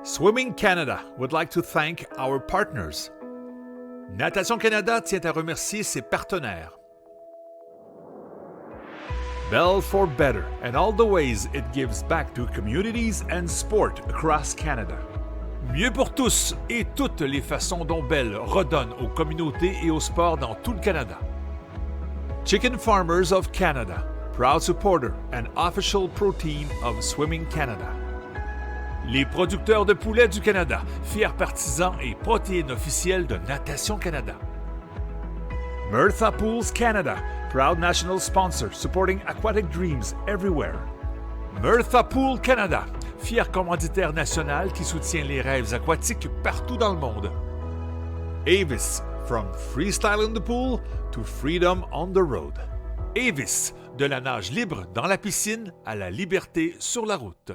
Swimming Canada would like to thank our partners. Natation Canada tient à remercier ses partenaires. Bell for Better and all the ways it gives back to communities and sport across Canada. Mieux pour tous et toutes les façons dont Bell redonne aux communautés et au sport dans tout le Canada. Chicken Farmers of Canada, proud supporter and official protein of Swimming Canada. Les producteurs de poulets du Canada, fiers partisans et protéines officielles de Natation Canada. Mirtha Pools Canada, proud national sponsor supporting aquatic dreams everywhere. Mirtha Pool Canada, fier commanditaire national qui soutient les rêves aquatiques partout dans le monde. Avis, from freestyle in the pool to freedom on the road. Avis, de la nage libre dans la piscine à la liberté sur la route.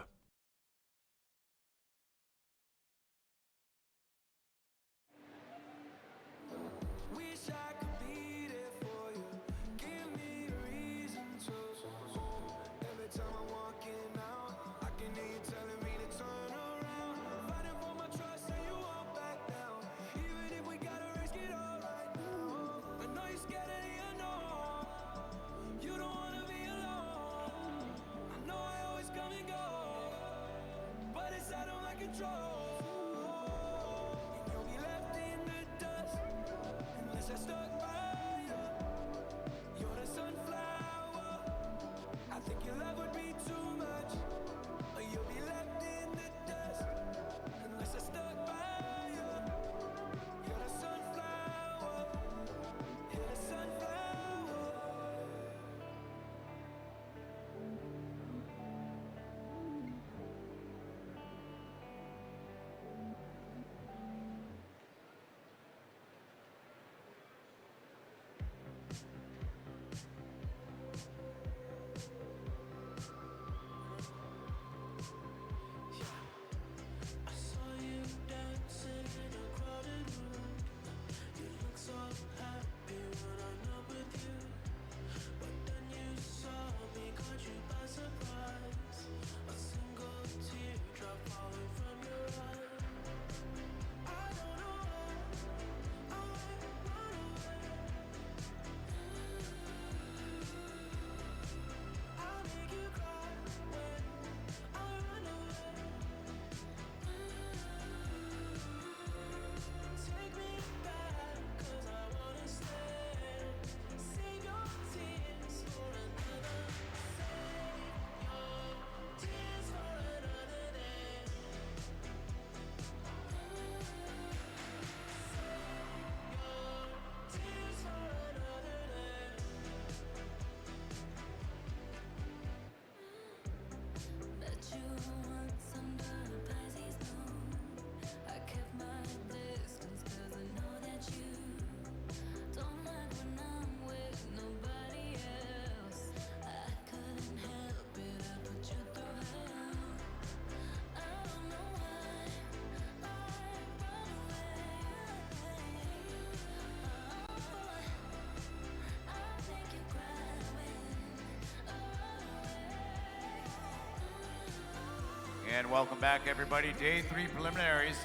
And welcome back, everybody. Day 3 preliminaries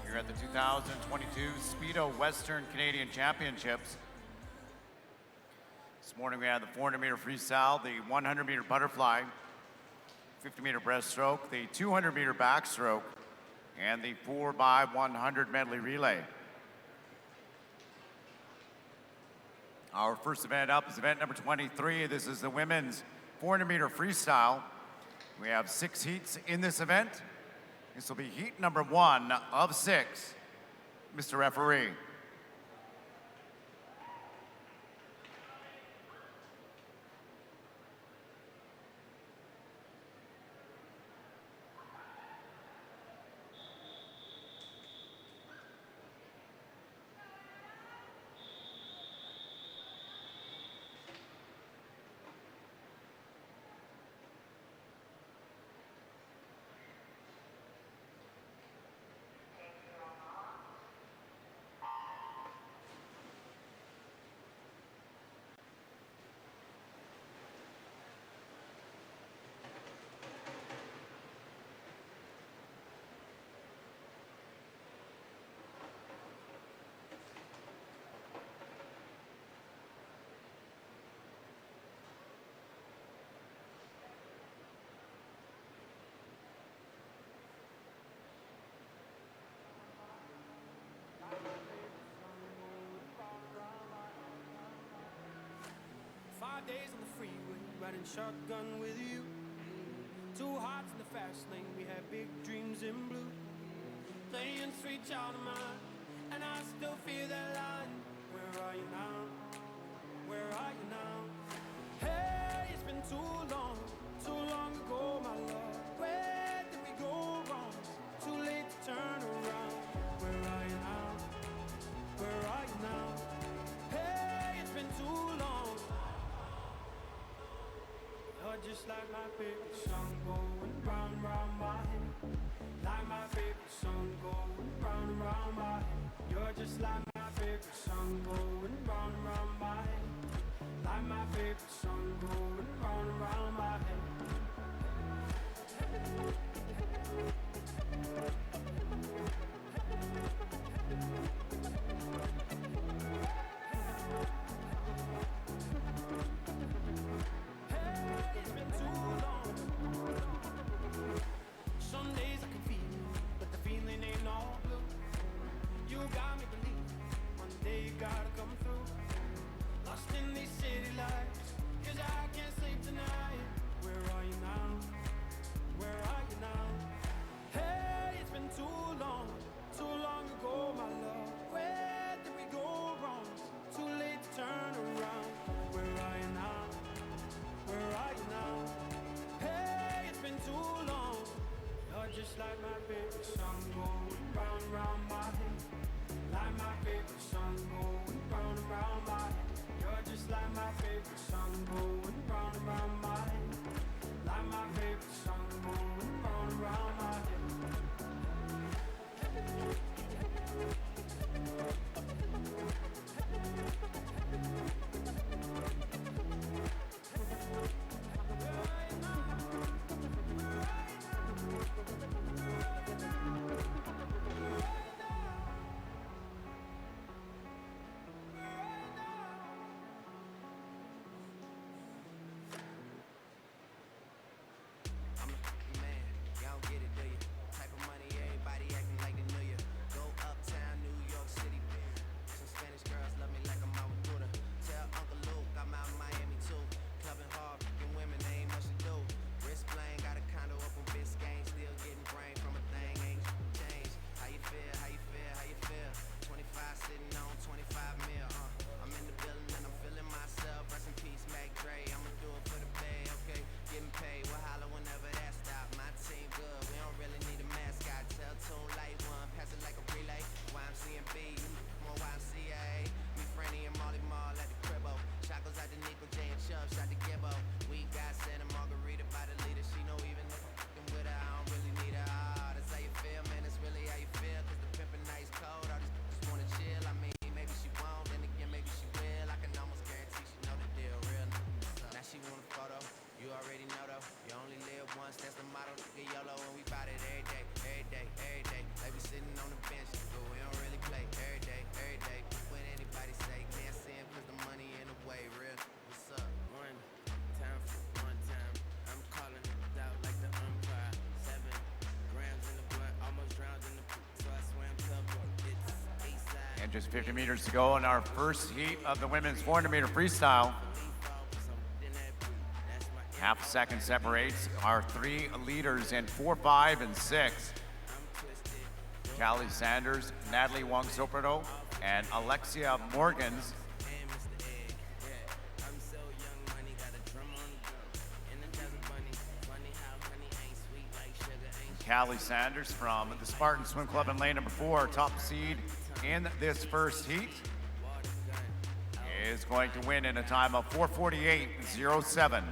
here at the 2022 Speedo Western Canadian Championships. This morning we had the 400-meter freestyle, the 100-meter butterfly, 50-meter breaststroke, the 200-meter backstroke, and the 4x100 medley relay. Our first event up is event number 23. This is the women's 400-meter freestyle. We have 6 heats in this event. This will be heat number 1 of 6. Mr. Referee. our days on the freeway, riding shotgun with you. Two hearts in the fast lane, we had big dreams in blue. Playing sweet child of mine, and I still feel that line. Where are you now? Where are you now? Hey, it's been too long ago, my love. Where did we go wrong? Too late to turn around. Where are you now? Where are you now? Hey, it's been too long. You're just like my favorite song going round and round my head. Like my favorite song going round and round my head. You're just like my favorite song going round and round my head. Like my favorite song going round and round my head. Hey, it's been too long. Some days I can feel it, but the feeling ain't all blue. You got me believing one day you gotta come through. Lost in these city lights, 'cause I can't sleep tonight. Where are you now? Where are you now? Hey, it's been too long ago, my love. Where did we go wrong? Too late to turn around. Where are you now? Where are you now? Hey, it's been too long. You're just like my favorite song going round and round my head. Like my favorite song going round and round my head. You're just like my favorite song going round and round my head. Like my favorite song going round and round my head. Just 50 meters to go in our first heat of the women's 400-meter freestyle. Half a second separates our three leaders in 4, 5, and 6. Callie Sanders, Natalie Wong-Soprano, and Alexia Morgans. Callie Sanders from the Spartan Swim Club in lane number 4, top seed in this first heat, is going to win in a time of 4:48.07.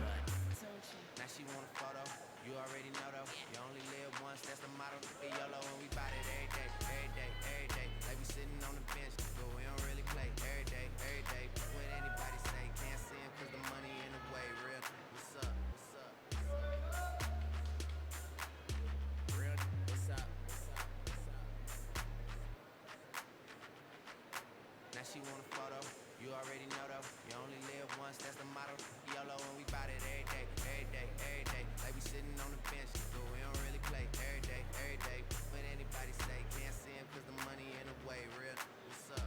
She want a photo, you already know though. You only live once, that's the motto. YOLO and we bout it every day, every day, every day. Like we sitting on the bench, but we don't really play every day, every day. When anybody say can't see him cause the money in the way, real. What's up?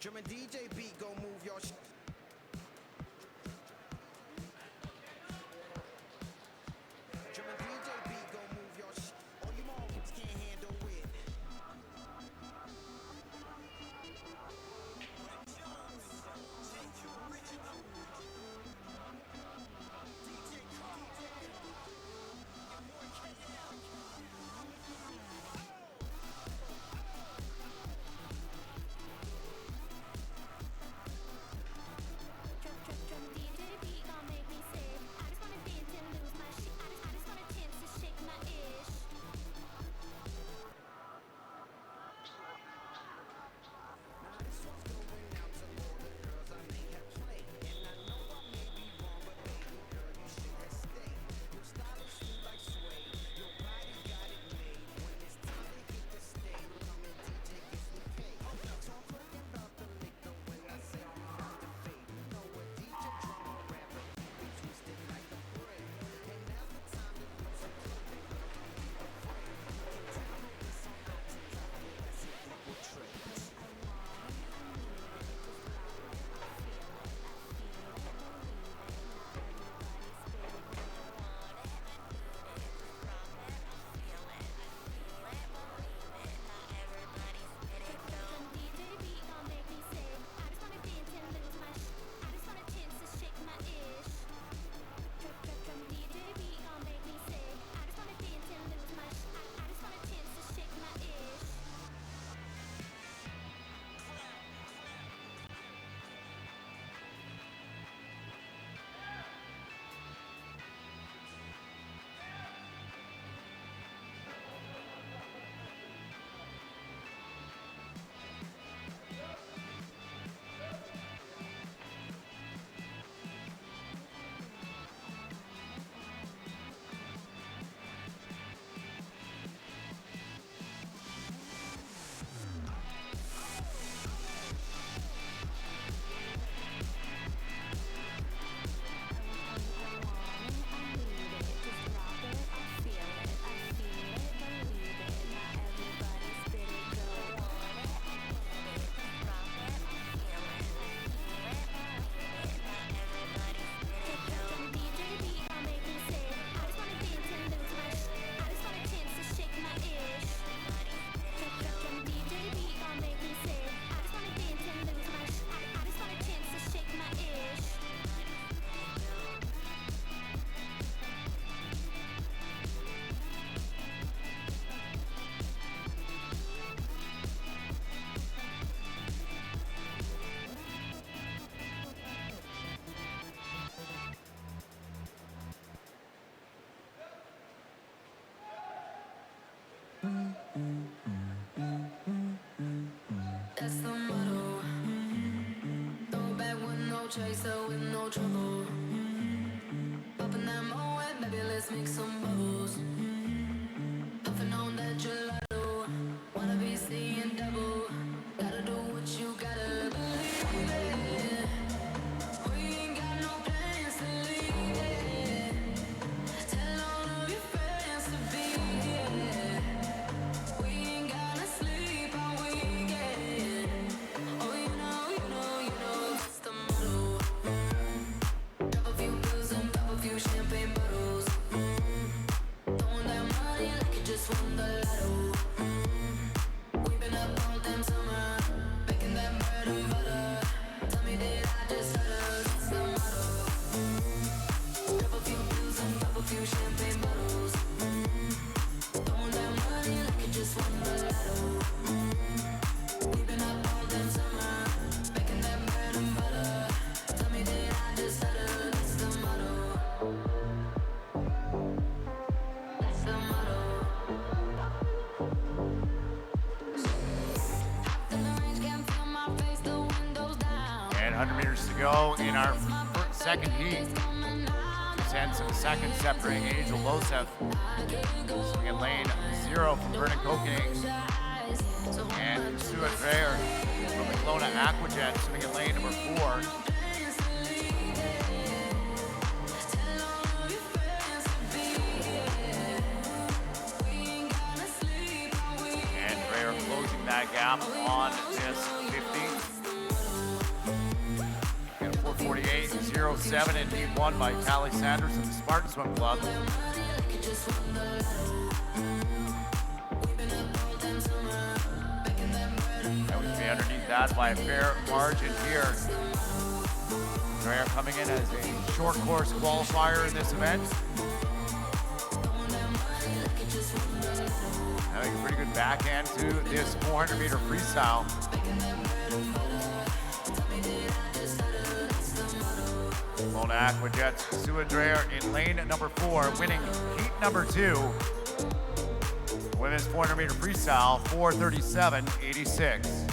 German DJ beat, go move your German DJ beat, go move your all you markets can't handle it. That's the motto. Throw back with no chaser, with no trouble. Popping that Moet, baby, let's make some bubbles. Puffing on that gelato. Wanna be seeing double. Gotta do what you gotta believe it. We ain't got no plans to leave it. Tell all of your friends to be here. We ain't gonna sleep all weekend. Oh, you know, that's the motto. Drop a few pills and pop a few champagne bottles. Throwing that money like you just won the lotto. We've been up all damn summer, making that bread and butter. Tell me, did I just stutter? That's the motto. Drop a few pills and pop a few champagne bottles. Throwing that money like you just won the lotto. We've been up all damn summer, making that bread and butter. Tell me, did I just stutter? That's the motto. That's the motto. After the range, can't feel my face, the windows down. And 100 meters to go in our second heat. Descends in the second, separating Angel Losef. Swing in lane 0 from Vernon Kokening. And Stuart Dreyer from the Kelowna Aquajet, swing in lane number 4. And Dreyer closing that gap on this 50. 48.07 in heat 1 by Callie Sanders of the Spartan Swim Club. And we be underneath that by a fair margin here. They are coming in as a short course qualifier in this event. Having a pretty good backhand to this 400-meter freestyle. Mona Aquajets Suadrea in lane number 4, winning heat number 2. Women's 400-meter freestyle, 4:37.86.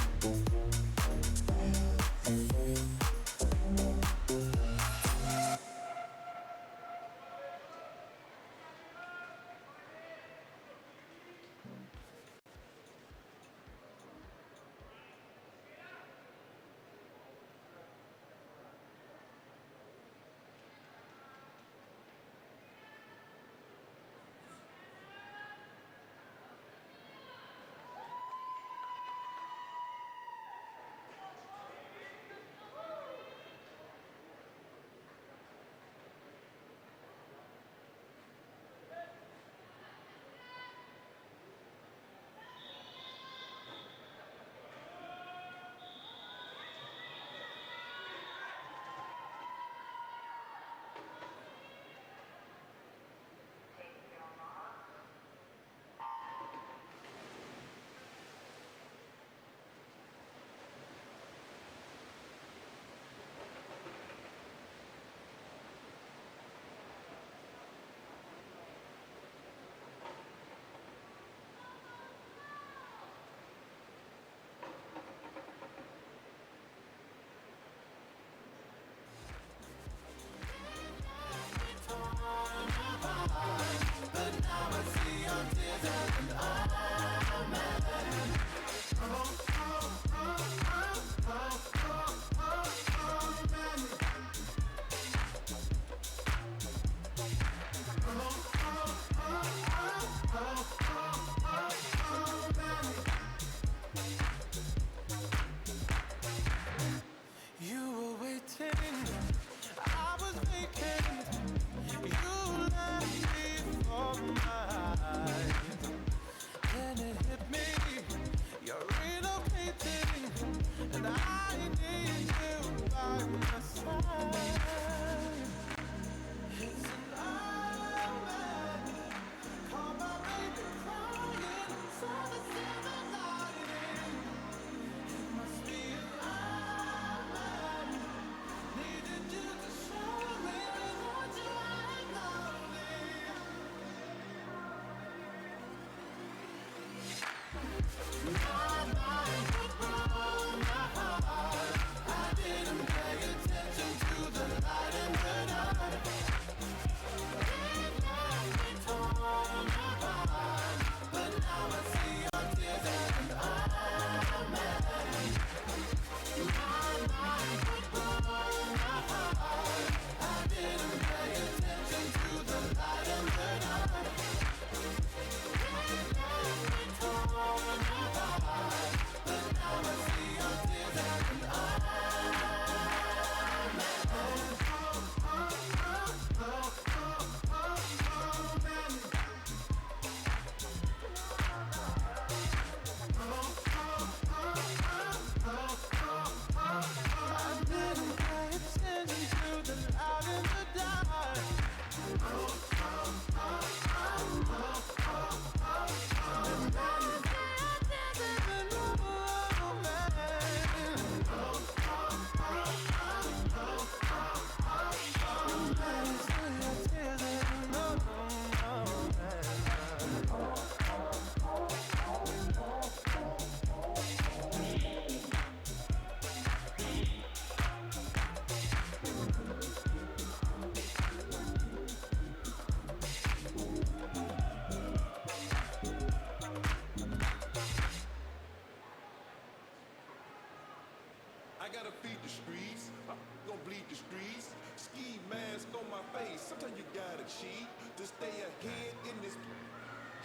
gotta feed the streets. I'm gonna bleed the streets. Ski mask on my face. Sometimes you gotta cheat to stay ahead in this.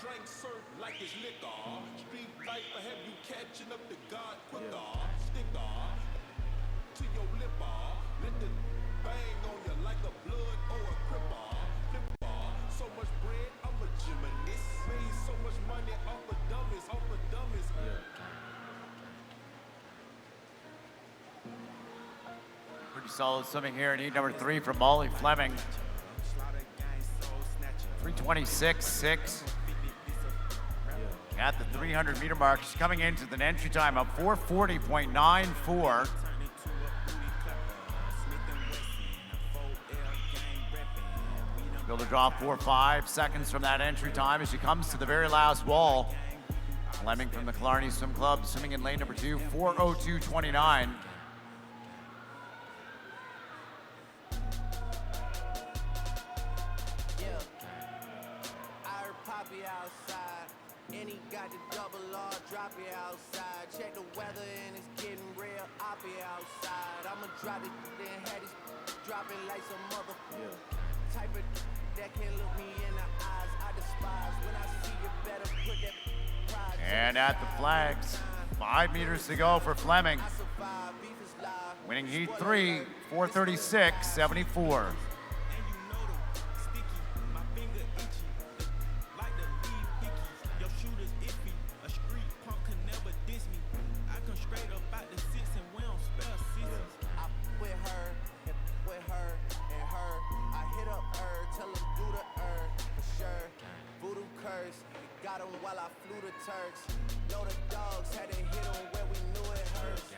Drink surf like it's liquor. Street life will have you catching up to God quicker. Sticker to your lip. Let the bang on you like a blood or a cripper. Flipper. So much bread, I'm a gymnast. Made so much money off the dummies, off the dummies. Pretty solid swimming here in heat number 3 from Molly Fleming. 3:26.6. At the 300 meter mark, she's coming into an entry time of 4:40.94. She'll be able to draw 4.5 seconds from that entry time as she comes to the very last wall. Fleming from the Killarney Swim Club swimming in lane number 2, 4:02.29. Outside, and he got the double R, drop it outside. Check the weather and it's getting real, I'll be outside. I'ma drop it, then had it drop it like some mother type of that can look me in the eyes. I despise when I see you better put that pride. And at the flags, 5 meters to go for Fleming. Winning heat 3, 4:36.74. Got him while I flew the Turks. Know the dogs had to hit him where we knew it hurts.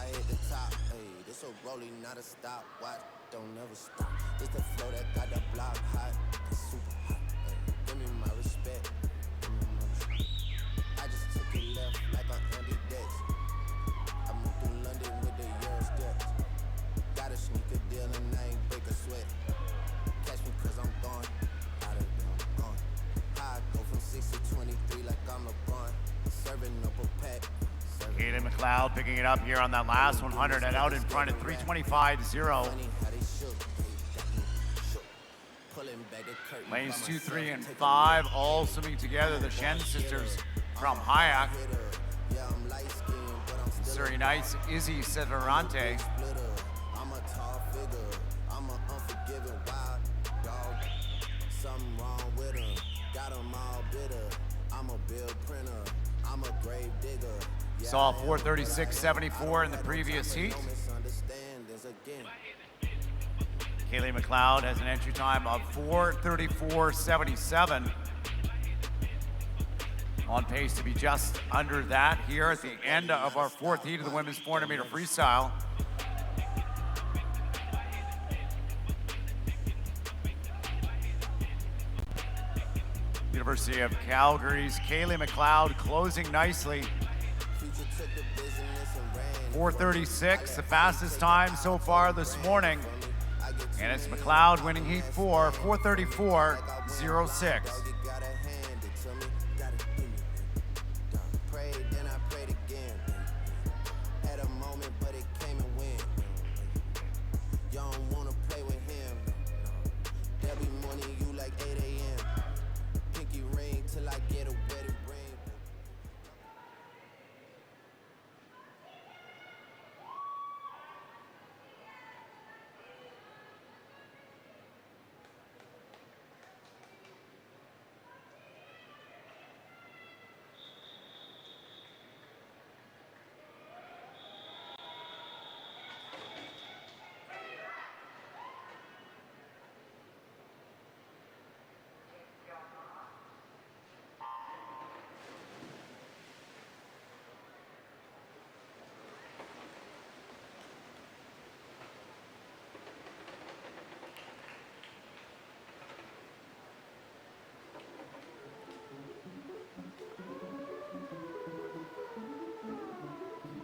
I hit the top, hey, this a rolling, not a stop. Watch, don't never stop. This the flow that got the block hot, it's super hot. Hey, give me my respect. I just took it left like on ambidex. I moved through London with the Euro steps. Got a sneaker deal and I ain't break a sweat. Catch me cause I'm gone, out of there, I'm gone. I go from 6 to 23 like I'm LeBron. Serving up a pack. Kaylee McLeod picking it up here on that last 100 and out in front at 3:25.0. Lanes 2, 3, and 5 all swimming together. The Shen sisters from Hayak. Surrey Knight's Izzy Severante. I'm a tall figure. I'm an unforgiving wild dog. Something wrong with him. Got him all bitter. I'm a bill printer. I'm a grave digger. Saw 4:36.74 in the previous heat. Kaylee McLeod has an entry time of 4:34.77. On pace to be just under that here at the end of our fourth heat of the women's 400-meter freestyle. University of Calgary's Kaylee McLeod closing nicely. 4:36, the fastest time so far this morning. And it's McLeod winning heat 4, 4:34.06.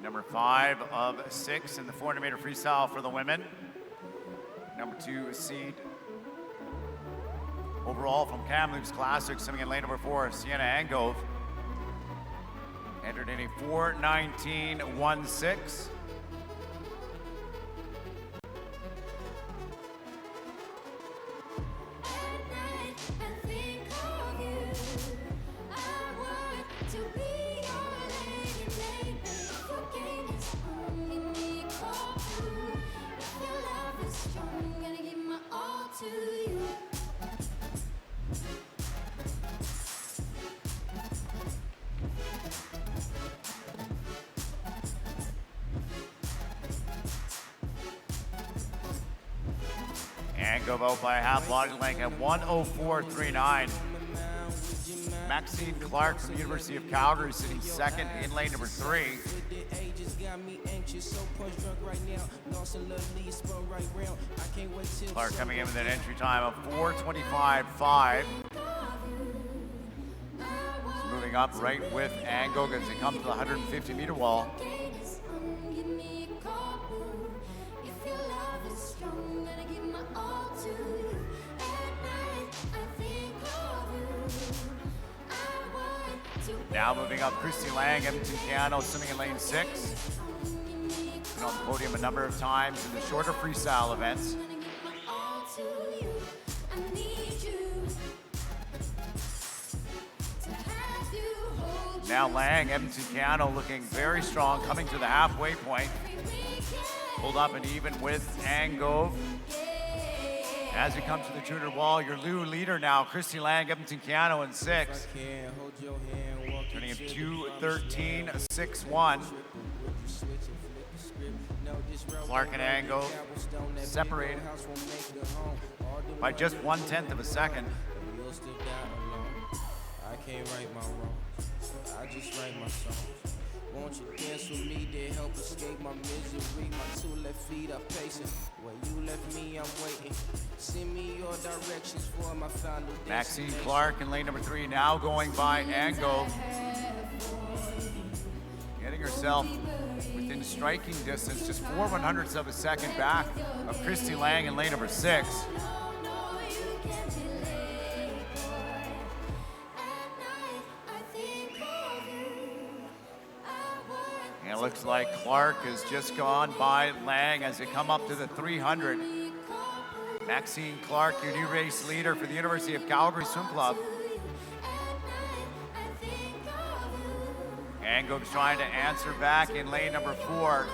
Number 5 of 6 in the 400-meter freestyle for the women. Number 2 seed overall from Kamloops Classic, swimming in lane number 4, Sienna Angove. Entered in a 4:19.16. Angove out by a half body length at 1:04.39. Maxine Clark from the University of Calgary sitting second in lane number 3. Clark coming in with an entry time of 4:25.5. Moving up right with Angove as he comes to the 150-meter wall. Now moving up, Christy Lang, Edmonton Piano, swimming in lane 6. Been on the podium a number of times in the shorter freestyle events. Now Lang, Edmonton Piano, looking very strong, coming to the halfway point. Pulled up and even with Angove. As we come to the junior wall, your new leader now, Christy Lang, Edmonton Piano in 6. Turning in 2:13.61. Clark and Angove separated by just 1/10 of a second. I can't write my wrongs. I just write my songs. Won't you dance with me, then help escape my misery? My 2 left feet are pacing. Where you left me, I'm waiting. Send me your directions for my final Maxine destination. Clark in lane number 3 now going by Ango. Getting herself within striking distance, just 4/100ths of a second back of Christy Lang in lane number 6. And it looks like Clark has just gone by Lang as they come up to the 300. Maxine Clark, your new race leader for the University of Calgary Swim Club. Ango trying to answer back in lane number 4.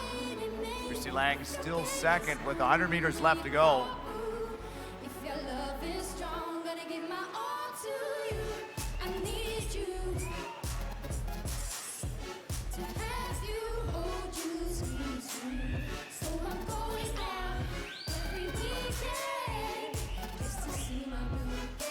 Christy Lang still second with 100 meters left to go. If your love is strong, gonna give my all to you. I need you to have you, hold you, sweet, sweet. So I'm going out every weekend just to see my blue day.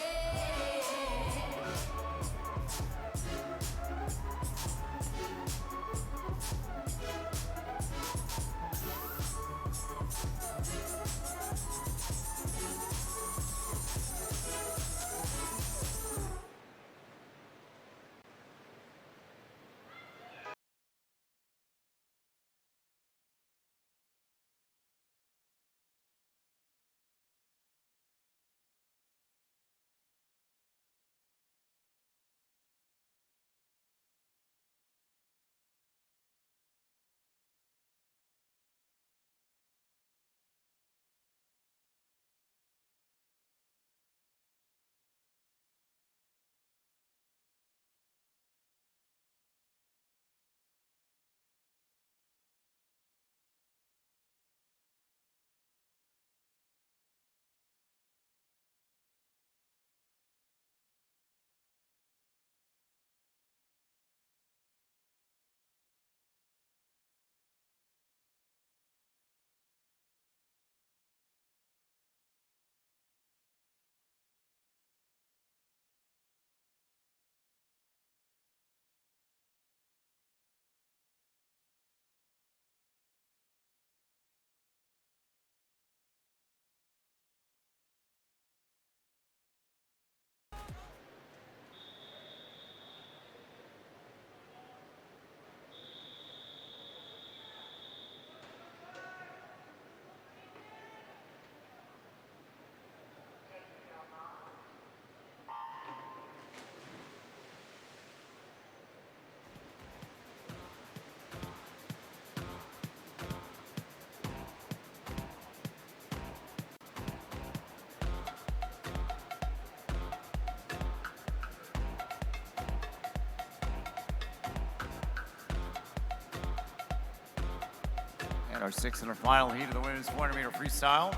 And our 6th and our final heat of the women's 400-meter freestyle.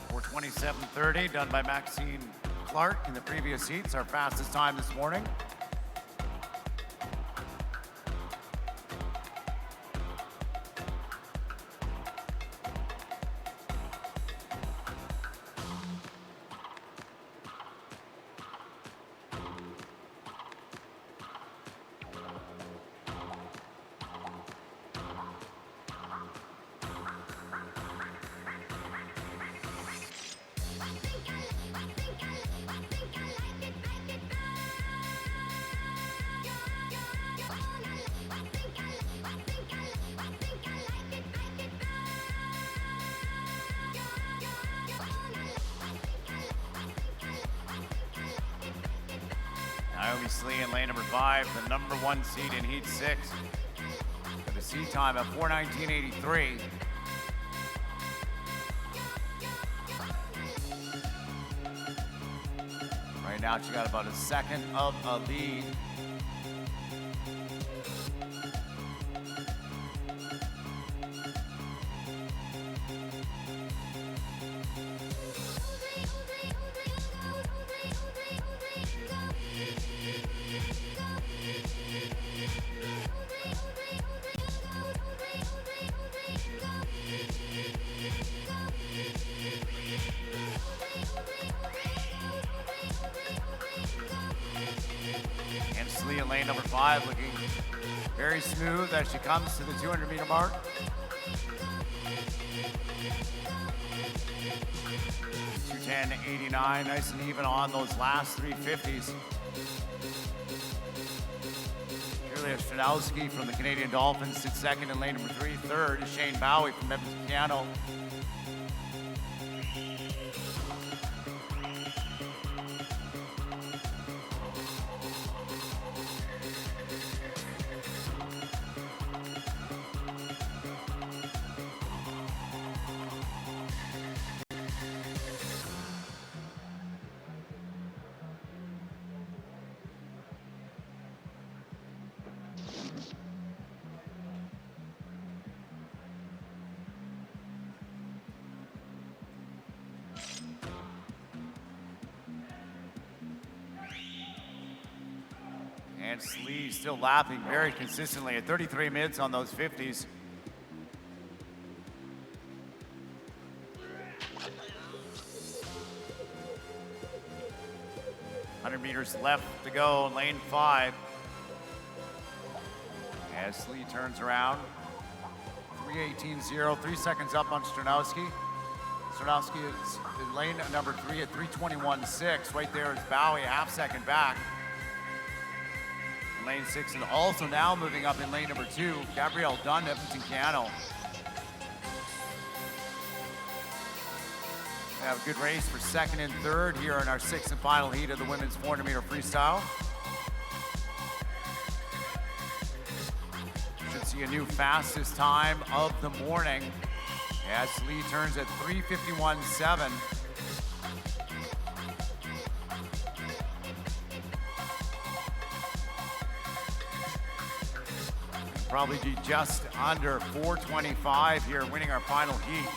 4:27:30, done by Maxine Clark in the previous heats, our fastest time this morning. Naomi Slee in lane number 5, the number 1 seed in heat 6. With a seed time of 4:19.83. Right now she got about a second of a lead. Slee in lane number 5 looking Very smooth as she comes to the 200-meter mark. .89, nice and even on those last 350s. Julia Stronowski from the Canadian Dolphins sits second in lane number 3. Third is Shane Bowie from Edmonton Piano. And Slee still lapping very consistently at 33 minutes on those 50s. Meters left to go in lane 5. As Slee turns around. 3:18.0, 3 seconds up on Stronowski. Stronowski is in lane number 3 at 3:21.6. Right there is Bowie, a half second back. In lane 6, and also now moving up in lane number 2, Gabrielle Dunn, Edmonton Piano. We have a good race for second and third here in our 6th and final heat of the women's 400-meter freestyle. Should see a new fastest time of the morning as Lee turns at 3:51.7. Probably be just under 4:25 here, winning our final heat.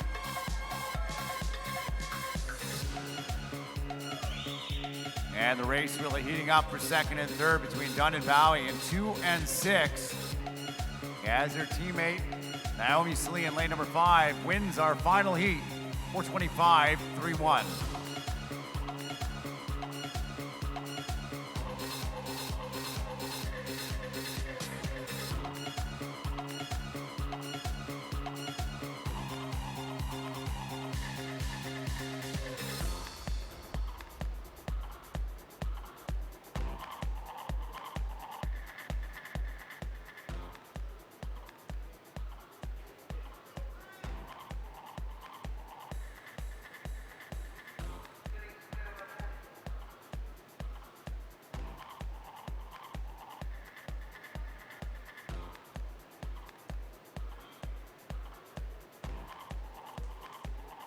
And the race really heating up for second and third between Dunn and Bowie in 2 and 6. As their teammate, Naomi Slee in lane number 5 wins our final heat, 4:25.31.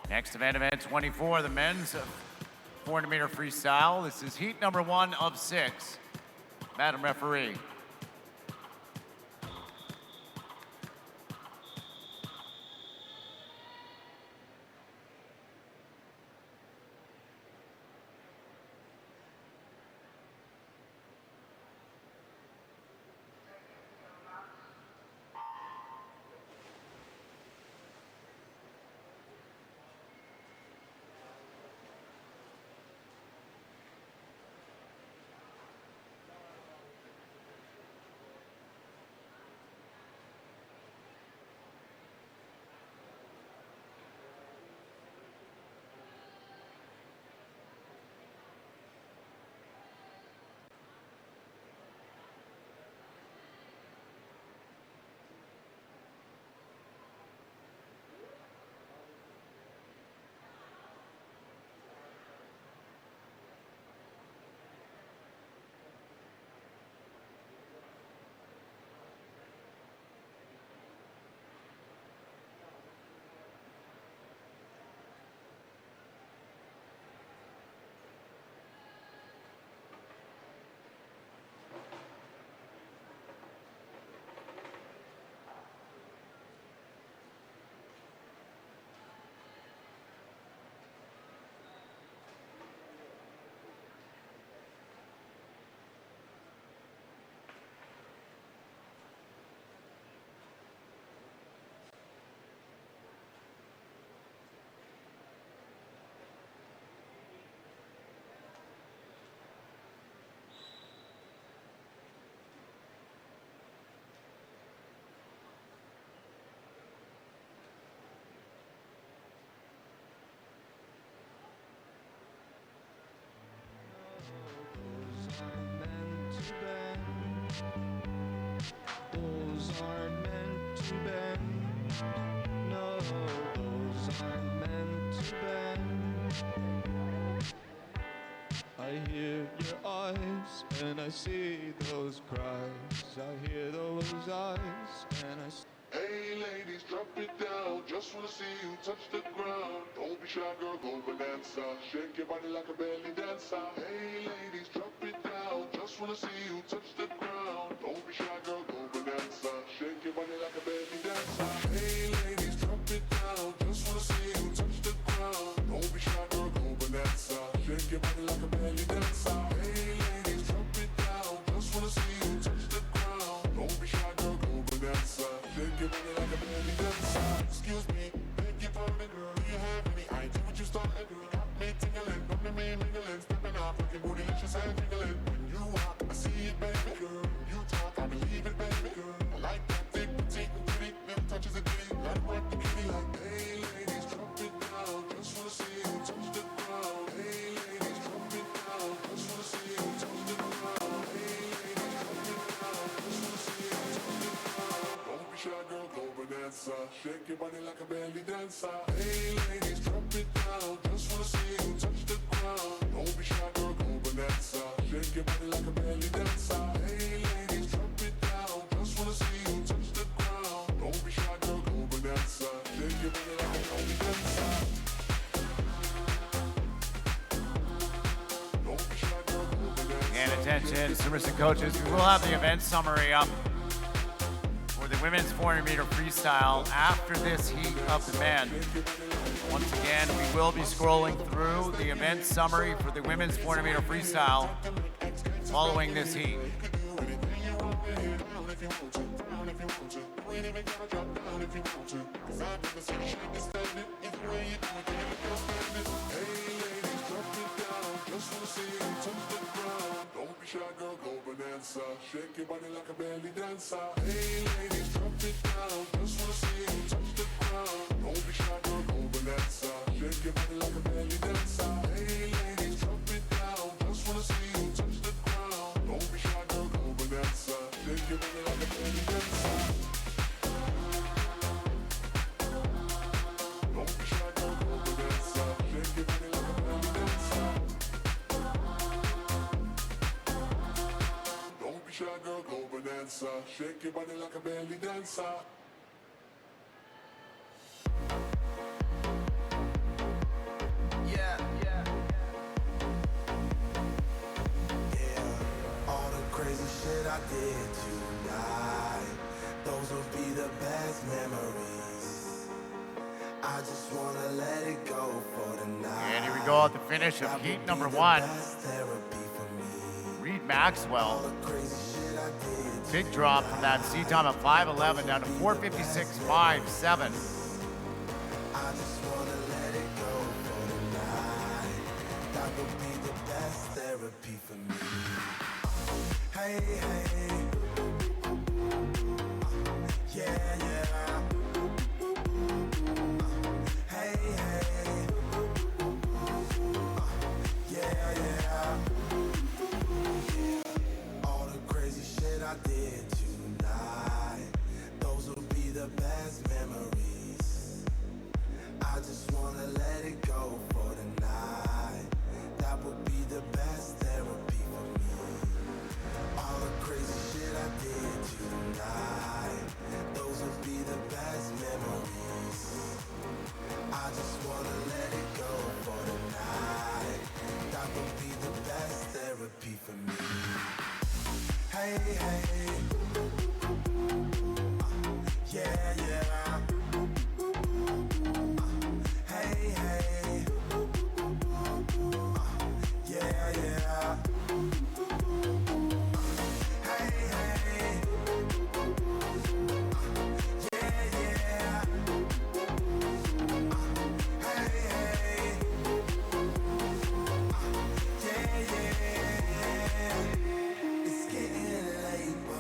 Next event 24, the men's 400-meter freestyle. This is heat number 1 of 6. Madam Referee. I hear your eyes and I see those cries. I hear those eyes and I see. Hey ladies, drop it down. Just wanna see you touch the ground. Don't be shy, girl, go bonanza. Shake your body like a belly dancer. Hey ladies, drop it down. Just wanna see you touch the ground. Don't be shy, girl, go bonanza. Shake your body like a belly dancer. Hey ladies, drop it down. Just wanna see you touch the ground. Don't be shy, girl, go bonanza. Shake your body like a belly dancer. Hey ladies, drop it down. Just wanna see you touch the ground. Don't be shy, girl, go bonanza. Shake your body like a belly dancer. Excuse me, beg your pardon, girl. Do you have any idea what you started, girl? Got me tingling, come to me mingling, stepping off, looking bootylicious and jiggling. When you walk, I see it, baby girl. You talk, I believe it, baby girl. I like that thick, petite, and pretty. Little touches of ditty, let work the kitty like, hey ladies, drop it down. Just wanna see you touch the ground. Hey ladies, drop it down. Just wanna see you touch the ground. Hey ladies, drop it down. Just wanna see you touch the ground. Don't be shy, girl, go bonanza. Shake your body like a belly dancer. Hey ladies, drop it down. Just wanna see you touch the ground. Don't be shy, girl, go bonanza. Shake your body like a belly dancer. Hey ladies, drop it down. Just wanna see you touch the ground. Don't be shy, girl, go bonanza. Shake your body like a belly dancer. Don't be shy, girl, go bonanza. And attention, swimmers and coaches, we will have the event summary up for the women's 400-meter freestyle after this heat of the men. Once again, we will be scrolling through the event summary for the women's 400-meter freestyle following this heat. Don't be shy, girl, go bonanza. Shake your body like a belly dancer. Hey ladies, drop it down. Just wanna see you touch the ground. Don't be shy, girl, go bonanza. Shake your body like a belly dancer. Hey ladies, drop it down. Just wanna see you touch the ground. Don't be shy, girl, go bonanza. Shake your body like a belly dancer. Don't be shy, girl, go bonanza. Shake your body like a belly dancer. Don't be shy, girl, go bonanza. Shake your body like a belly dancer. Yeah, all the crazy shit I did tonight, those will be the best memories. I just wanna let it go for the night. And here we go at the finish of heat number 1. Reed Maxwell. Big drop from that C time of 5:11 down to 4:56.57. I just wanna let it go for the night. That would be the best therapy for me. Hey, hey. Yeah, yeah. Hey, hey. Yeah, yeah. All the crazy shit I did tonight, those will be the best memories. I just wanna let it go for the night. That would be the best therapy for me. All the crazy shit I did tonight, those would be the best memories. I just wanna let it go for the night. That would be the best therapy for me. Hey, hey. Yeah, yeah. Hey, hey. Yeah, yeah. Hey, hey. Yeah, yeah. Hey, hey. Yeah, yeah. It's getting late, but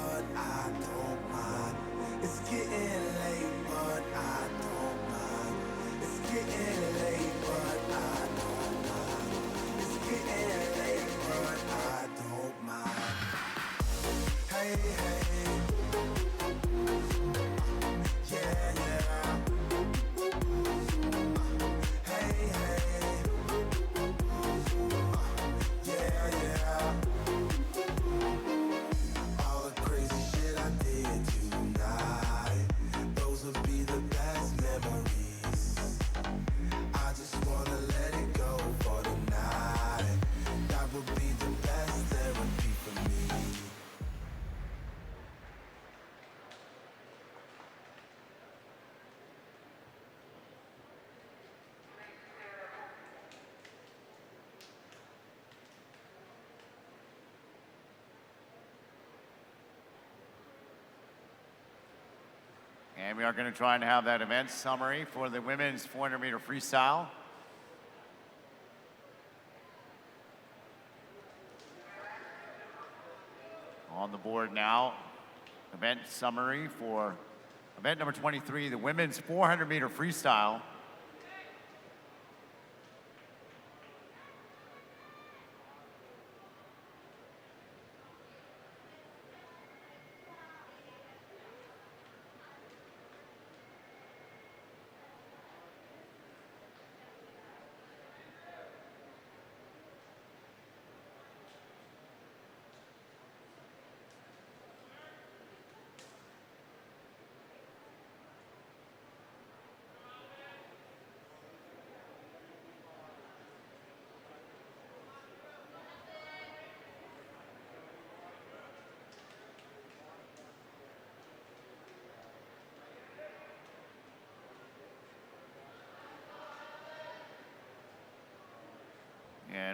And we are going to try and have that event summary for the women's 400-meter freestyle. On the board now, event summary for event number 23, the women's 400-meter freestyle.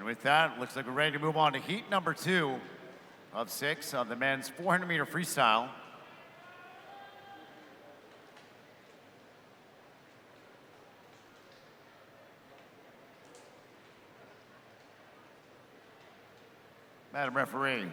And with that, looks like we're ready to move on to heat number 2 of 6 of the men's 400-meter freestyle. Madam Referee.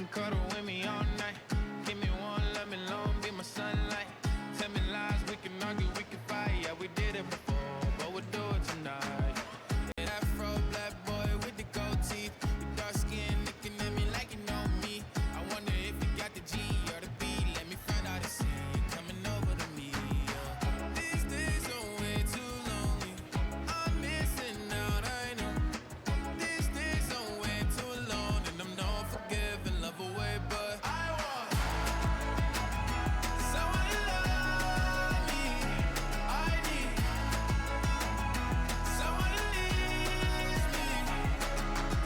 can cuddle with me all night. Give me one, let me long, be my sunlight. Tell me lies, we can argue, we can fight. Yeah, we did it before, but we'll do it tonight. Yeah, Afro black boy with the gold teeth. Your dark skin looking at me like you know me. I wonder if you got the G or the B. Let me find out and see you coming over to me. Yeah. These days are way too lonely. I'm missing out, I know. These days are way too long, and I'm not forgiving, love away, but I want someone to love me. I need someone who needs me.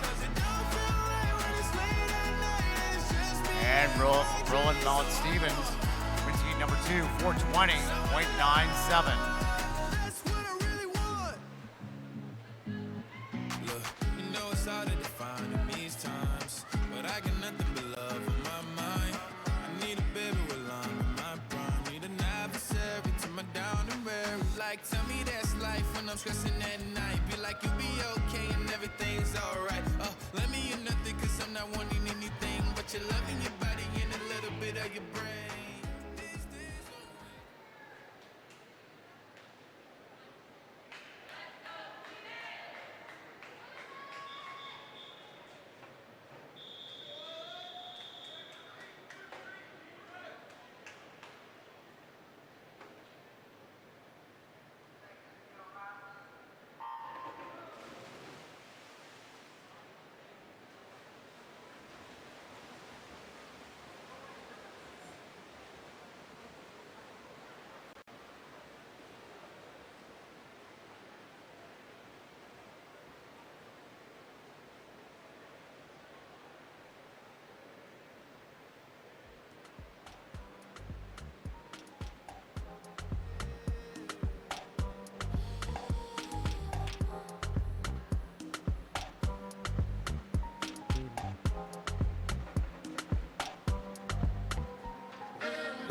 'Cause it don't feel right when it's late at night and it's just me. And Roland Mullen Stevens wins heat number 2, 420.97. That's what I really want. Look, you know it's hard to define in these times, but I got nothing but love on my mind. I need a baby with lime in my prime. Need an adversary to my down and weary. Like, tell me that's life when I'm stressing at night. Be like, you'll be okay and everything's alright. Let me in nothing, cause I'm not wanting anything but your love in your body and a little bit of your brain. These days are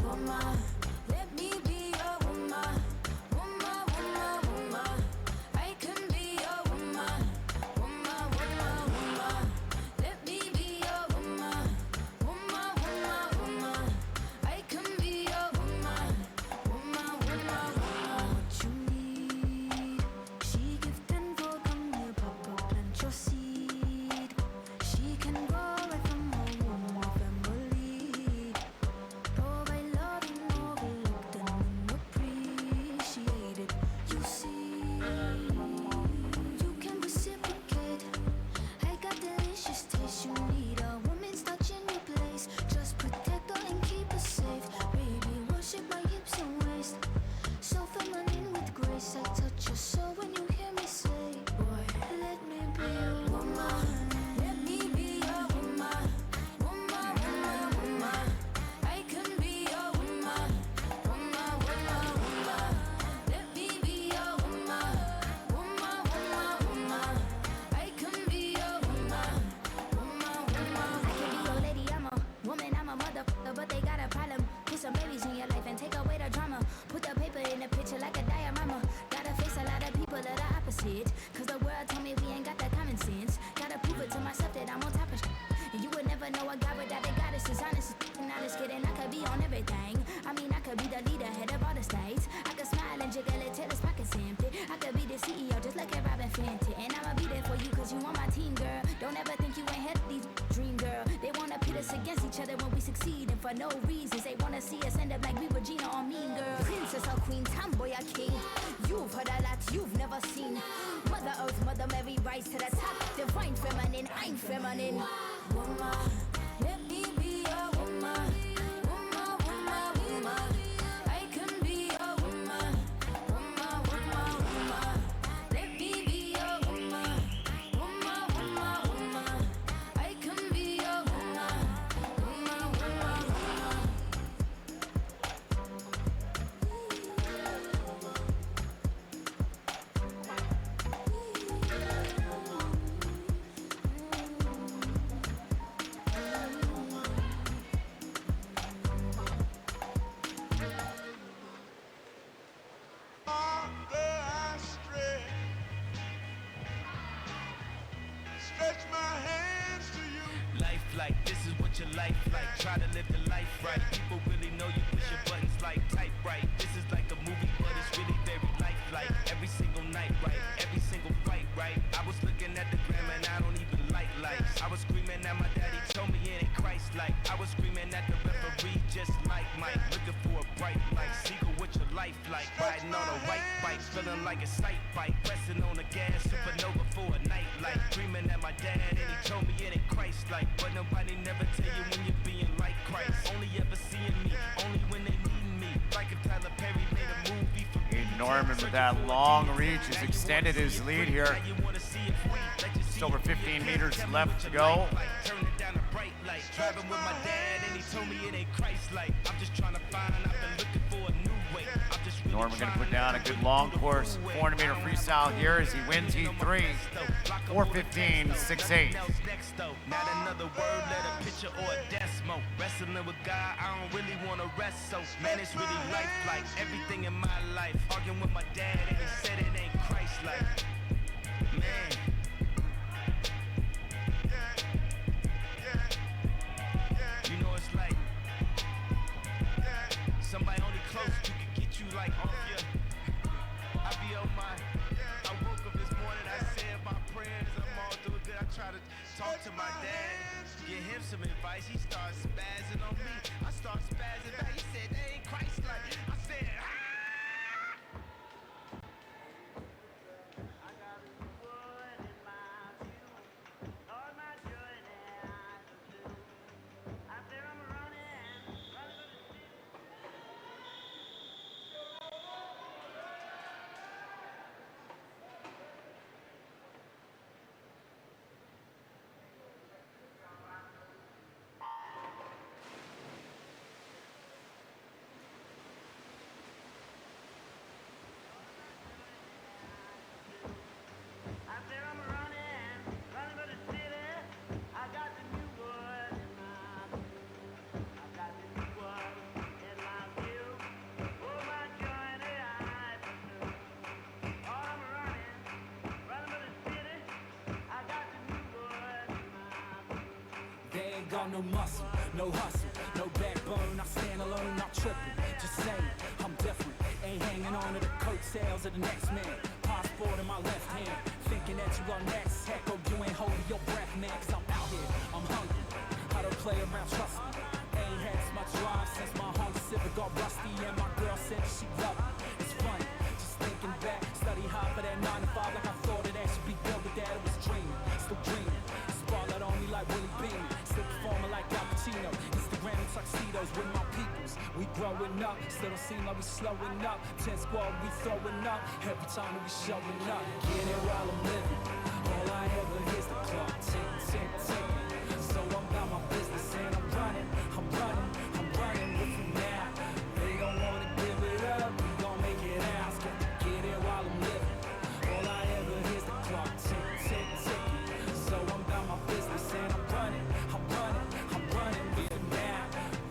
Woman, let me be your woman. Woman, woman, woman. I can be your woman. Woman, woman, woman. Let me be your woman. Woman, woman, woman. I can be your woman. Woman, woman, woman. What you need, she give tenfold. Come here, Papa, plant your seed. She can grow right from her womb or family. Provide loving, overlooked and unappreciated. You see, you can reciprocate. I got delicious taste. You need a woman's touch in your place. Just protect her and keep her safe. Baby, worship my hips and waist. So feminine with grace. I touch your soul when you hear me say, boy, let me be your woman. Let me be your woman. Woman, woman, woman. I can be your woman. Woman, woman, woman. Let me be your woman. Woman, woman, woman. I can be your woman. Woman, woman. I can be your lady. I'm a woman. I'm a motherfucker, but they got a problem. Put some babies in your life and take away the drama. Put the paper in the picture like a diorama. Gotta face a lot of people that are opposite. Cause the world told me we ain't got that common sense. Gotta prove it to myself that I'm on top of shit. And you would never know a guy without a goddess is honest. And not just kidding, I could be on everything. I mean, I could be the leader, head of all the states. I could smile and jiggle it till his pockets empty. I could be the CEO, just like a Robin Fenty. And I'ma be there for you, cause you on my team, girl. Don't ever think you ain't had these dream, girl. They wanna pit us against each other when we succeed, and for no reasons. They wanna see us end up like we Regina or Mean Girl. Princess or queen, tomboy or king. You've heard a lot you've never seen. Mother Earth, Mother Mary, rise to the top. Divine feminine, I'm feminine. Woman, let me be your woman. Woman, woman, woman. I can be your woman. Woman, woman, woman. Let me be your woman. Woman, woman, woman. I can be your woman. Woman, woman, woman. how to live the life right. People really know you push your buttons like type right. This is like a movie, but it's really very lifelike. Every single night, right? Every single fight, right? I was looking at the gram and I don't even like lights. I was screaming at my daddy, told me it ain't Christ-like. I was screaming at the referee, just like Mike. Looking for a bright light, sequel with your life like. Riding on a white bike, feeling like a sight bike. Pressing on the gas, supernova for a night light. Dreaming at my dad and he told me it ain't Christ-like. But nobody never tell you when you're being like Christ. Only ever seeing me, only when they need me. Like if Tyler Perry made a movie for me. Norman with that long reach has extended his lead here. Just over 15 meters left to go. Driving with my dad and he told me it ain't Christ-like. I'm just trying to find, I've been looking for a new way. I'm just really Norman going to put down a good long course 400-meter freestyle here as he wins heat 3, 4:15, 6:8. Not another word, let a picture or a decimal. Wrestling with God, I don't really want to rest, so man, it's really life-like. Everything in my life, arguing with my dad and he said it ain't Christ-like. Man. You know it's like somebody only close to can get you like off your. I be on my. I woke up this morning, I said my prayers, I'm all through it. I try to talk to my dad, give him some advice. He starts spazzing on me. I start spazzing back. He said they ain't Christ-like. I said, got no muscle, no hustle, no backbone. I stand alone, not tripping. Just saying, I'm different. Ain't hanging on to the coattails of the next man. Passport in my left hand, thinking that you are next. Heck, oh, you ain't holding your breath, man. Cause I'm out here, I'm hungry. I don't play around, trust me. Ain't had as much drive since my Honda Civic got rusty. And my girl said she loved it. It's funny, just thinking back. Study hard for that 9 to 5 like I thought it that should be built, but that it was dreaming. Still dreaming. Spotlight on me like Willie Beam. Still performing like Al Pacino. Instagram and tuxedos with my peoples. We growing up, still don't seem like we slowing up. 10 squad, we throwing up. Every time that we showing up. Get it while I'm living. All I ever hear is the clock tick, tick, tick. So I'm about my business and I'm running with you now. They don't wanna give it up, we gon' make it out. Get it while I'm living. All I ever hear is the clock tick, tick, tick. So I'm about my business and I'm running with you now.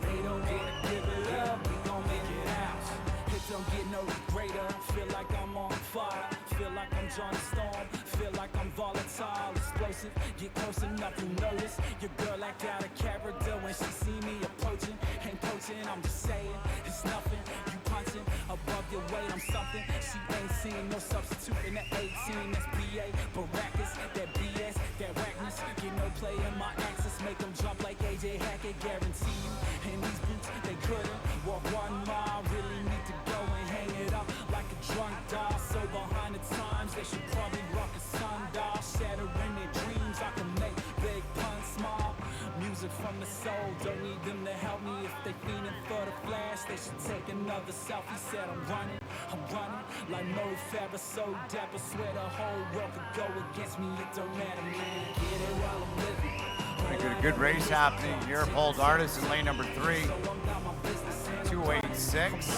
They don't wanna give it up, we gon' make it out. It don't get no greater, feel like I'm on fire. Feel like I'm Johnny Storm, feel like I'm volatile, explosive. Get close enough to notice. Your girl act out of character when she see me approaching. Ain't coaching, I'm just saying, it's nothing. You punching above your weight, I'm something. She ain't seen no substitute in that 18. That's BA, Baracus, that BS, that whackness. Get no play in my axis, make them jump like AJ Hackett. Guarantee you, in these boots, they couldn't walk 1 mile. Really need to go and hang it up like a drunk doll. So behind the times, they should probably rock a sundial. Shattering their dreams, I can make big puns small. Music from the soul, don't need them to help me. If they feeling for the flash, they should take another selfie. Said I'm running like Mo Farah, so dapper. Swear the whole world could go against me, it don't matter, man. Get it while I'm living. A good race happening here. Paul Dardis in lane number 3, 286.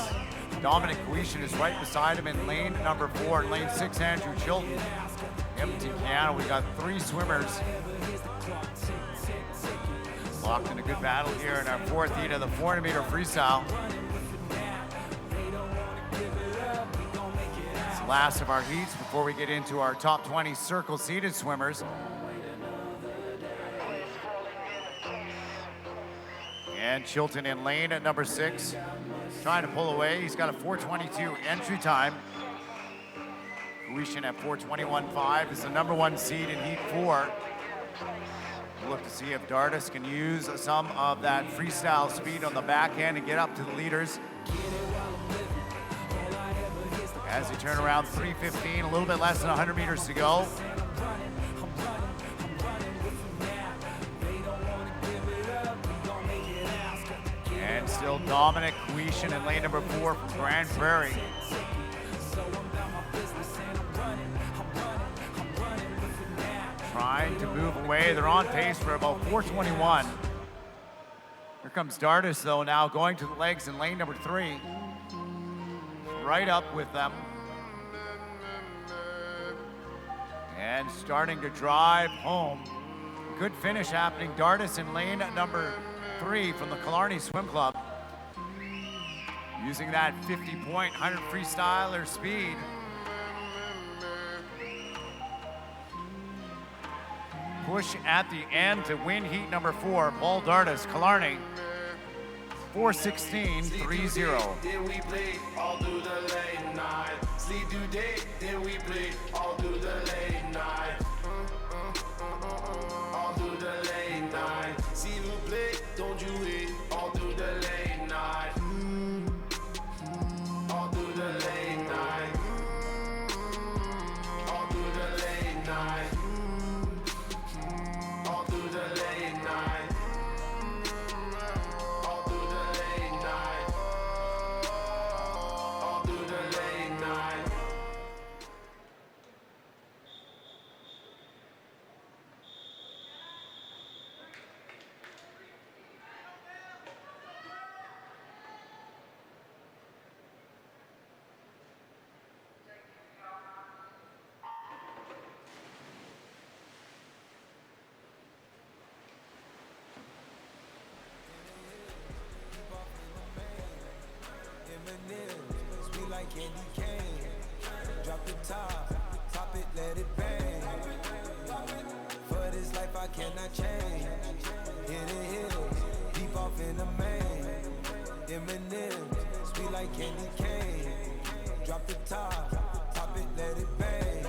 Dominic Guishan is right beside him in lane number 4. In lane 6, Andrew Chilton. Empty Canada. We got 3 swimmers locked in a good battle here in our 4th heat of the 400-meter freestyle. It's the last of our heats before we get into our top 20 circle-seated swimmers. And Chilton in lane at number 6, trying to pull away. He's got a 4:22 entry time. Huishin at 4:21.5 is the number 1 seed in Heat 4. We'll look to see if Dardis can use some of that freestyle speed on the back end and get up to the leaders. As he turn around 3:15, a little bit less than 100 meters to go. And still Dominic Huishin in lane number 4 from Grand Prairie. Trying to move away. They're on pace for about 4:21. Here comes Dardis, though, now going to the legs in lane number 3. Right up with them. And starting to drive home. Good finish happening. Dardis in lane number 3 from the Killarney Swim Club. Using that 50-point 100 freestyler speed. Push at the end to win heat number 4. Paul Dardis, Killarney, 4:16.30. Then we play all through the late night. Sleep through day, then we play all through the late night. All through the late night. See you play, don't you hate all through the late night. All through the late night. All through the late night. All through the late night. All through the late night. All through the late night. Sweet like candy cane. Drop the top it, let it bang. For this life I cannot change. Hit it, deep off in the main. Eminem, sweet like candy cane. Drop the top it, let it bang.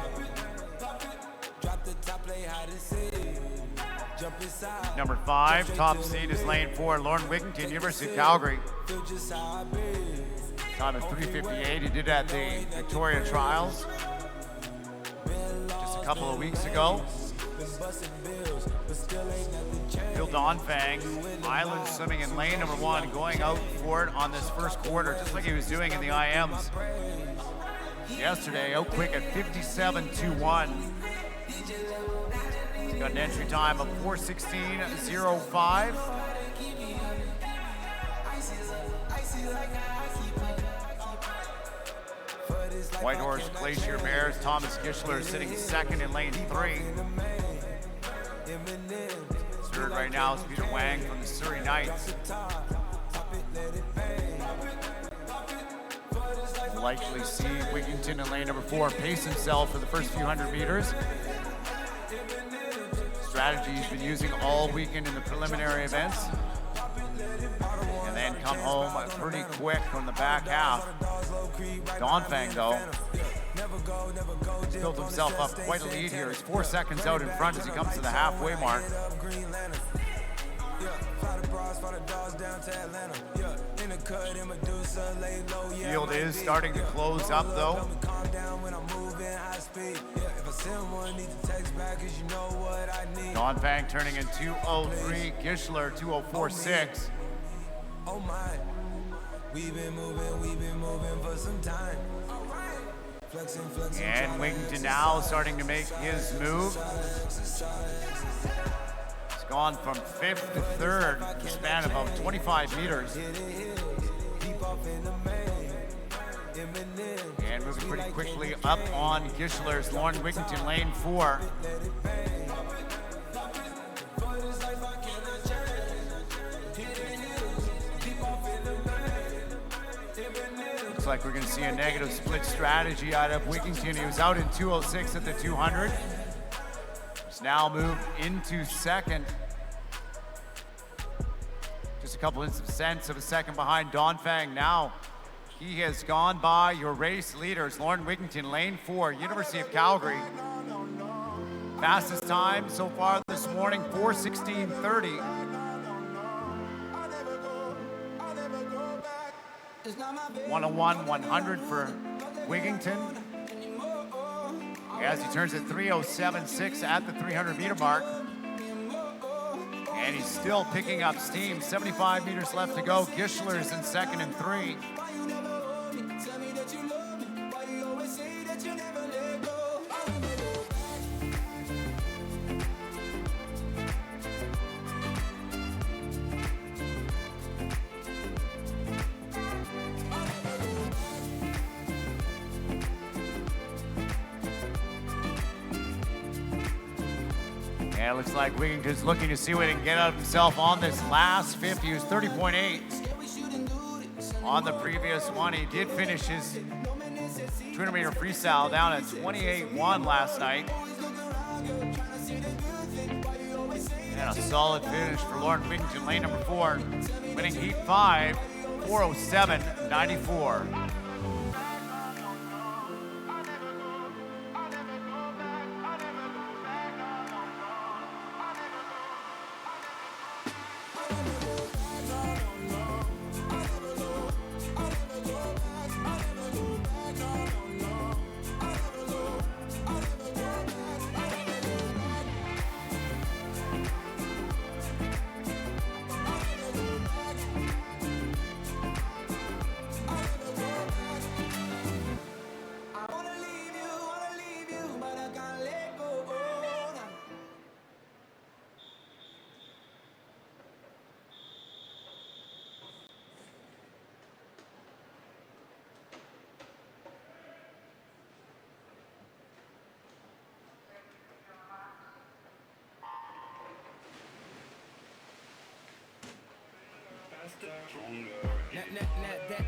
Drop the top, play hide and seek. Jump inside. Number 5, top seed is lane 4, Lauren Wigington, University of Calgary. Feel just how I be. Time of 3:58. He did at the Victoria Trials just a couple of weeks ago. Phil Donfang, Island swimming in lane number 1, going out for it on this first quarter, just like he was doing in the IMs yesterday. Out quick at 57.21. He's got an entry time of 4:16.05. Whitehorse Glacier Bears, Thomas Gischler sitting second in lane 3. Third right now is Peter Wang from the Surrey Knights. We'll likely see Wigington in lane number 4 pace himself for the first few hundred meters. Strategy he's been using all weekend in the preliminary events. And then come home pretty quick from the back half. Donfang, though, built himself up quite a lead here. He's 4 seconds out in front as he comes to the halfway mark. Field is starting to close up, though. Donfang turning in 2:03, Gischler 2:04.6. Oh my, we've been moving for some time. Flexing, and Wigington now starting to make his move. It's gone from 5th to 3rd, a span of about 25 meters. And moving pretty quickly up on Gischler's Lauren Wigington, lane 4. Looks like we're going to see a negative split strategy out of Wigington. He was out in 2:06 at the 200. He's now moved into second. Just a a couple of cents of a second behind Don Fang. Now he has gone by your race leaders. Lauren Wigington, lane 4, University of Calgary. Fastest time so far this morning, 4:16:30. One-on-one 100 for Wigington as he turns at 3:07.6 at the 300-meter mark. And he's still picking up steam. 75 meters left to go. Gischler is in second and 3. And it looks like Wigington's looking to see what he can get out of himself on this last 50. He was 30.8 on the previous one. He did finish his 200-meter freestyle down at 28.1 last night. And a solid finish for Lauren Wigington, lane number 4, winning heat 5, 4:07.94.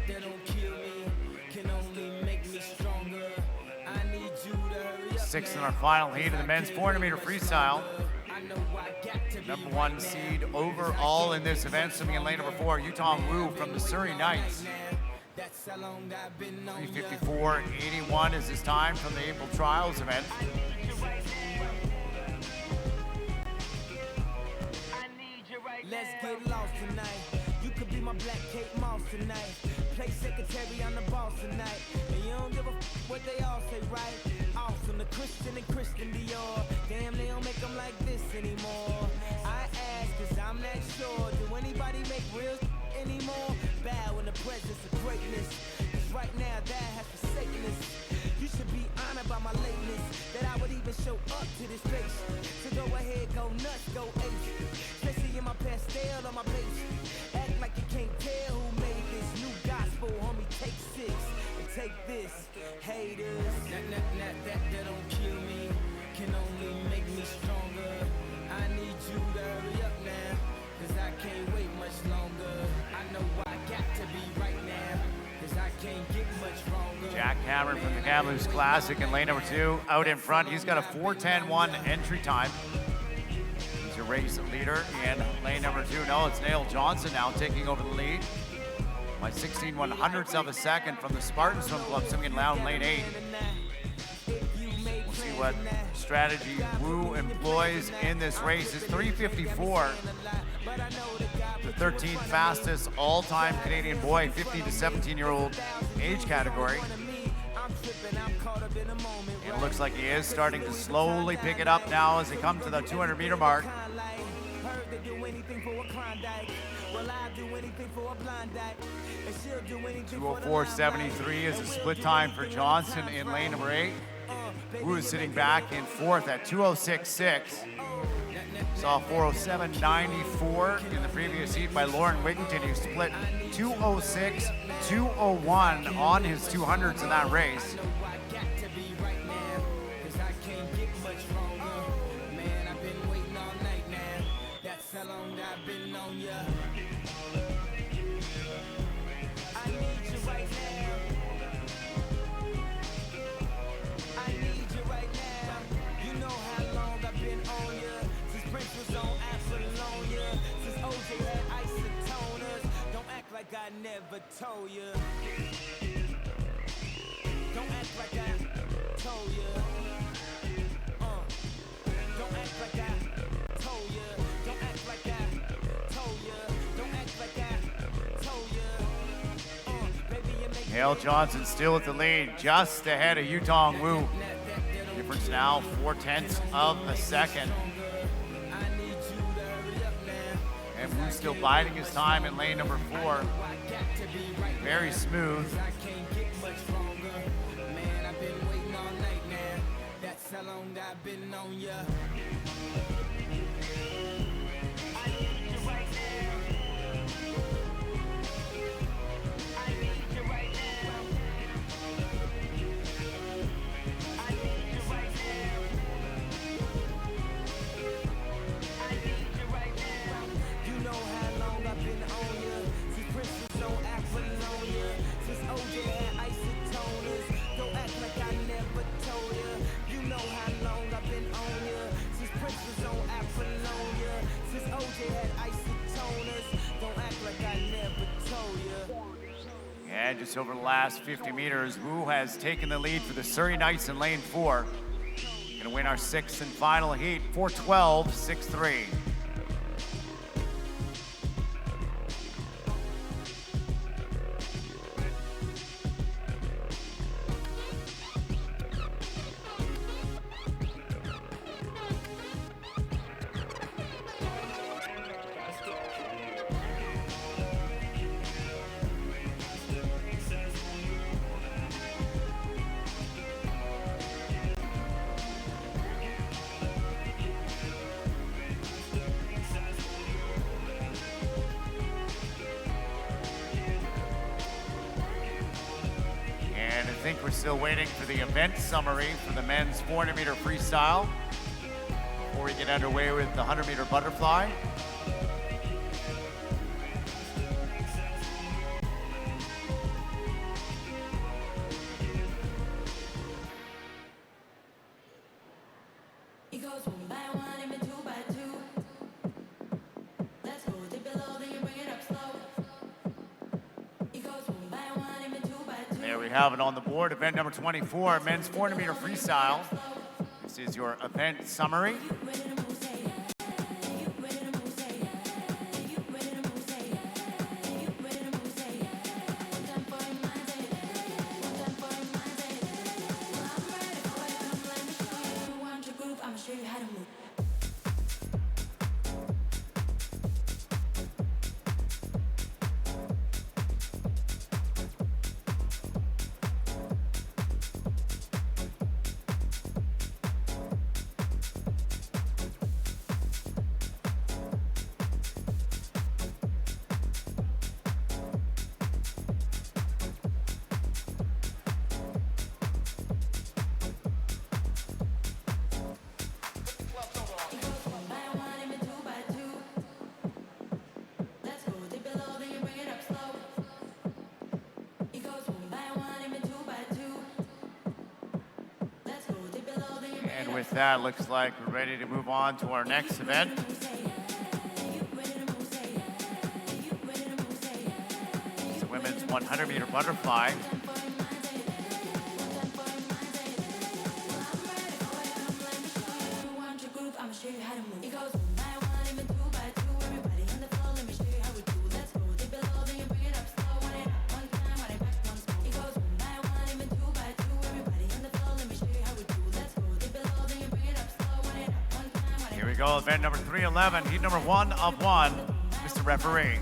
That don't kill me, can only make me stronger. I need you to hurry up. Sixth in our final heat of the men's 400-meter freestyle. Number 1 seed overall in this event, swimming in lane number 4, Utah Wu from the Surrey Knights. 3:54.81 is his time from the April Trials event. Let's get lost tonight. You could be my black Kate Moss tonight. Play secretary on the boss tonight. And you don't give a what they all say, right? Awesome, the Christian and Christian Dior. Damn, they don't make them like this anymore. I ask, cause I'm not sure. Do anybody make real anymore? Bow in the presence of greatness. Cause right now, that has forsaken us. You should be honored by my lateness. That I would even show up to this place. So go ahead, go nuts, go ace. Especially in my pastel on my page. Act like you can't tell who made this new gospel, homie. Take 6 and take this, haters. That don't kill me, can only make me stronger. I need you to hurry up now, cause I can't wait much longer. I know I got to be right now, cause I can't get much stronger. Jack Cameron from the Kamloops Classic in lane number 2 out in front. He's got a 4:10.1 entry time. He's your race leader in lane number 2. No, it's Nail Johnson now taking over the lead by 16/100ths of a second from the Spartan Swim Club, swimming in lane 8. We'll see what strategy Wu employs in this race. It's 3:54. The 13th fastest all-time Canadian boy, 15 to 17-year-old age category. And it looks like he is starting to slowly pick it up now as they come to the 200-meter mark. 2:04.73 is a split time for Johnson in lane number 8. Wu is sitting back in 4th at 2:06.6. Saw 4:07.94 in the previous heat by Lauren Wigington, who split 2:06, 2:01 on his 200s in that race. told ya. Don't act like I told ya. Don't act like I told ya. Don't act like I told ya. Don't act like I told ya. Baby, you make Hale Johnson still at the lead, just ahead of Yutong Wu. Difference now 0.4 of a second. And Wu's still biding his time in lane number 4. Very smooth. I can't get much longer. Man, I've been waiting all night now. That's how long I've been on ya. I need you right now. I need you right now. I need you right now. I need you right now. You know how long I've been on ya. Since Princess on Apollonia. Since OJ had isotoners. Don't act like I never told ya. You know how long I've been on ya. Since Princess on Apollonia. Since OJ had isotoners. Don't act like I never told ya. And just over the last 50 meters, Wu has taken the lead for the Surrey Knights in lane 4. Gonna win our 6th and final heat, 4:12, 6:3. And I think we're still waiting for the event summary for the men's 400-meter freestyle before we get underway with the 100-meter butterfly. It goes 1 by 1 and then 2 by 2. Let's go dip below, then you bring it up slow. It goes 1 by 1 and then 2 by 2. There we have it on the board, event number 24, men's 400-meter freestyle. This is your event summary. Ready to move, say yeah. You ready to move, say yeah. You ready to move, say yeah. You ready to move, say yeah. One time for your mind, say yeah. One time for your mind, say yeah. Well, I'm ready for it, come let me show you. You want your groove, I'ma show you how to move. And with that, looks like we're ready to move on to our next event. It's the women's 100-meter butterfly. Here we go, event number 311, heat number 1 of 1, Mr. Referee.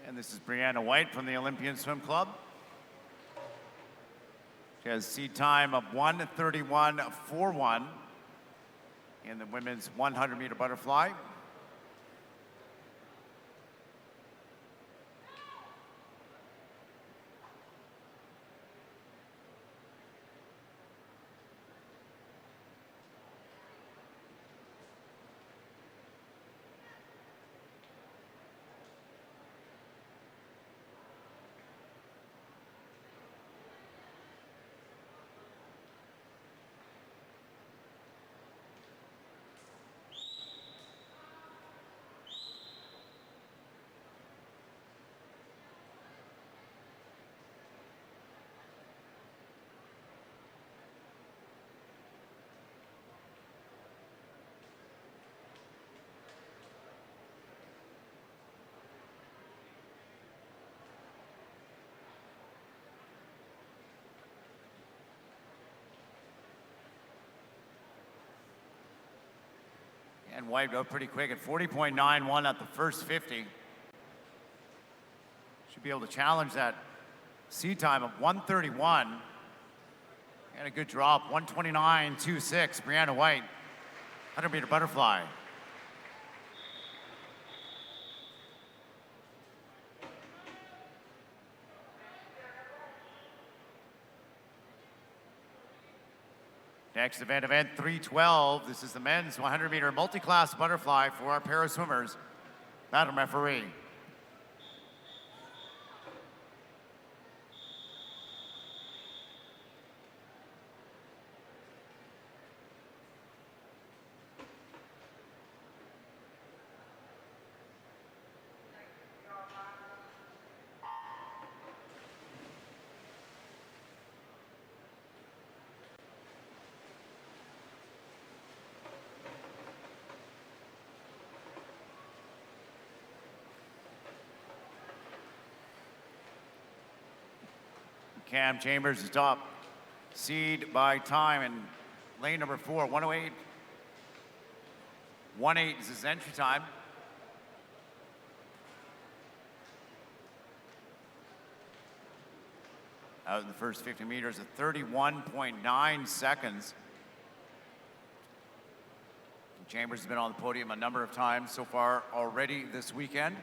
And this is Brianna White from the Olympian Swim Club. She has seed time of 1:31.41 in the women's 100-meter butterfly. and wiped out pretty quick at 40.91 at the first 50. Should be able to challenge that seed time of 1:31. And a good drop, 1:29.26. Brianna White, 100-meter butterfly. Next event 312. This is the men's 100-meter multi-class butterfly for our para swimmers. Madam referee. Cam Chambers is top seed by time in lane number 4, 108. 1:08 is his entry time. Out in the first 50 meters at 31.9 seconds. Chambers has been on the podium a number of times so far already this weekend.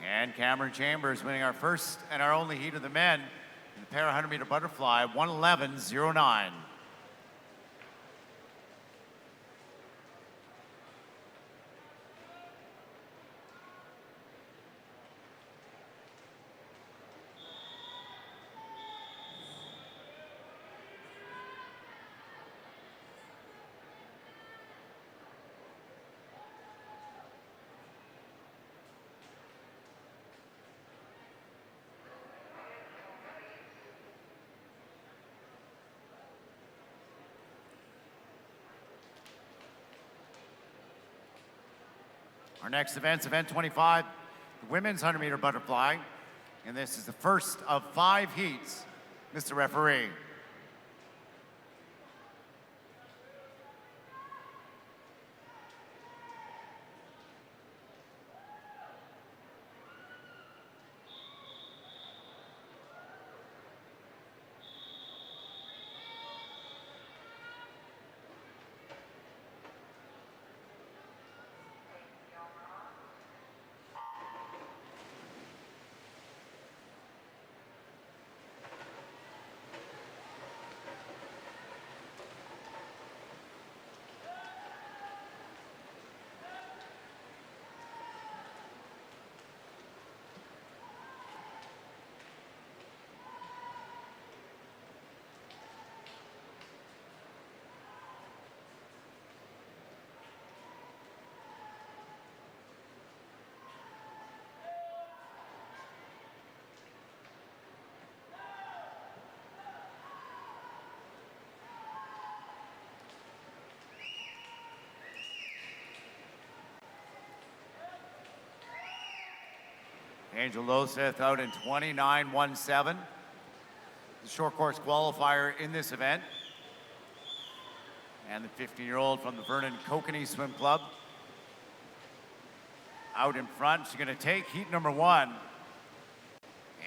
And Cameron Chambers winning our first and our only heat of the men in the para 100-meter butterfly, 1:11.09. Our next event's event 25, the women's 100-meter butterfly. And this is the first of 5 heats, Mr. Referee. Angel Loseth out in 29.17. The short course qualifier in this event. And the 15-year-old from the Vernon Kokanee Swim Club. Out in front, she's gonna take heat number 1.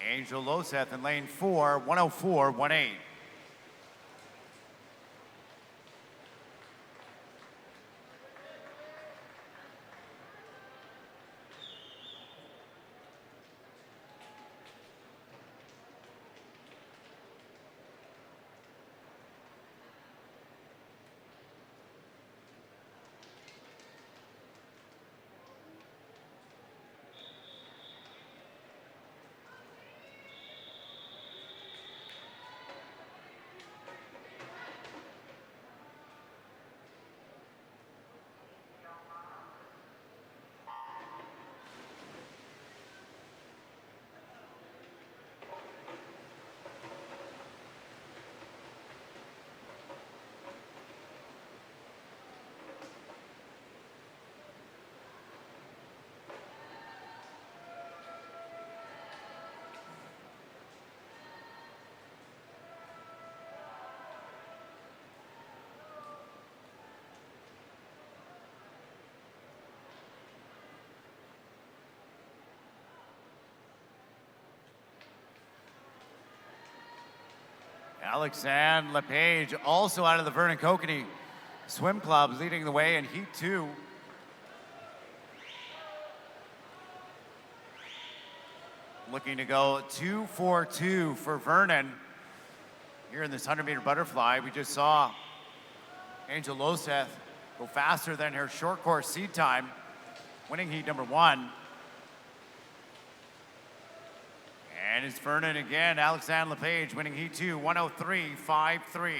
Angel Loseth in lane 4, 1:04.18. Alexandre Lepage, also out of the Vernon Kokanee Swim Club, leading the way in Heat 2. Looking to go 2-4-2 for Vernon here in this 100-meter butterfly. We just saw Angel Loseth go faster than her short course seed time, winning heat number 1. And it's Vernon again, Alexandre Lepage winning heat 2, 103.53.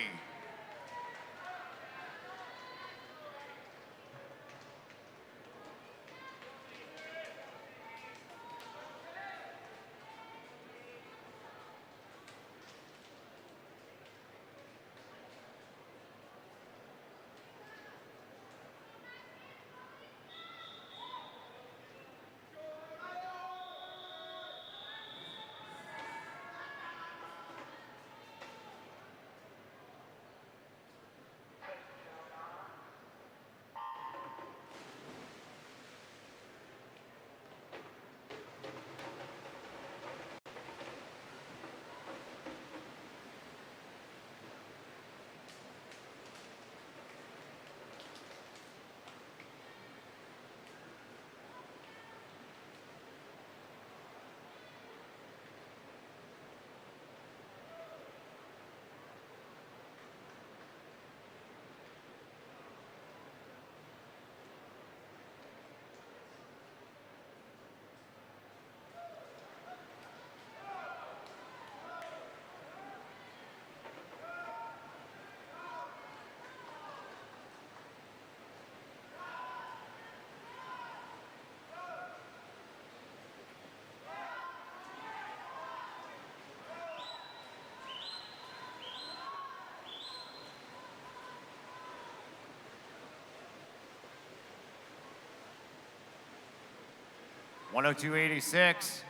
(102.86),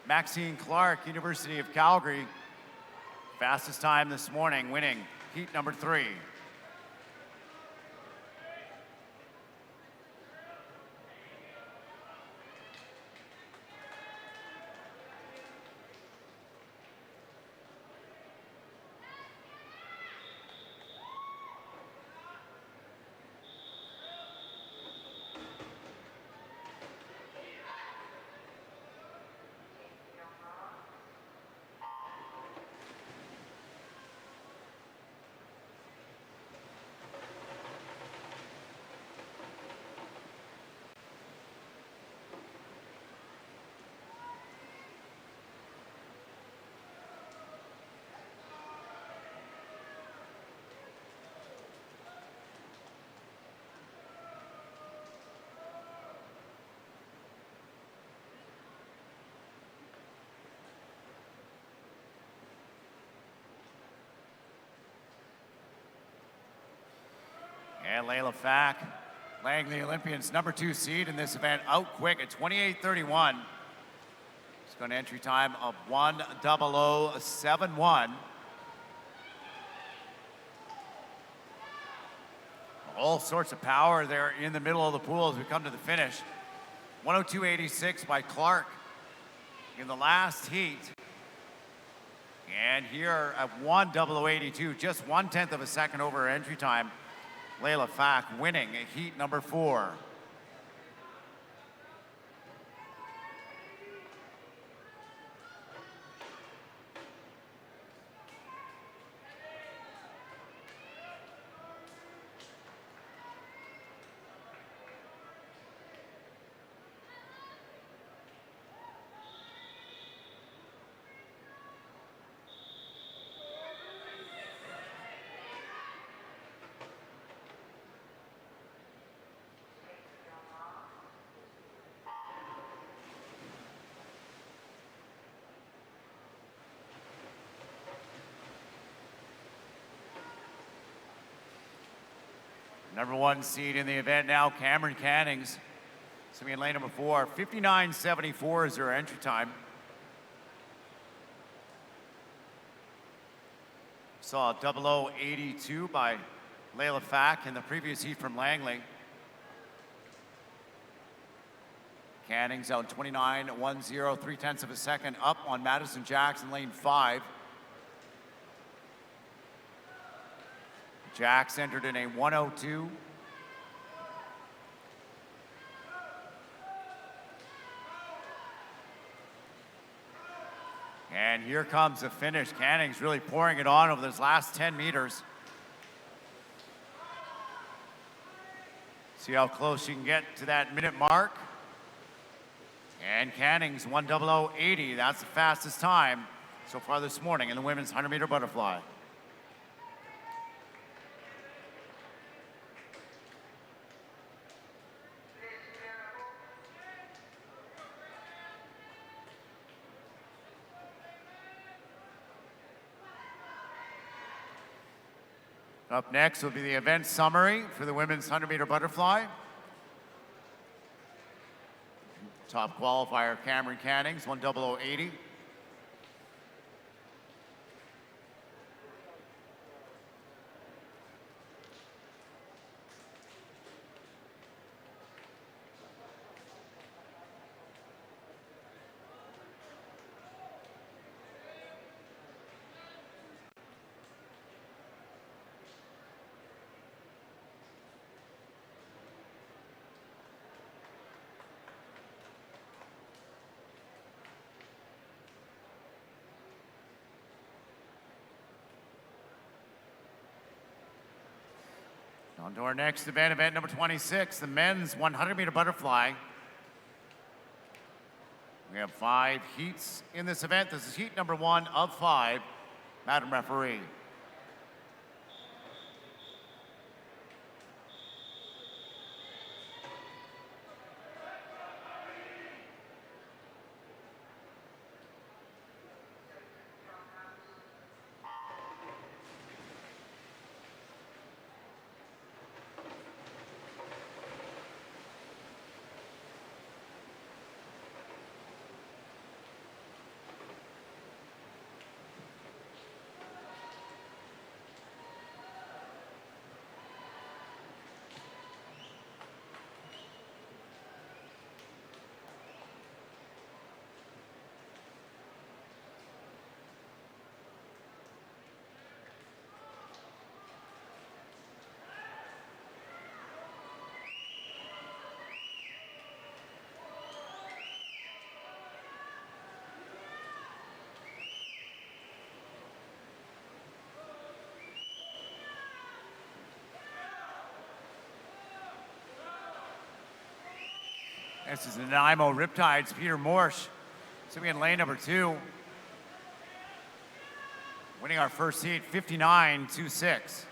Maxine Clark, University of Calgary, fastest time this morning, winning heat number 3. And Layla Fack, Langley Olympians number 2 seed in this event, out quick at 28:31. It's got an entry time of 1:00.71. All sorts of power there in the middle of the pool as we come to the finish. 102.86 by Clark in the last heat. And here at 1:00.82, just 1/10 of a second over her entry time, Layla Fack winning heat number 4. Number 1 seed in the event now, Cameron Cannings. Swimming in lane number 4, 59.74 is her entry time. Saw 00.82 by Layla Fack in the previous heat from Langley. Cannings out 29.10, 3/10 of a second up on Madison Jackson, lane 5. Jack's entered in a 102. And here comes the finish. Canning's really pouring it on over this last 10 meters. See how close she can get to that minute mark. And Canning's 1:00:80. That's the fastest time so far this morning in the women's 100-meter butterfly. Up next will be the event summary for the women's 100-meter butterfly. Top qualifier Cameron Canning's 1:00:80. On to our next event, event number 26, the men's 100-meter butterfly. We have 5 heats in this event. This is heat number 1 of 5. Madam Referee. This is the Nanaimo Riptides, Peter Morsch, sitting in lane number 2. Winning our first heat, 59.26.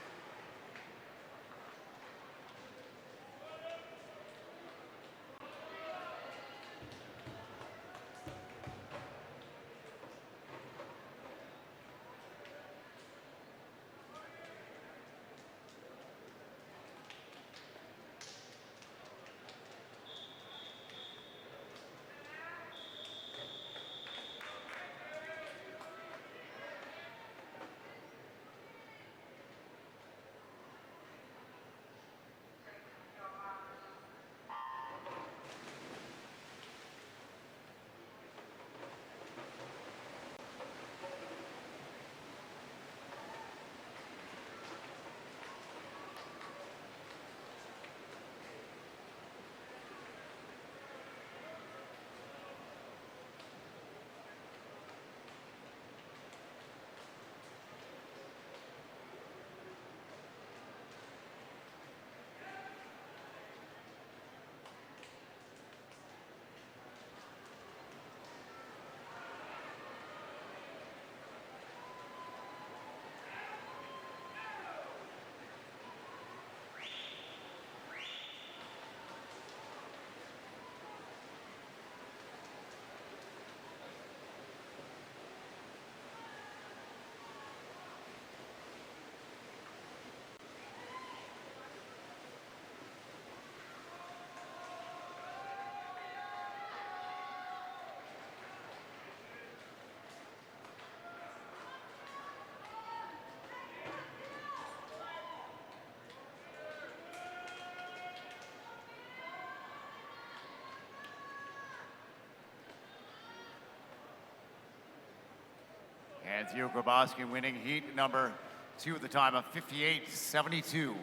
And Theo Grabowski winning heat number 2 at the time of 58.72.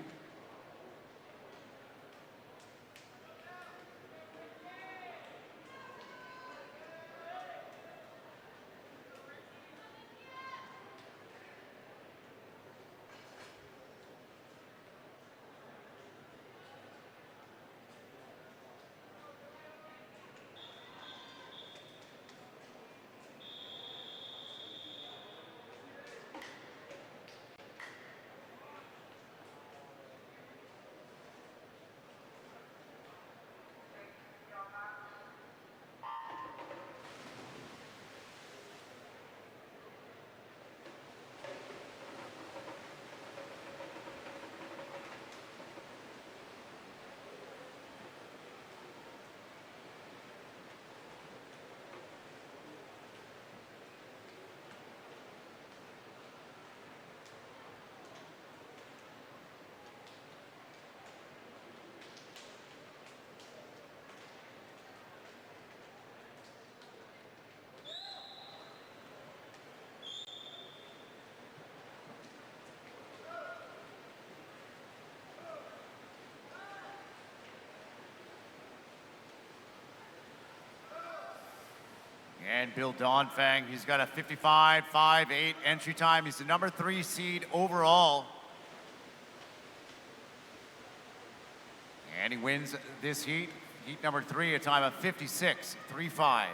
And Bill Donfang, he's got a 55.58 entry time. He's the number 3 seed overall. And he wins this heat, heat number 3, a time of 56.35.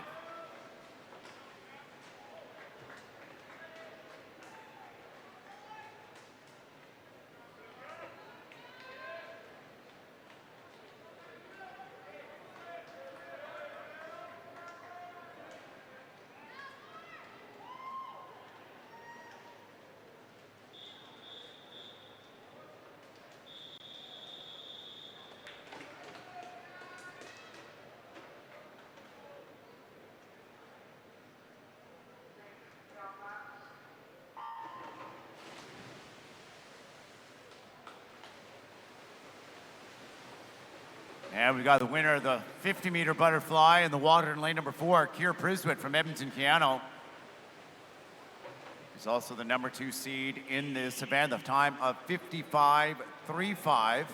And we got the winner of the 50-meter butterfly in the water in lane number 4, Keir Priswitt from Edmonton, Keano. He's also the number 2 seed in this event, the time of 55.35.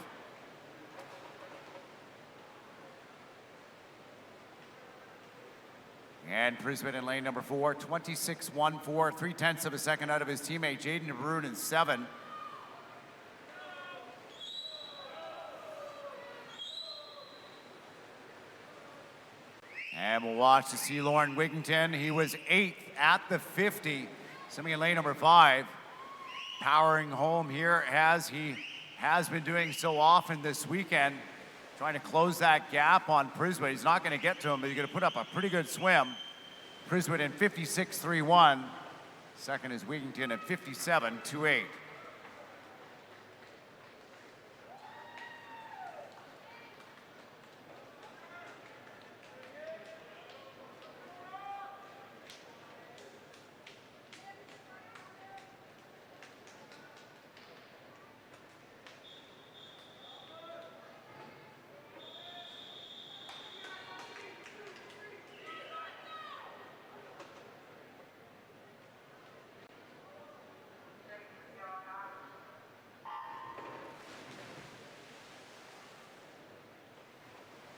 And Priswitt in lane number 4, 26.14, 0.3 of a second out of his teammate Jaden DeBrun in 7. And we'll watch to see Lauren Wigington. He was 8th at the 50, swimming in lane number 5. Powering home here as he has been doing so often this weekend, trying to close that gap on Priswitt. He's not going to get to him, but he's going to put up a pretty good swim. Priswitt in 56.31. Second is Wigington at 57.28.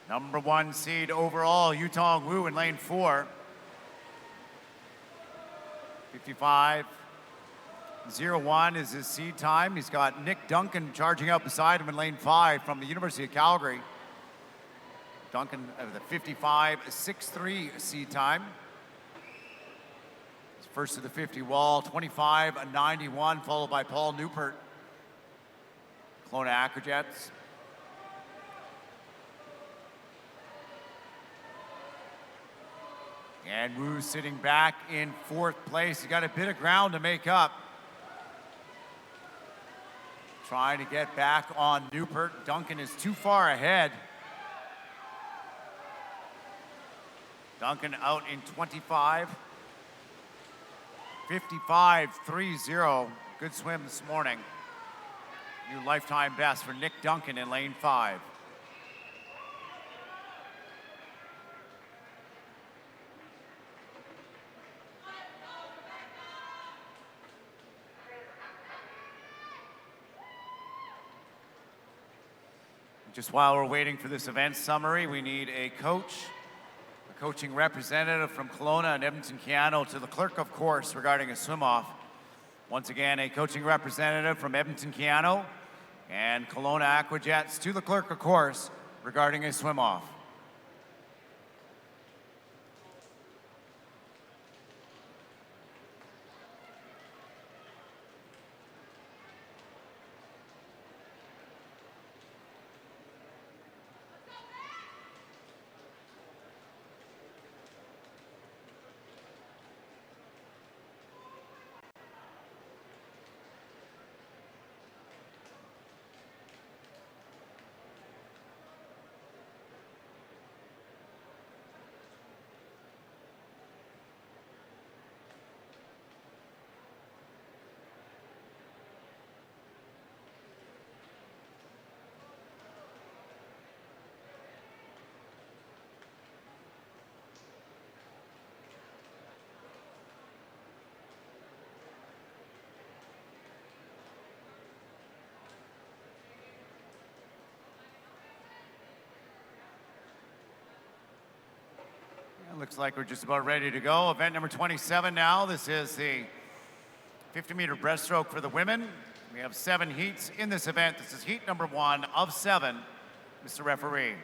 Number 1 seed overall, Yutong Wu in lane 4. 55.01 is his seed time. He's got Nick Duncan charging out beside him in lane 5 from the University of Calgary. Duncan with a 55.63 seed time. He's first to the 50 wall, 25.91, followed by Paul Newport. Kelowna Acrojets. And Wu sitting back in 4th place. He got a bit of ground to make up. Trying to get back on Newport. Duncan is too far ahead. Duncan out in 25. 55.30. Good swim this morning. New lifetime best for Nick Duncan in lane 5. Just while we're waiting for this event summary, we need a coach, a coaching representative from Kelowna and Edmonton Keano to the clerk of course regarding a swim-off. Once again, a coaching representative from Edmonton Keano and Kelowna Aquajets to the clerk of course regarding a swim-off. Looks like we're just about ready to go. Event number 27 now. This is the 50-meter breaststroke for the women. We have 7 heats in this event. This is heat number 1 of 7, Mr. Referee.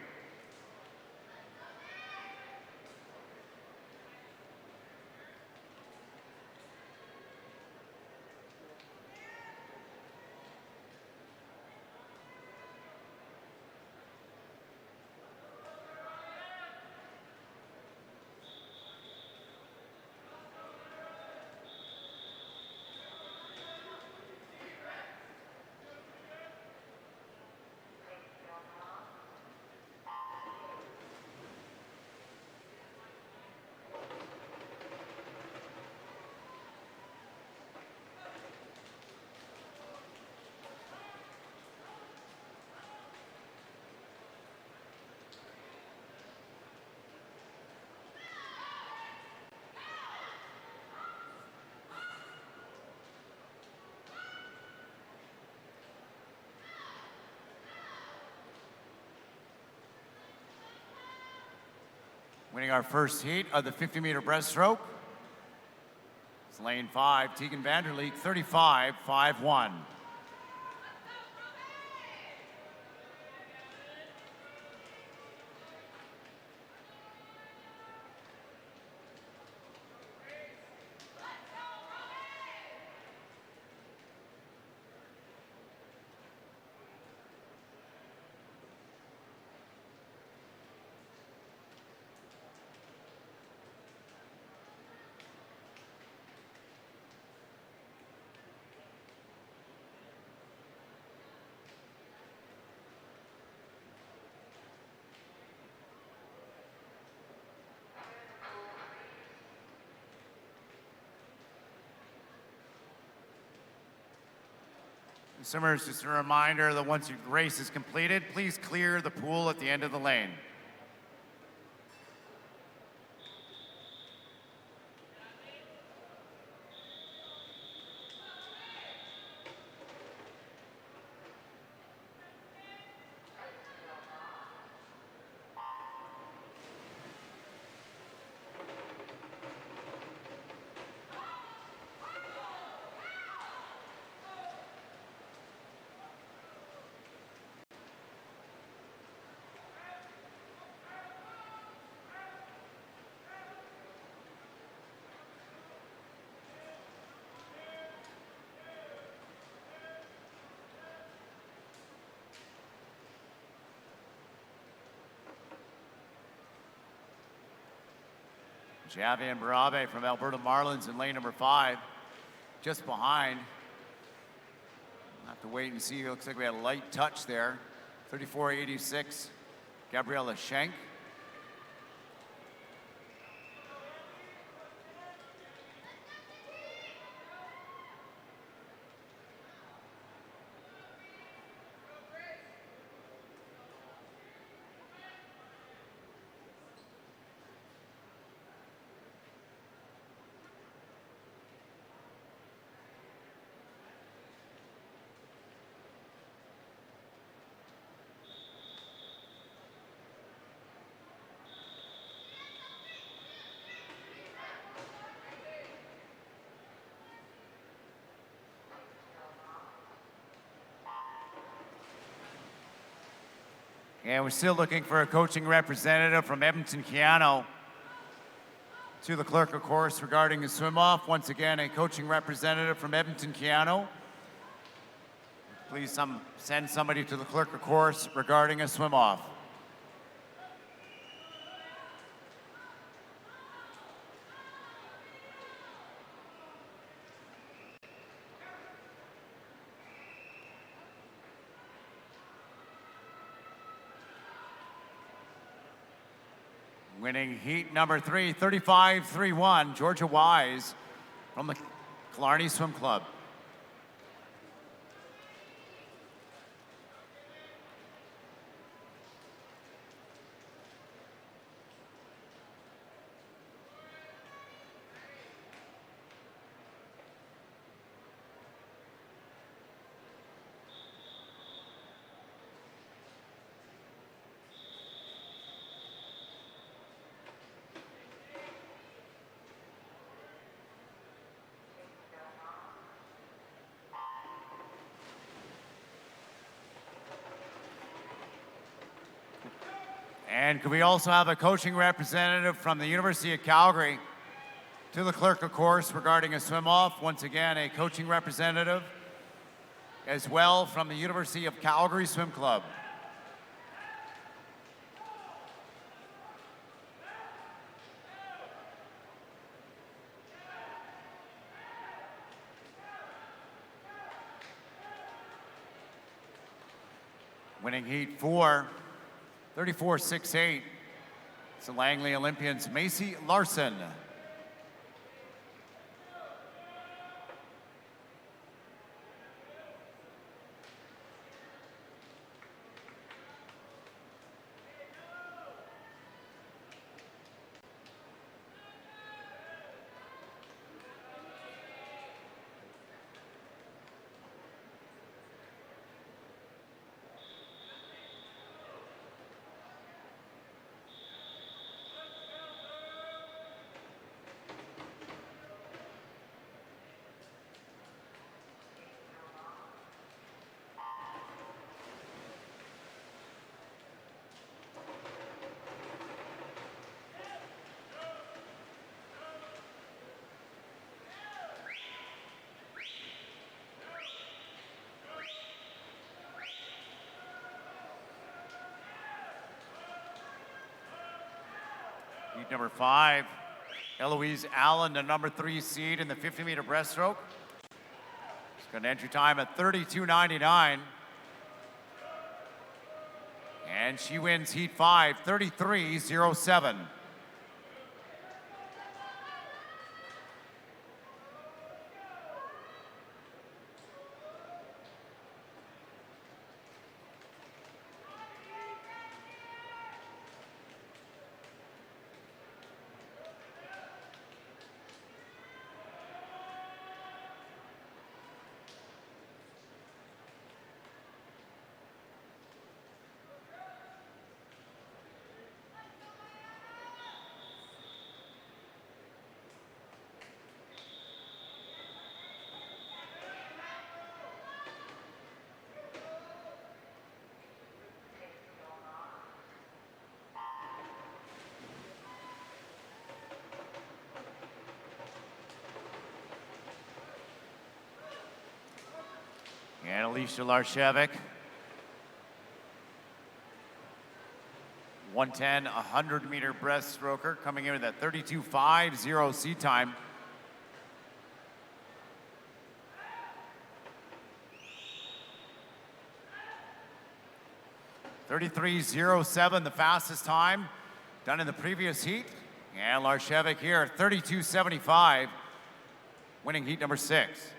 Winning our first heat of the 50-meter breaststroke. It's lane 5, Tegan Vanderleek, 35.51. Swimmers, just a reminder that once your race is completed, please clear the pool at the end of the lane. Javier Barabe from Alberta Marlins in lane number 5, just behind. We'll have to wait and see. It looks like we had a light touch there. 34.86, Gabriella Schenk. And we're still looking for a coaching representative from Edmonton Keano to the clerk of course regarding the swim-off. Once again, a coaching representative from Edmonton Keano. Please send somebody to the clerk of course regarding a swim-off. Winning heat number 3, 35-31, Georgia Wise from the Killarney Swim Club. And could we also have a coaching representative from the University of Calgary to the clerk of course regarding a swim-off? Once again, a coaching representative as well from the University of Calgary Swim Club. Winning heat 4, 34-68. It's the Langley Olympians, Macy Larson. Heat number 5, Eloise Allen, the number 3 seed in the 50-meter breaststroke. She's got an entry time at 32.99. And she wins heat 5, 33.07. And Alicia Larshevik, 110, 100-meter breaststroker, coming in with that 32.50 seat time. (33.07), the fastest time done in the previous heat. And Larshevik here, 32.75, winning heat number 6.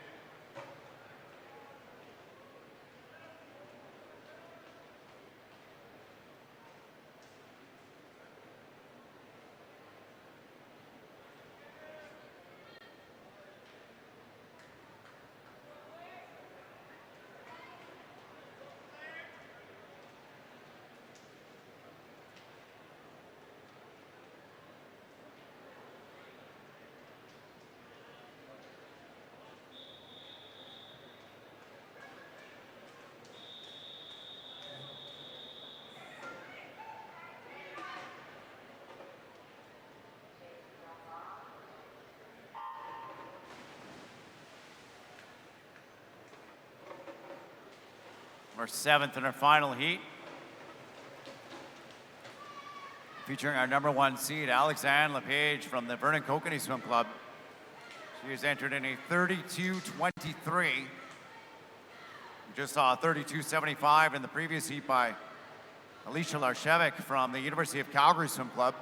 Our seventh and our final heat. Featuring our number 1 seed, Alexandre LePage from the Vernon Kokanee Swim Club. She has entered in a 32.23. We just saw a 32.75 in the previous heat by Alicia Larshevik from the University of Calgary Swim Club.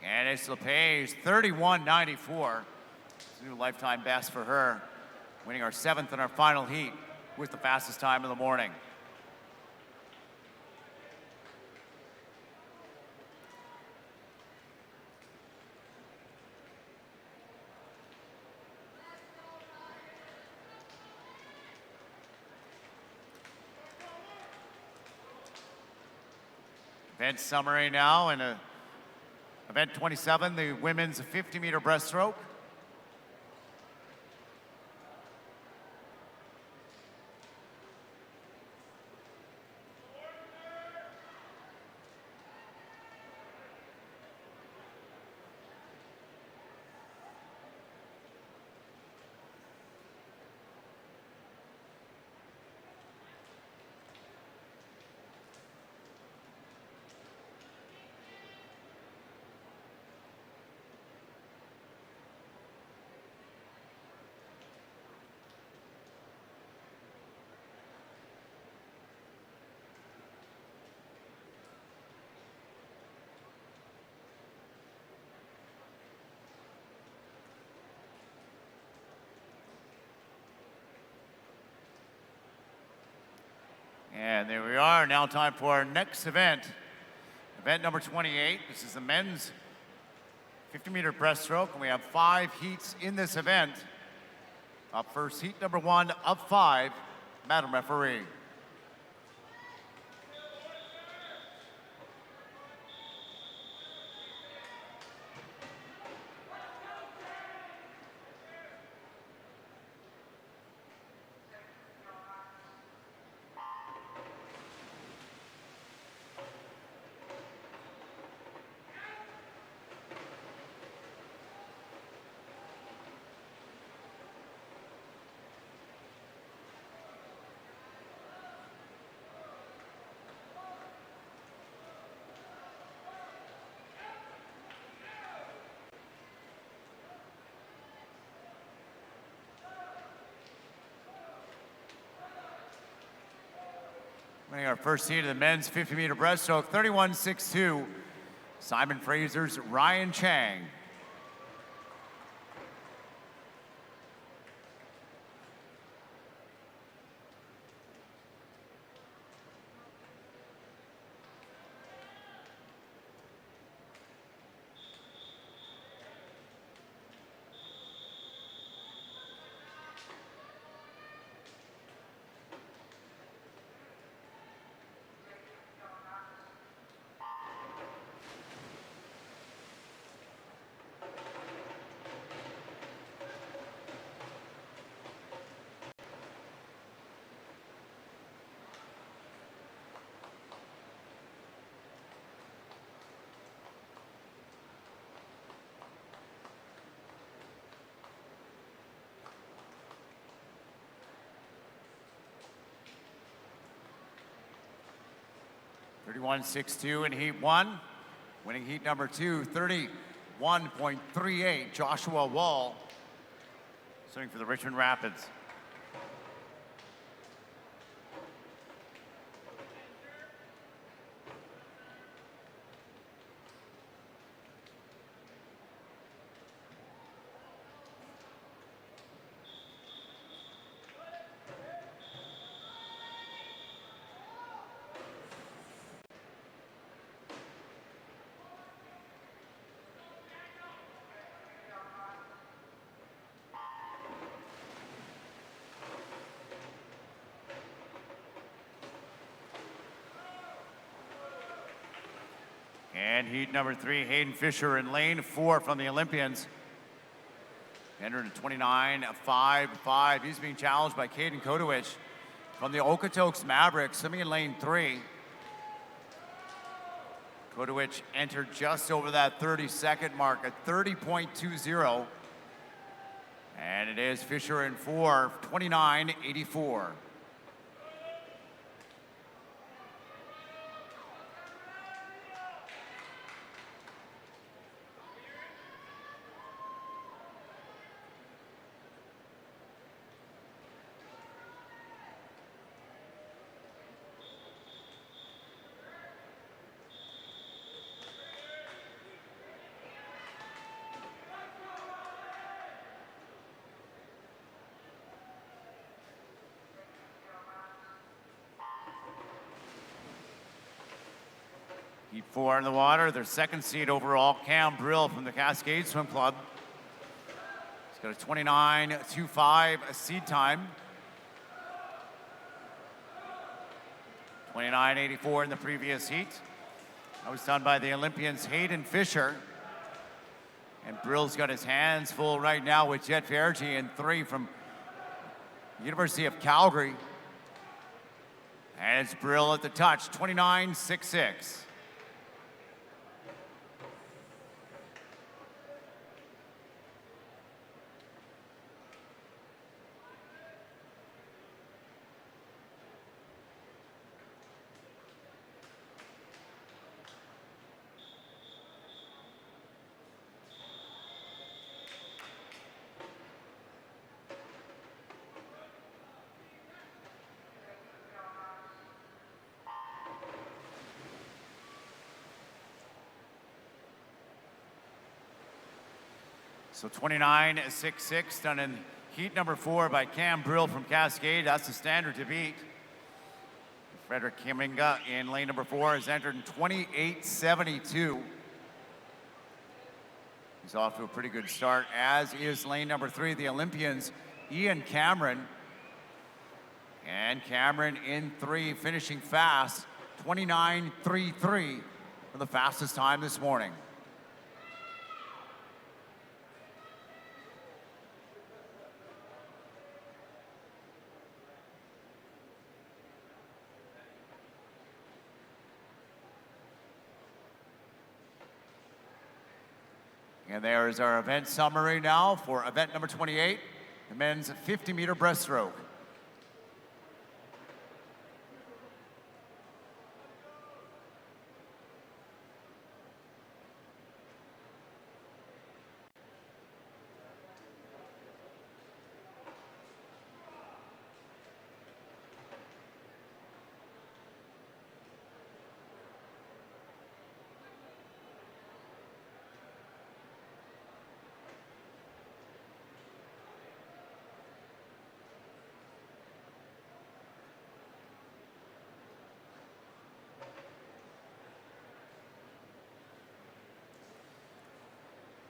And it's LePage, 31.94. It's a new lifetime best for her, winning our seventh and our final heat with the fastest time of the morning. Event summary now, and event 27, the women's 50-meter breaststroke. And there we are, now time for our next event. Event number 28, this is the men's 50-meter breaststroke, and we have 5 heats in this event. Up first, heat number 1 of 5, Madam Referee. Winning our first heat of the men's 50-meter breaststroke, 31.62, Simon Fraser's Ryan Chang. (31.62) in heat 1. Winning heat number 2, 31.38, Joshua Wall, swimming for the Richmond Rapids. And heat number 3, Hayden Fisher in lane 4 from the Olympians. Entered in 29.55. He's being challenged by Caden Kodowich from the Okotoks Mavericks, swimming in lane 3. Kodowich entered just over that 30-second mark at 30.20. And it is Fisher in 4, 29.84. Heat 4 in the water. Their second seed overall, Cam Brill from the Cascade Swim Club. He's got a 29.25 seed time. 29.84 in the previous heat. That was done by the Olympians Hayden Fisher. And Brill's got his hands full right now with Jet Vergy in 3 from University of Calgary. And it's Brill at the touch, 29.66. So 29.66 done in heat number 4 by Cam Brill from Cascade. That's the standard to beat. Frederick Kaminga in lane number 4 has entered in 28.72. He's off to a pretty good start, as is lane number 3, the Olympians, Ian Cameron. And Cameron in 3, finishing fast, 29.33 for the fastest time this morning. And there is our event summary now for event number 28, the men's 50-meter breaststroke.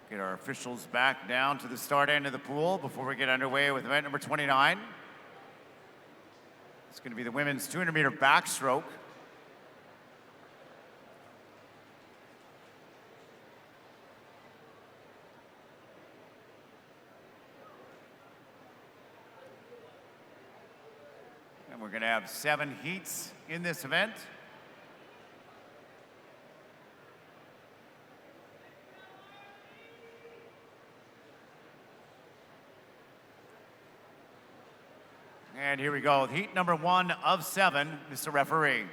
Get our officials back down to the start end of the pool before we get underway with event number 29. It's going to be the women's 200-meter backstroke. And we're going to have 7 heats in this event. And here we go, heat number 1 of 7, Mr. Referee.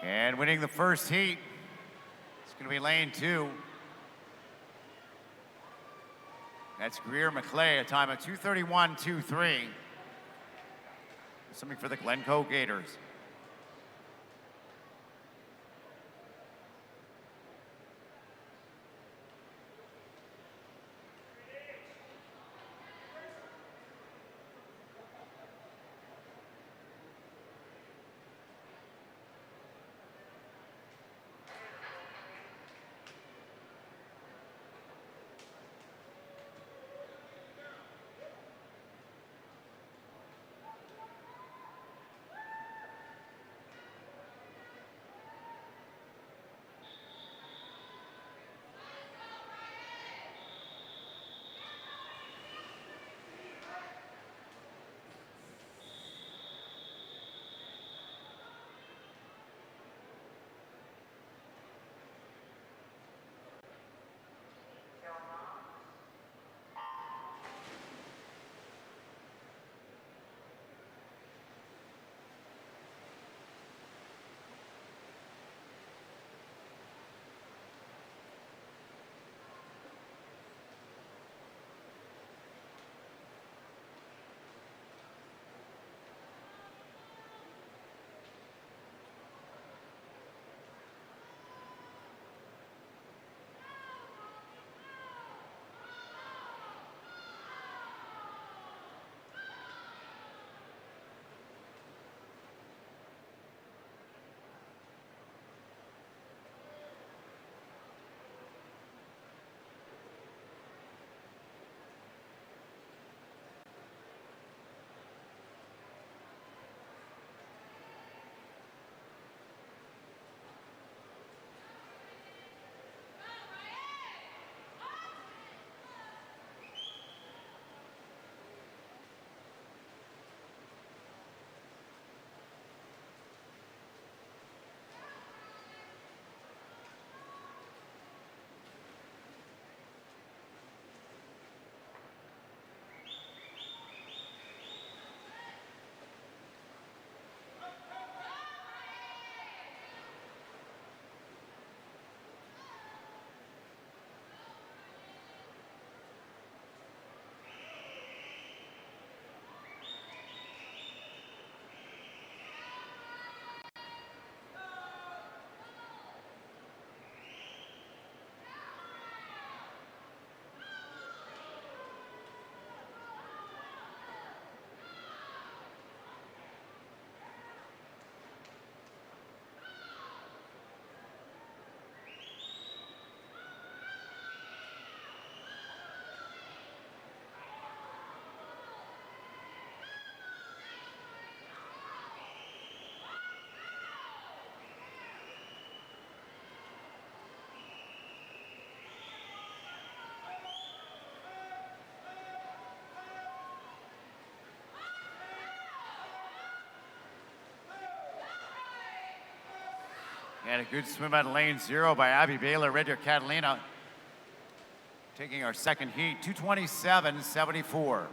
And winning the first heat, it's going to be lane 2. That's Greer McClay, a time of 2:31.23. Something for the Glencoe Gators. And a good swim out of lane 0 by Abby Baylor, Reggio Catalina. Taking our second heat, 2:27.74.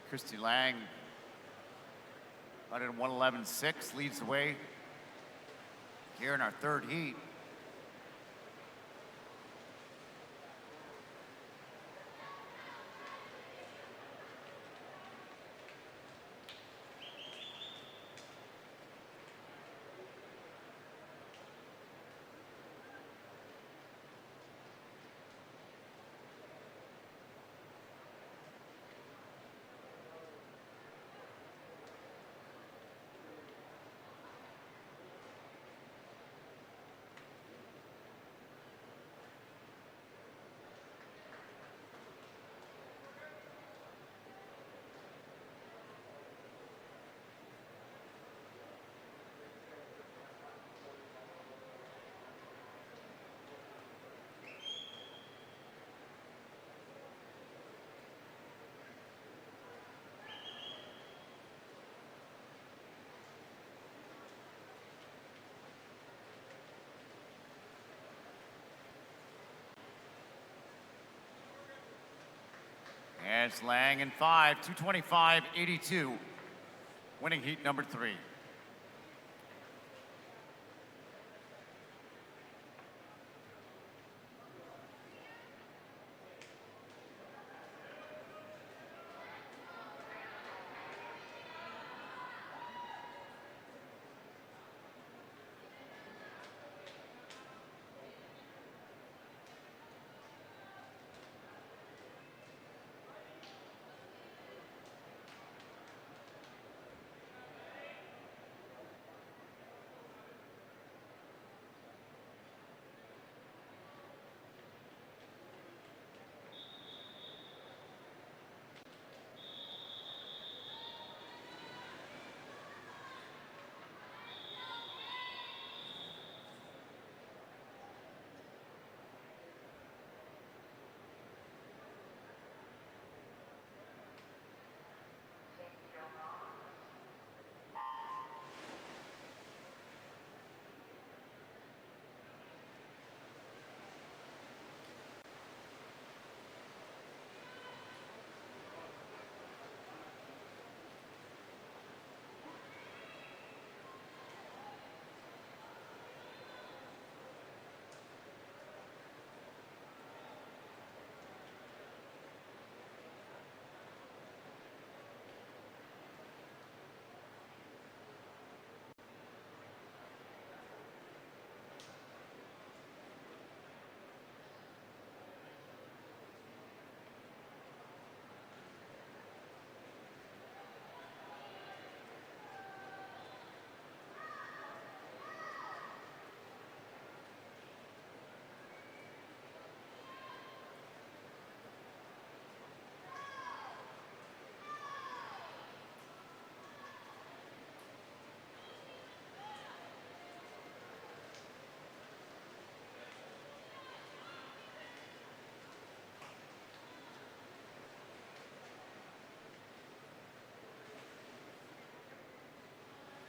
Christy Lang, out in 1:11.6, leads the way here in our third heat. And it's Lang in 5, 225.82, winning heat number 3.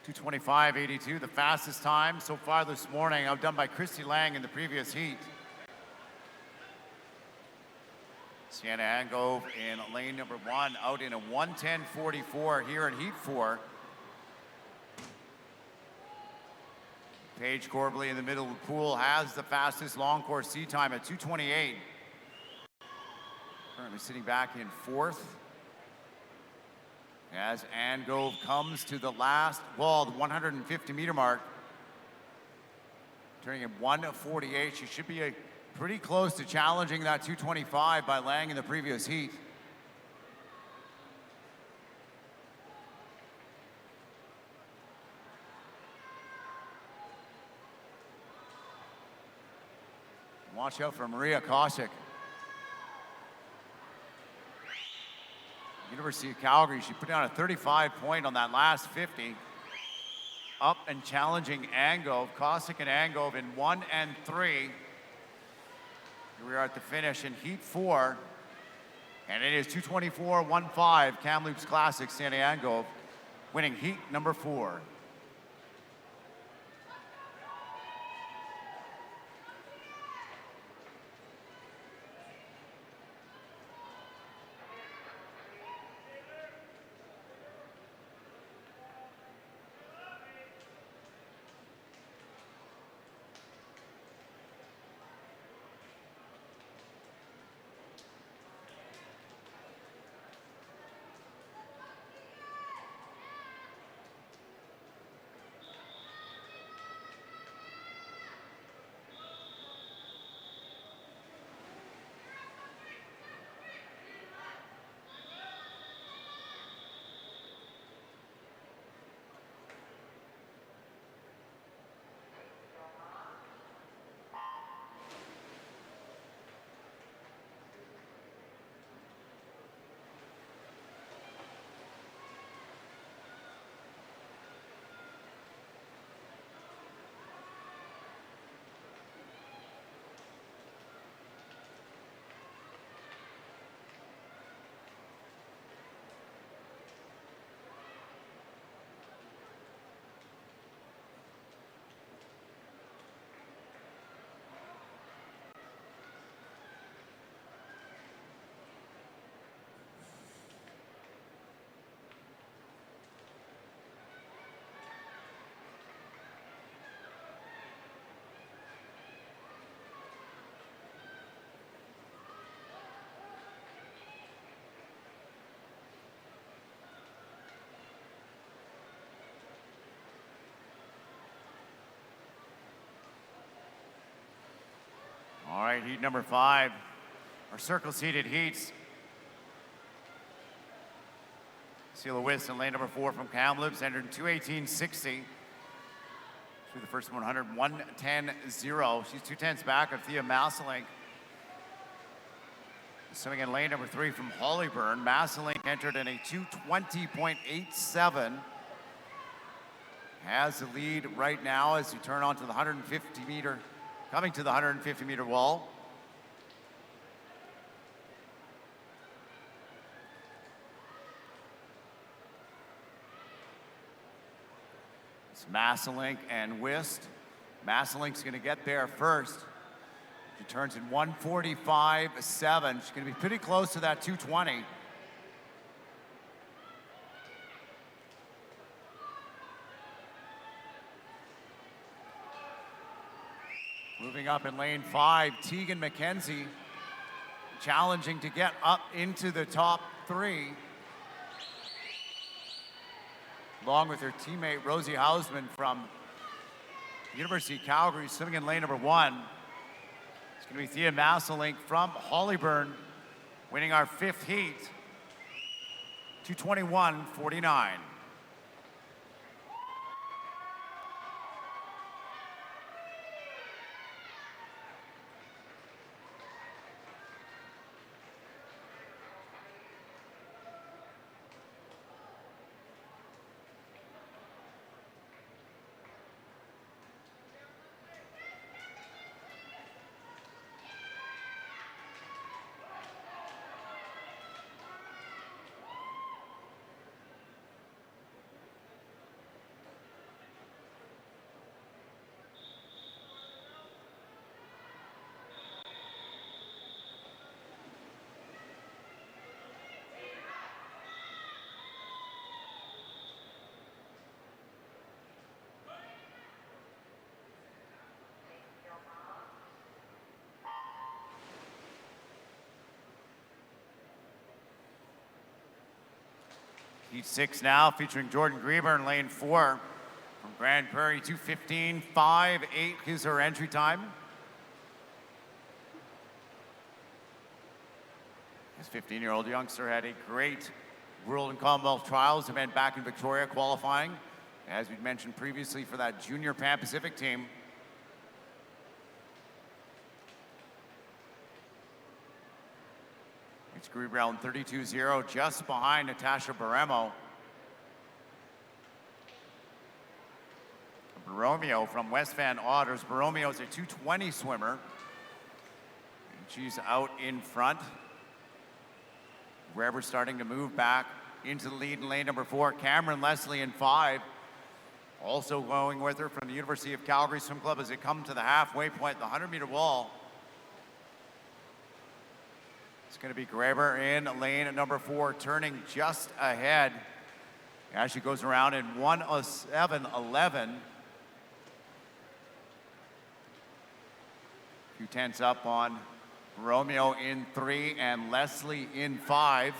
.225.82, the fastest time so far this morning, outdone by Christy Lang in the previous heat. Sienna Angove in lane number 1, out in a 1:10.44 here in heat 4. Paige Corbley in the middle of the pool has the fastest long course sea time at 2:28. Currently sitting back in 4th. As Angove comes to the last wall, the 150-meter mark, turning in 1:48. She should be pretty close to challenging that 2:25 by Lang in the previous heat. Watch out for Maria Kosick. University of Calgary, she put down a 35 point on that last 50. Up and challenging Angove, Kosick and Angove in 1 and 3. Here we are at the finish in heat 4. And it is 2:24.15, Kamloops Classic, Sienna Angove, winning heat number 4. right, heat number 5. Our circle-seated heats. Seal Lewis in lane number 4 from Kamloops entered 2:18.60. Through the first 100, 1:10.0. She's 2/10 back of Thea Masselink. Swimming in lane number 3 from Hollyburn. Masselink entered in a 2:20.87. Has the lead right now as we turn onto the 150 meter, coming to the 150 meter wall. It's Masselink and Wist. Masselink's gonna get there first. She turns in 1:45.7. She's gonna be pretty close to that 2:20. Moving up in lane 5, Tegan McKenzie challenging to get up into the top 3. Along with her teammate Rosie Hausman from University of Calgary, swimming in lane number 1. It's going to be Thea Masselink from Hollyburn, winning our 5th heat, 2:21.49. Heat 6 now, featuring Jordan Grieber in lane 4 from Grand Prairie, 2:15.58 is her entry time. This 15-year-old youngster had a great World and Commonwealth Trials event back in Victoria, qualifying, as we mentioned previously, for that junior Pan Pacific team. It's Grieber out in 32.0, just behind Natasha Baremo. Borromeo from West Van Otters. Borromeo is a 2:20 swimmer. And she's out in front. Grieber starting to move back into the lead in lane number 4. Cameron Leslie in 5. Also going with her from the University of Calgary Swim Club as they come to the halfway point, the 100-meter wall. It's going to be Grieber in lane number 4, turning just ahead as she goes around in 1:07.11. Few tenths up on Romeo in 3 and Leslie in 5.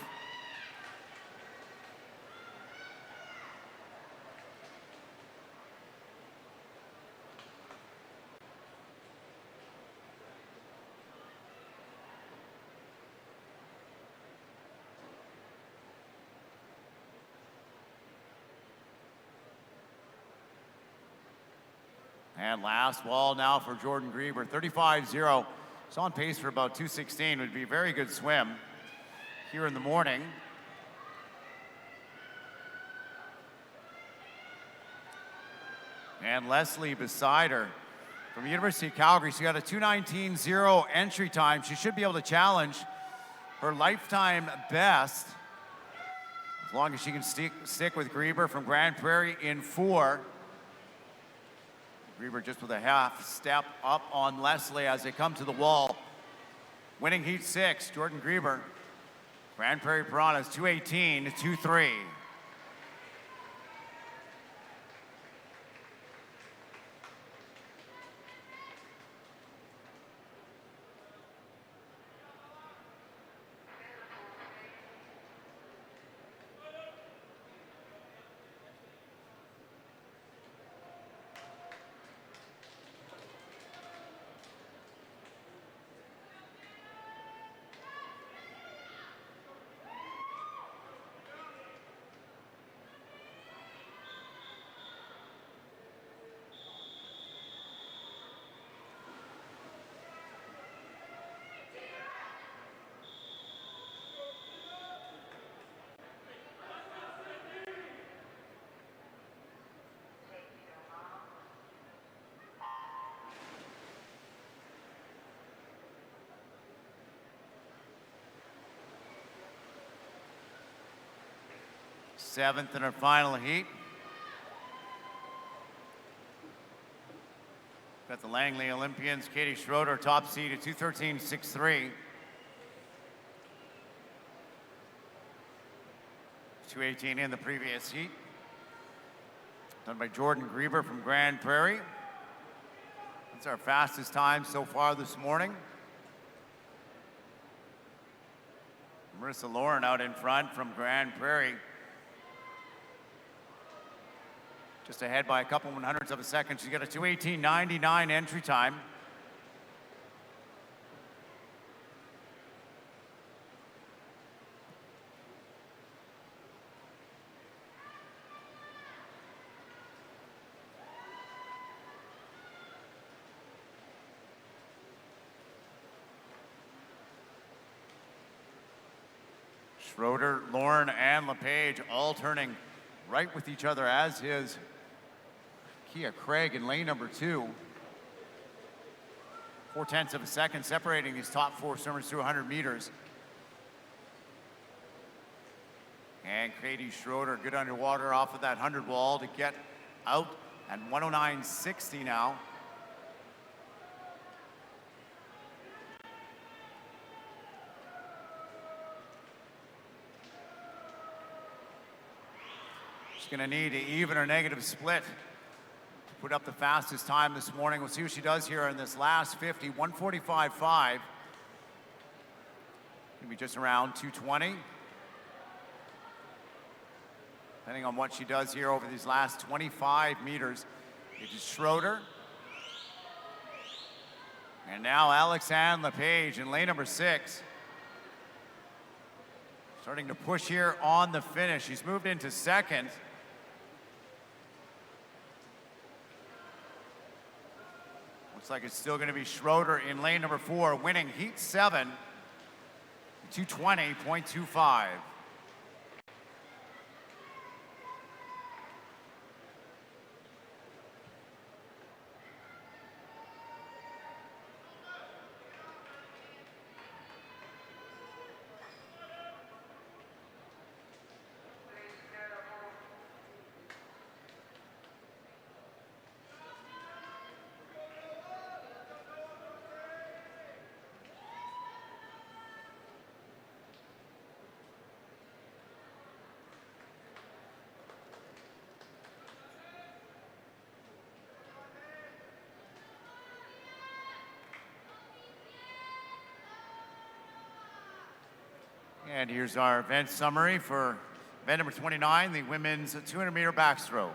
And last wall now for Jordan Grieber, 35.0. It's on pace for about 2:16. Would be a very good swim here in the morning. And Leslie beside her from the University of Calgary. She got a 2:19.0 entry time. She should be able to challenge her lifetime best as long as she can stick with Grieber from Grand Prairie in 4. Grieber just with a half step up on Leslie as they come to the wall. Winning heat 6, Jordan Grieber. Grand Prairie Piranhas 2:18.23. 7th in our final heat. Got the Langley Olympians, Katie Schroeder, top seed at 2:13.63. 2:18 in the previous heat. Done by Jordan Grieber from Grand Prairie. That's our fastest time so far this morning. Marissa Lauren out in front from Grand Prairie. Just ahead by a couple 100ths of a second. She's got a 2:18.99 entry time. Schroeder, Lauren, and LePage all turning right with each other, as is Kia Craig in lane number 2. 0.4 of a second separating these top 4 swimmers through 100 meters. And Katie Schroeder good underwater off of that 100 wall to get out at 109.60 now. She's going to need an even or negative split to put up the fastest time this morning. We'll see what she does here in this last 50, 145.5. Going to be just around 220. Depending on what she does here over these last 25 meters. It is Schroeder. And now Alexandre LePage in lane number 6. Starting to push here on the finish. She's moved into second. Looks like it's still going to be Schroeder in lane number 4, winning heat 7, 220.25. And here's our event summary for event number 29, the women's 200-meter backstroke.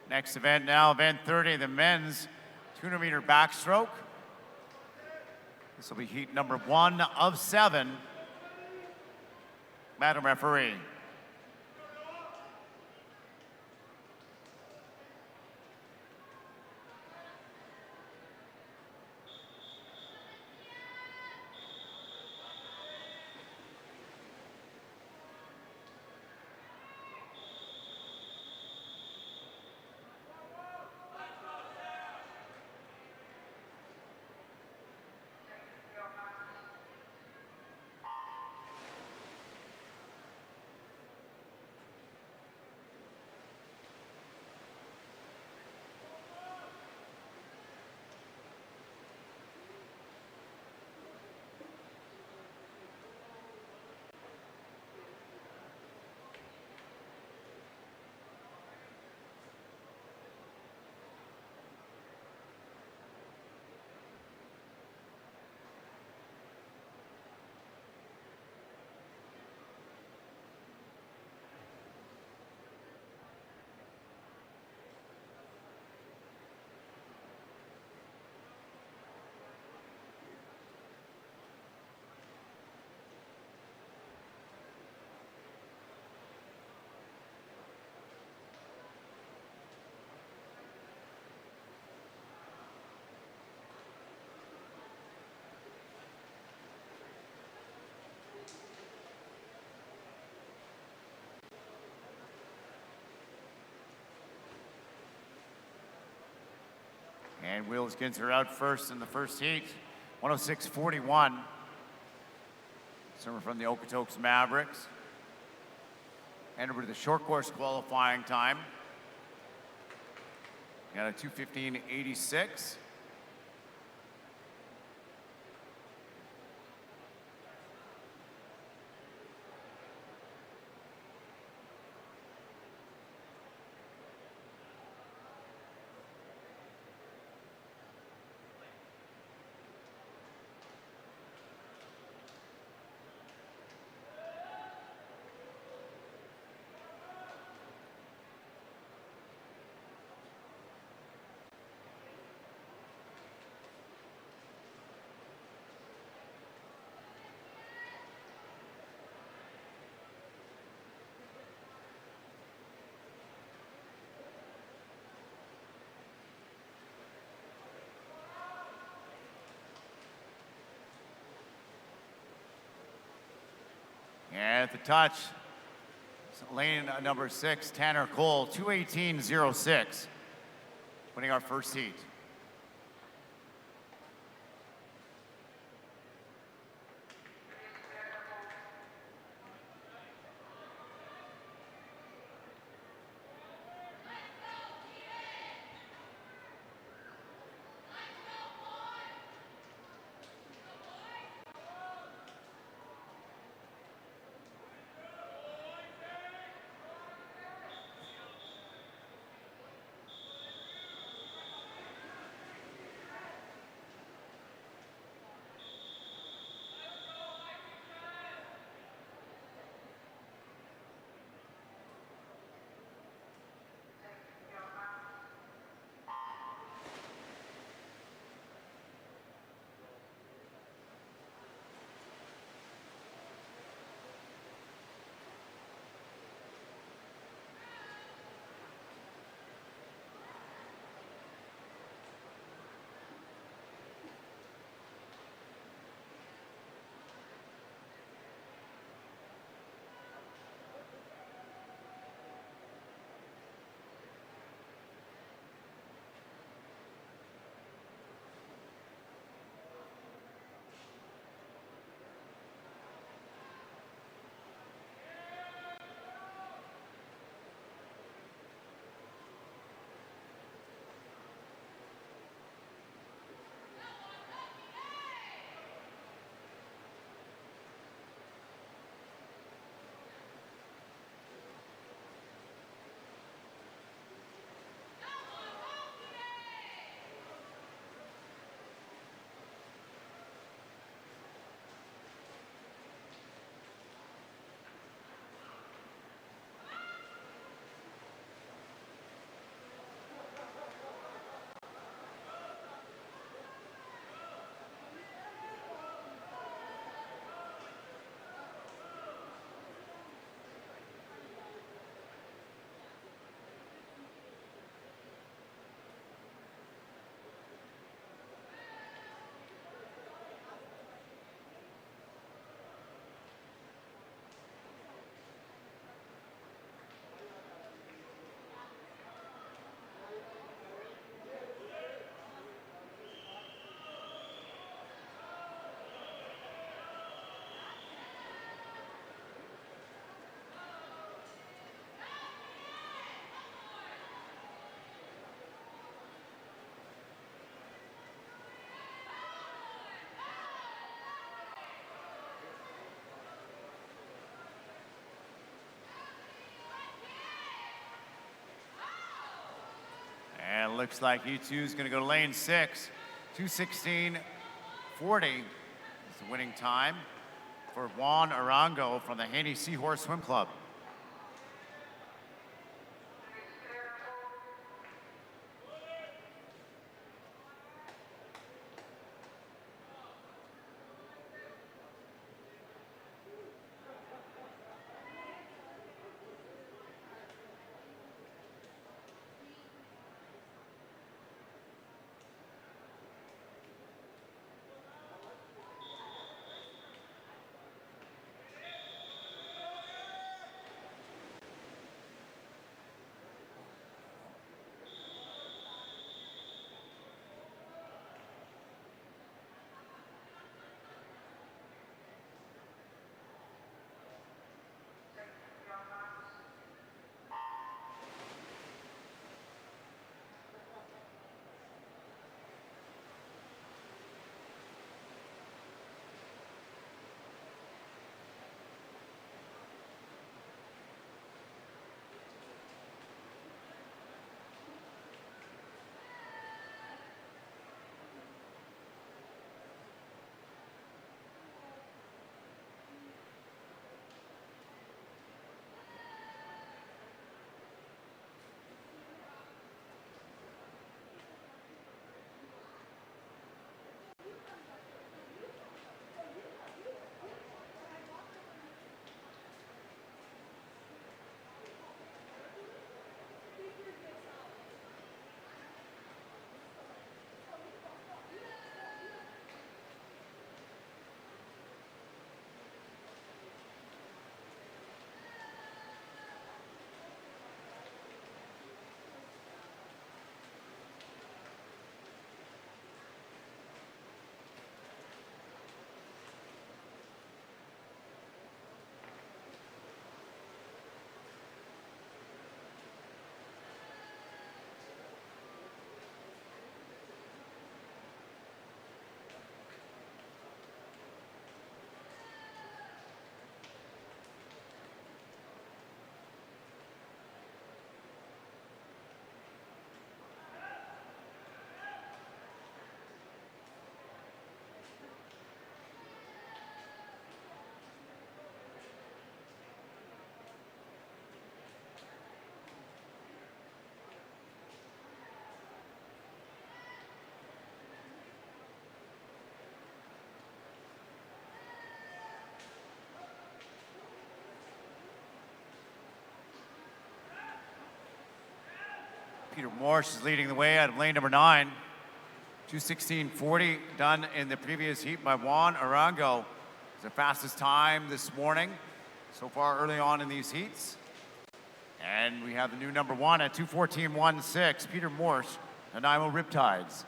Next event now, event 30, the men's 200-meter backstroke. This will be heat number 1 of 7. Madam Referee. And Wills Ginzer out first in the first heat, 106.41. Server from the Okotoks Mavericks. And over to the short course qualifying time. Got a 2:15.86. And at the touch, lane number 6, Tanner Cole, 2:18.06, winning our first heat. And it looks like E2 is going to go to lane 6. 2:16.40 is the winning time for Juan Arango from the Haney Seahorse Swim Club. Peter Morse is leading the way out of lane number 9. 2:16.40 done in the previous heat by Juan Arango. It's the fastest time this morning so far early on in these heats. And we have the new number 1 at 2:14.16, Peter Morse, Nanaimo Riptides.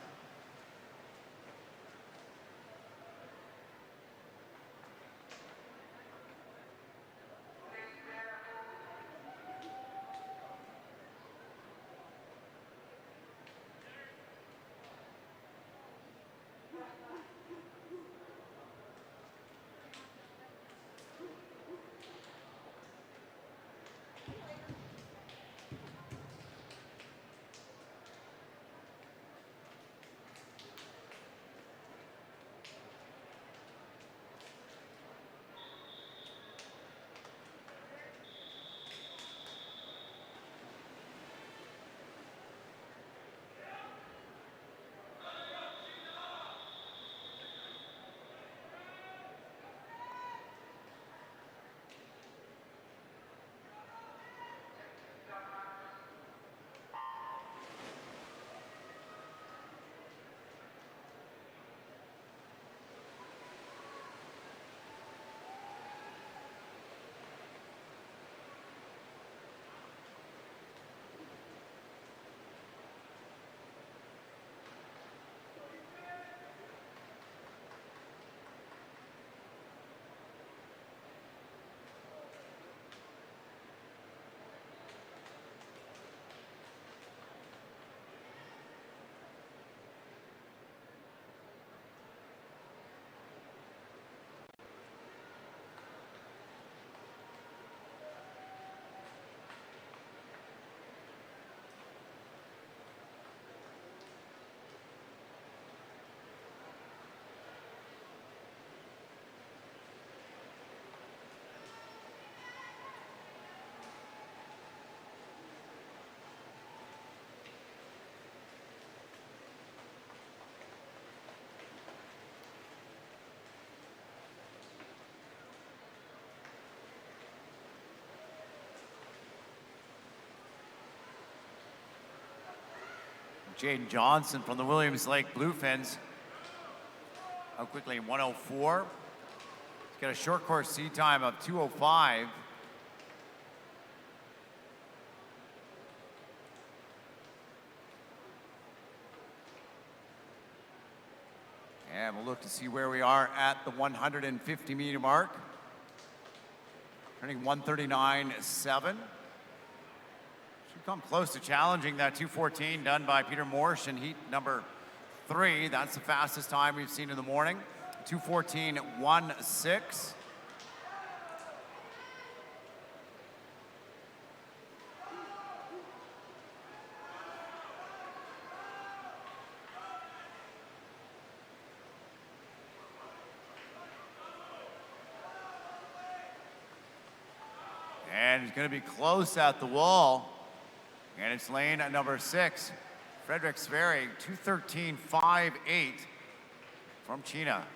Jaden Johnson from the Williams Lake Bluefins. How quickly, 104. He's got a short course seed time of 2:05. And we'll look to see where we are at the 150-meter mark. Turning 139.7. Should come close to challenging that 2:14 done by Peter Morse in heat number 3. That's the fastest time we've seen in the morning. 2:14.16. And he's going to be close at the wall. And it's lane at number 6, Fredericksberry, 2:13.58 from China.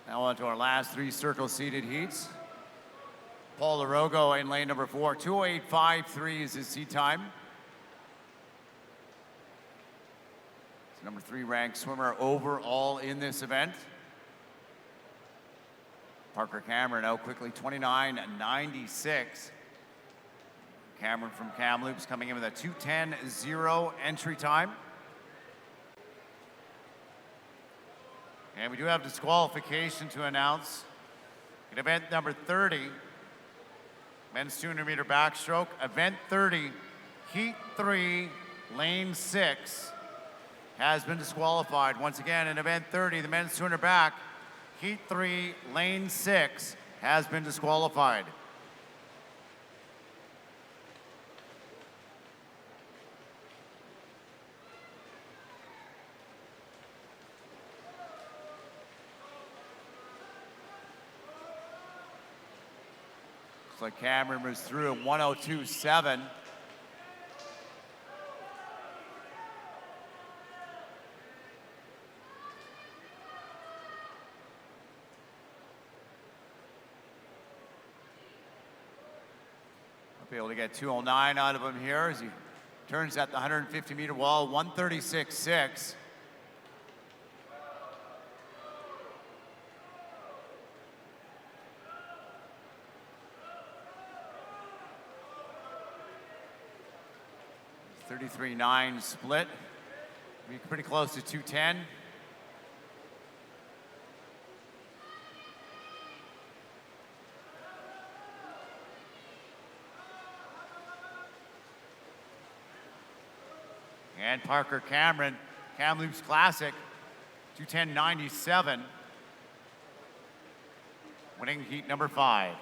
Now on to our last 3 circle-seated heats. Paul Larogo in lane number 4, 2:08.53 is his seat time. It's number 3 ranked swimmer overall in this event. Parker Cameron out quickly, 29.96. Cameron from Kamloops coming in with a 2:10.0 entry time. And we do have disqualification to announce. In event number 30, men's 200-meter backstroke, event 30, heat 3, lane 6, has been disqualified. Once again, in event 30, the men's 200 back, heat 3, lane 6, has been disqualified. Looks like Cameron was through at 1:02.7. Be able to get 2:09 out of him here as he turns at the 150-meter wall, 1:36.6. $33.9 split. Be pretty close to 2:10. And Parker Cameron, Kamloops Classic, 2:10.97, winning heat number 5.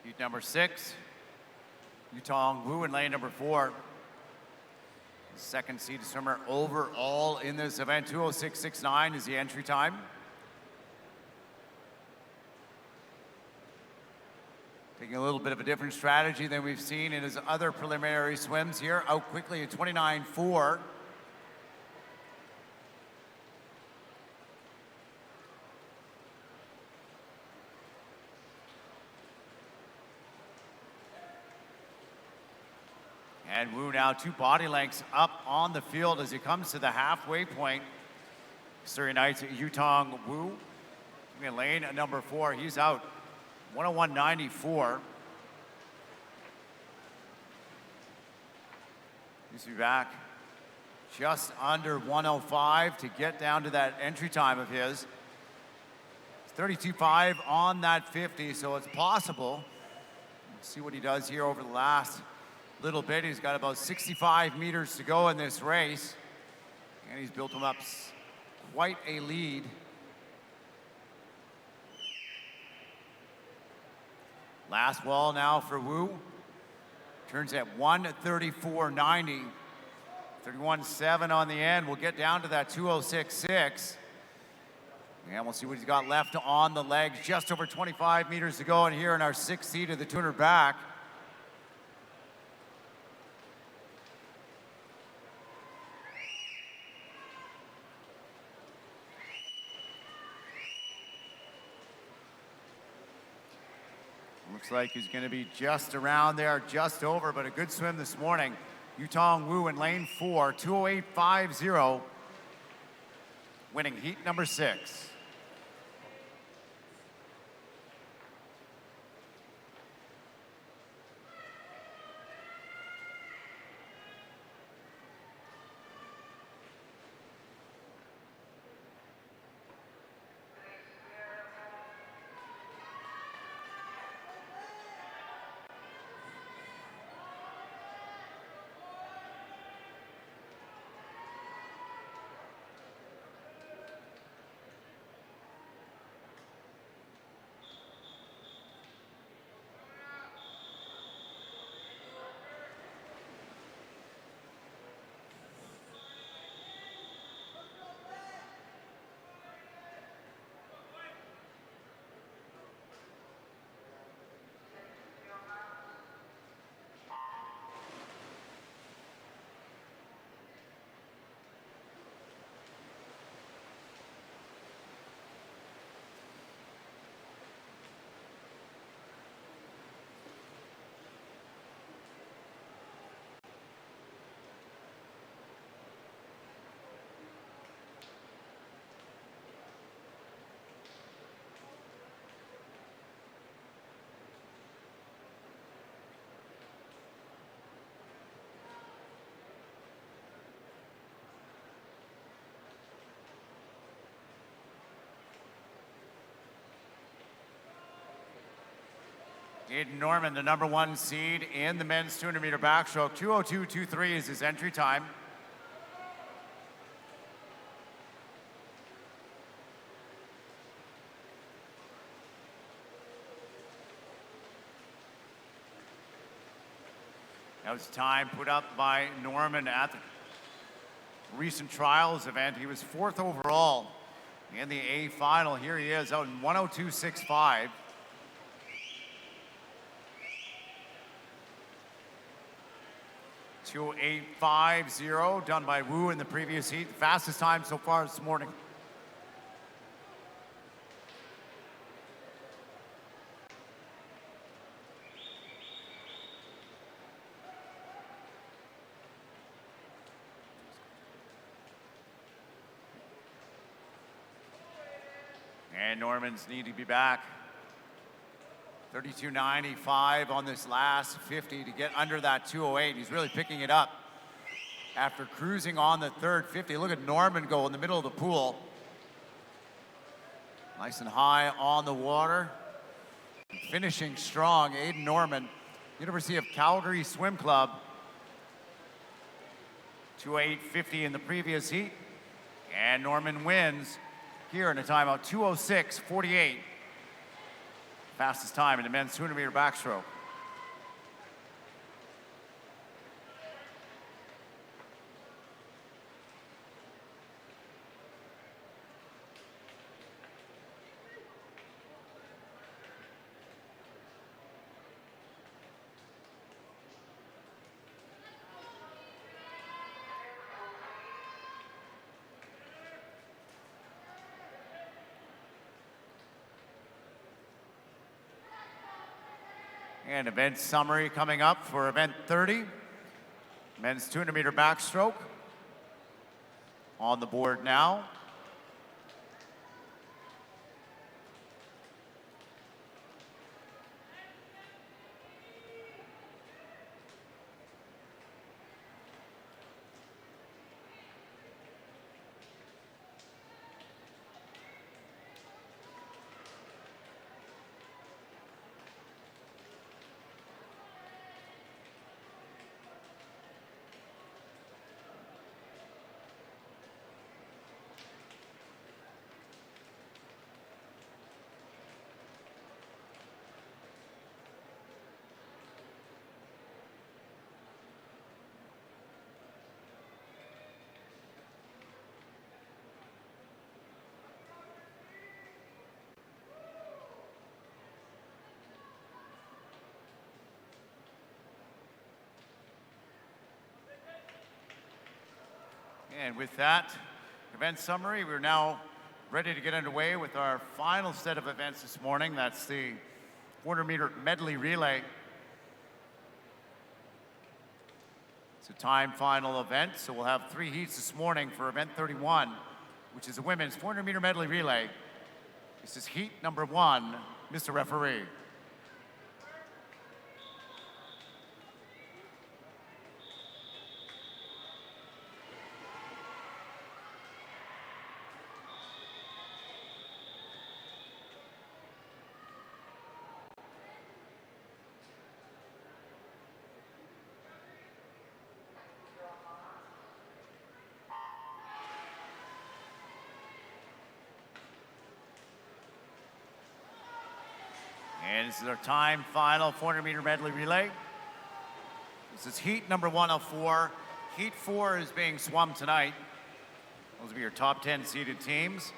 Heat number 6, Yutong Wu in lane number 4. Second seeded swimmer overall in this event, 2:06.69 is the entry time. Taking a little bit of a different strategy than we've seen in his other preliminary swims here, out quickly at 29.4. And Wu now 2 body lengths up on the field as he comes to the halfway point. Surrey Knights Yutong Wu in lane number 4. He's out 1:01.94. Needs to be back just under 1:05 to get down to that entry time of his. It's 32.5 on that 50, so it's possible. Let's see what he does here over the last little bit. He's got about 65 meters to go in this race, and he's built him up quite a lead. Last wall now for Wu. Turns at 1:34.90. 31.7 on the end. We'll get down to that 2:06.6. And we'll see what he's got left on the legs. Just over 25 meters to go, and here in our 6th heat of the 200 back. Looks like he's going to be just around there, just over, but a good swim this morning. Yutong Wu in lane 4, 2:08.50, winning heat number 6. Aiden Norman, the number 1 seed in the men's 200-meter backstroke. 2:02.23 is his entry time. That was time put up by Norman at the recent trials event. He was 4th overall in the A final. Here he is out in 1:02.65. .208.50 done by Wu in the previous heat. The fastest time so far this morning. And Norman's need to be back. 32.95 on this last 50 to get under that 208. He's really picking it up after cruising on the third 50. Look at Norman go in the middle of the pool. Nice and high on the water. Finishing strong, Aiden Norman, University of Calgary Swim Club. 208.50 in the previous heat. And Norman wins here in a timeout, 2:06.48. Fastest time in the men's 200-meter backstroke. And event summary coming up for event 30. Men's 200-meter backstroke. On the board now. And with that event summary, we're now ready to get underway with our final set of events this morning. That's the 400-meter medley relay. It's a time final event, so we'll have 3 heats this morning for event 31, which is the women's 400-meter medley relay. This is heat number 1, Mr. Referee. And this is our time final 400-meter medley relay. This is heat number 1 of 4. Heat 4 is being swum tonight. Those will be your top 10 seeded teams.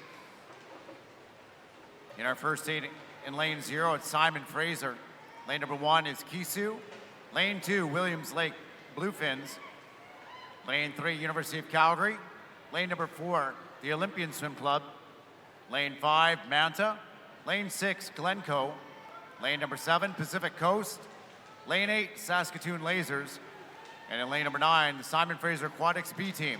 In our first heat in lane 0, it's Simon Fraser. Lane number 1 is Kisu. Lane 2, Williams Lake Bluefins. Lane 3, University of Calgary. Lane number 4, the Olympian Swim Club. Lane 5, Manta. Lane 6, Glencoe. Lane number 7, Pacific Coast. Lane 8, Saskatoon Lasers. And in lane number 9, the Simon Fraser Aquatics B team.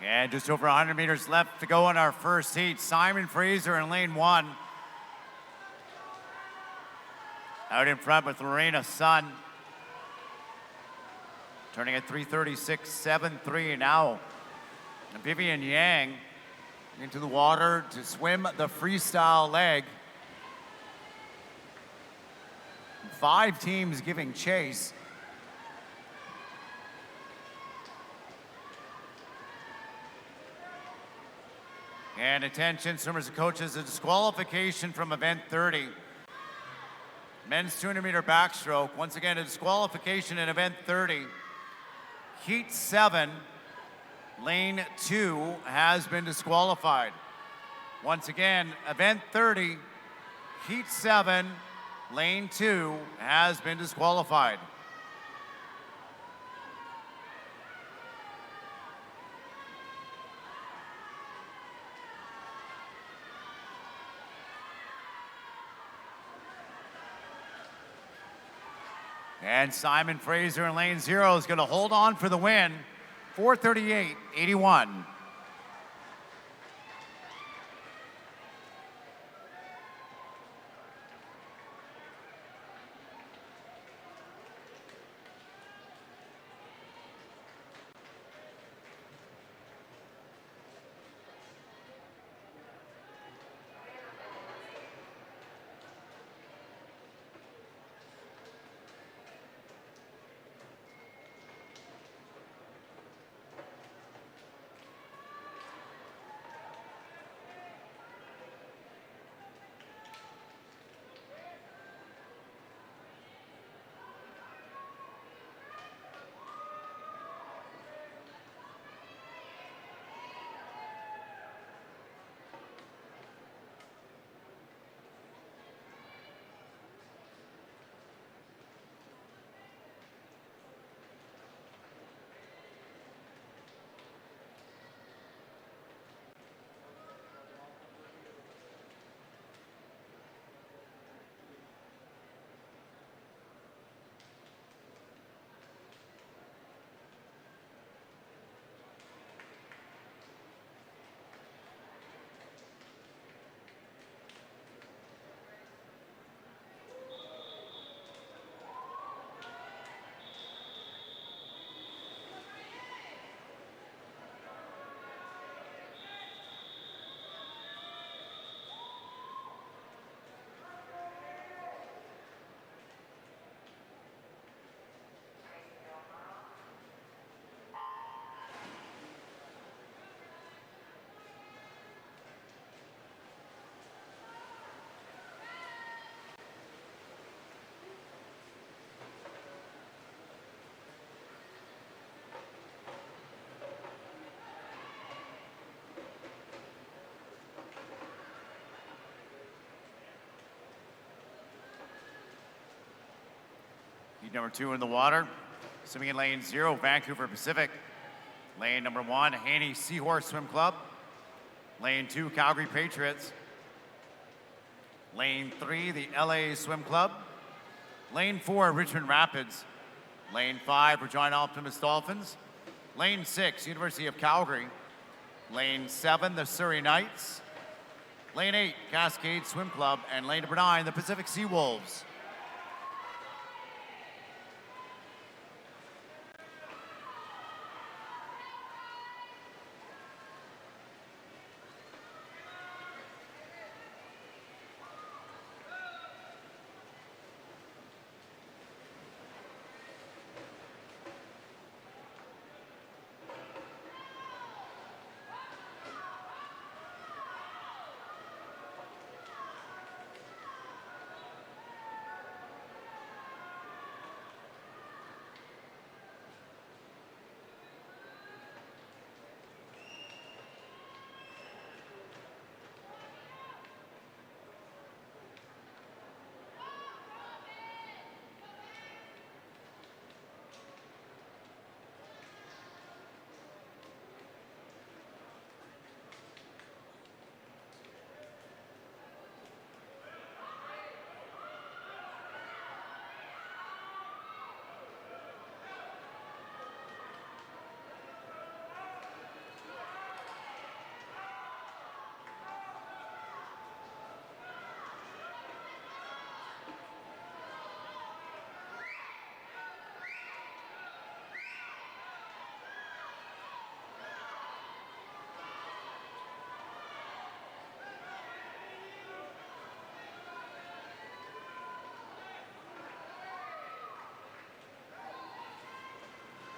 And just over 100 meters left to go in our first heat. Simon Fraser in lane 1. Out in front with Lorena Sun. Turning at 3:36.73 now. And Vivian Yang into the water to swim the freestyle leg. 5 teams giving chase. And attention, swimmers and coaches, a disqualification from event 30. Men's 200-meter backstroke. Once again, a disqualification in event 30. Heat 7, lane 2 has been disqualified. Once again, event 30, heat 7, lane 2 has been disqualified. And Simon Fraser in lane 0 is going to hold on for the win. 4:38.81. Heat number 2 in the water. Swimming in lane 0, Vancouver Pacific. Lane number 1, Haney Seahorse Swim Club. Lane 2, Calgary Patriots. Lane 3, the LA Swim Club. Lane 4, Richmond Rapids. Lane 5, Regina Optimus Dolphins. Lane 6, University of Calgary. Lane 7, the Surrey Knights. Lane 8, Cascade Swim Club. And lane number 9, the Pacific Sea Wolves.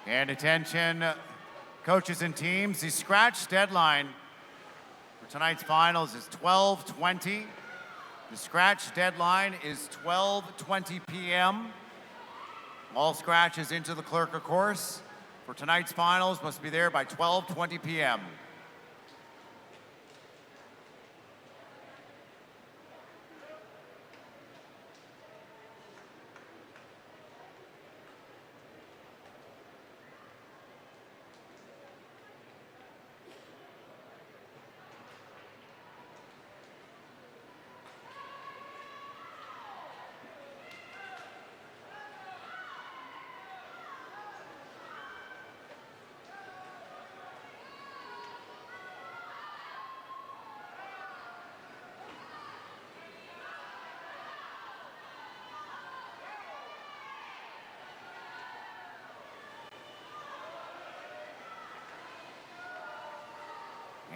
And attention, coaches and teams, the scratch deadline for tonight's finals is 12:20. The scratch deadline is 12:20 p.m. All scratches into the clerk of course for tonight's finals must be there by 12:20 p.m.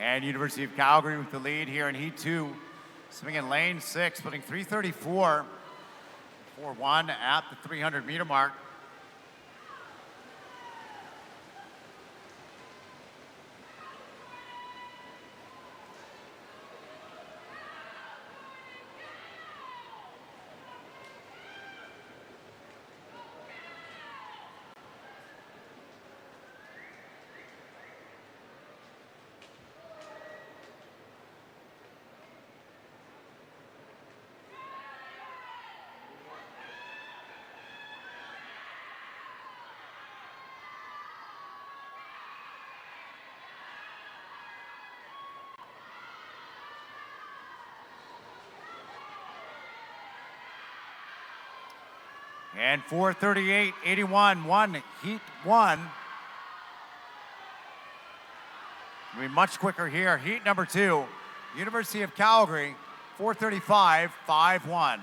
And University of Calgary with the lead here in Heat 2. Swimming in lane 6, putting 3:34, 4-1 at the 300-meter mark. And 4:38.81, one Heat 1. It'll be much quicker here. Heat number 2, University of Calgary, 4:35.51.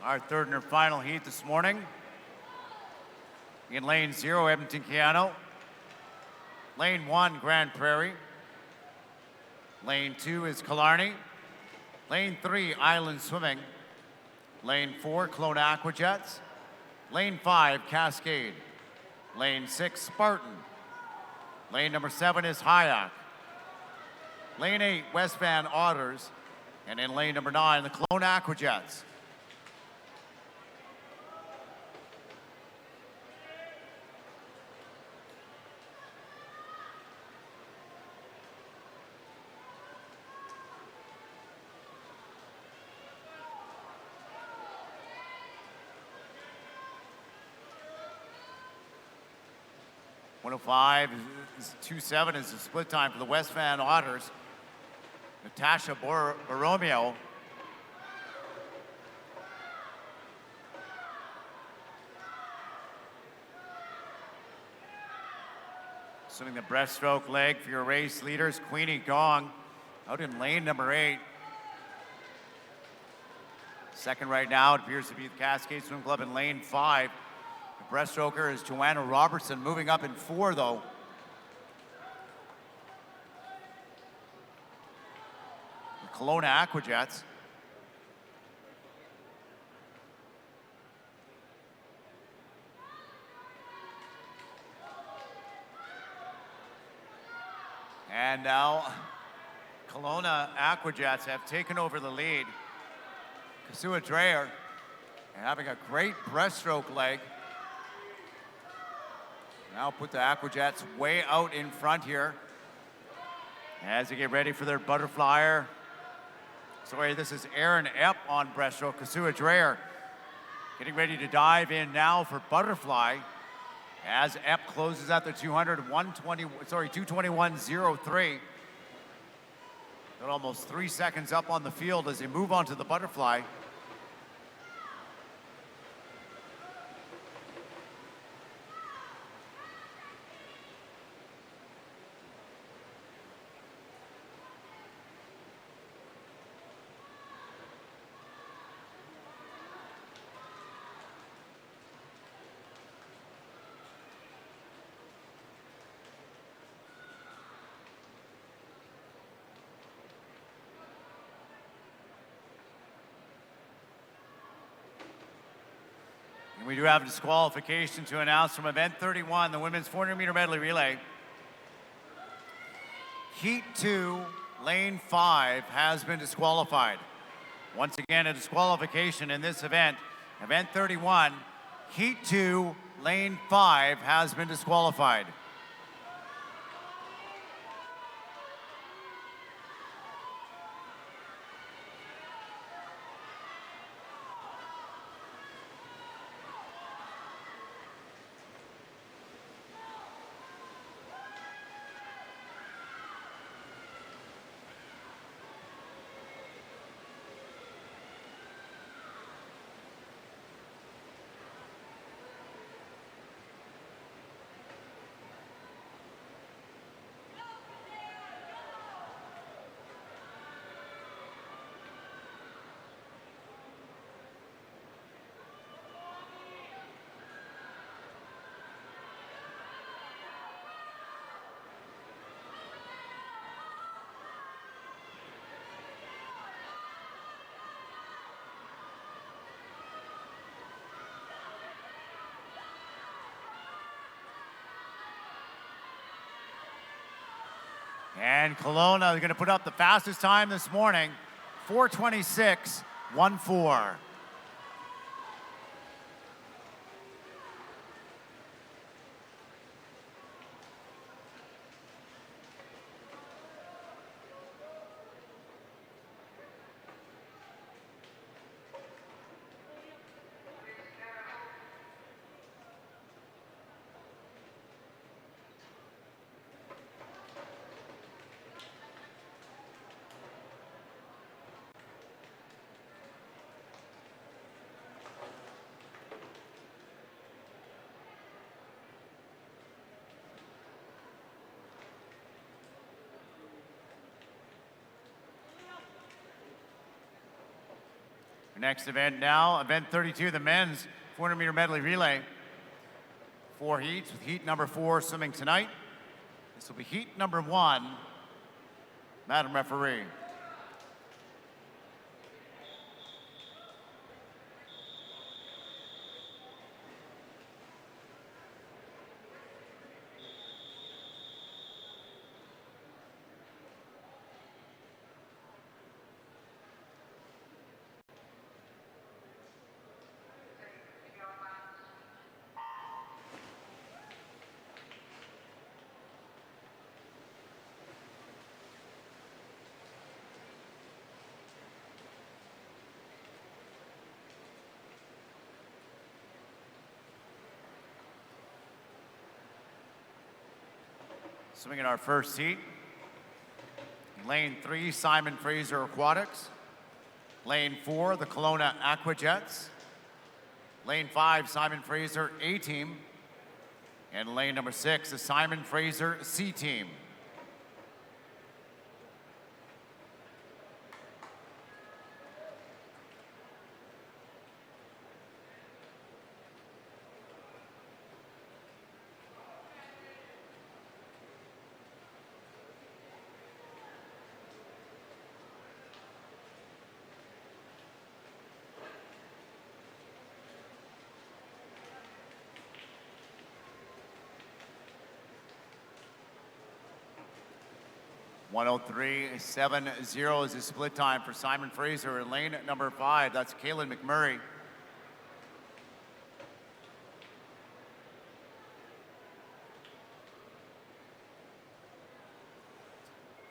Our third and final heat this morning. In lane 0, Edmonton Keano. Lane 1, Grand Prairie. Lane 2 is Killarney. Lane 3, Island Swimming. Lane 4, Kelowna Aquajets. Lane 5, Cascade. Lane 6, Spartan. Lane number 7 is Hyack. Lane 8, West Van Otters. And in lane number 9, the Kelowna Aquajets. .105 is 2:07 is the split time for the West Van Otters. Natasha Borromeo. Swimming the breaststroke leg for your race leaders, Queenie Gong out in lane number 8. Second right now, it appears to be the Cascade Swim Club in lane 5. The breaststroker is Joanna Robertson, moving up in 4 though. The Kelowna Aquajets. And now, Kelowna Aquajets have taken over the lead. Kasua Dreyer having a great breaststroke leg. Now put the Aquajets way out in front here as they get ready for their butterflyer. Sorry, this is Aaron Epp on breaststroke. Kasua Dreyer getting ready to dive in now for butterfly as Epp closes out the 221.03. They're almost 3 seconds up on the field as they move on to the butterfly. We do have a disqualification to announce from event 31, the women's 400-meter medley relay. Heat 2, lane 5 has been disqualified. Once again, a disqualification in this event. Event 31, Heat 2, lane 5 has been disqualified. And Kelowna is going to put up the fastest time this morning, 4:26.14. Next event now, event 32, the men's 400-meter medley relay. 4 heats with heat number 4 swimming tonight. This will be heat number 1. Madam Referee. Swimming in our first heat. Lane 3, Simon Fraser Aquatics. Lane 4, the Kelowna Aquajets. Lane 5, Simon Fraser A-Team. And lane number 6, the Simon Fraser C team. (103.70) is the split time for Simon Fraser in lane number 5. That's Kaylin McMurray.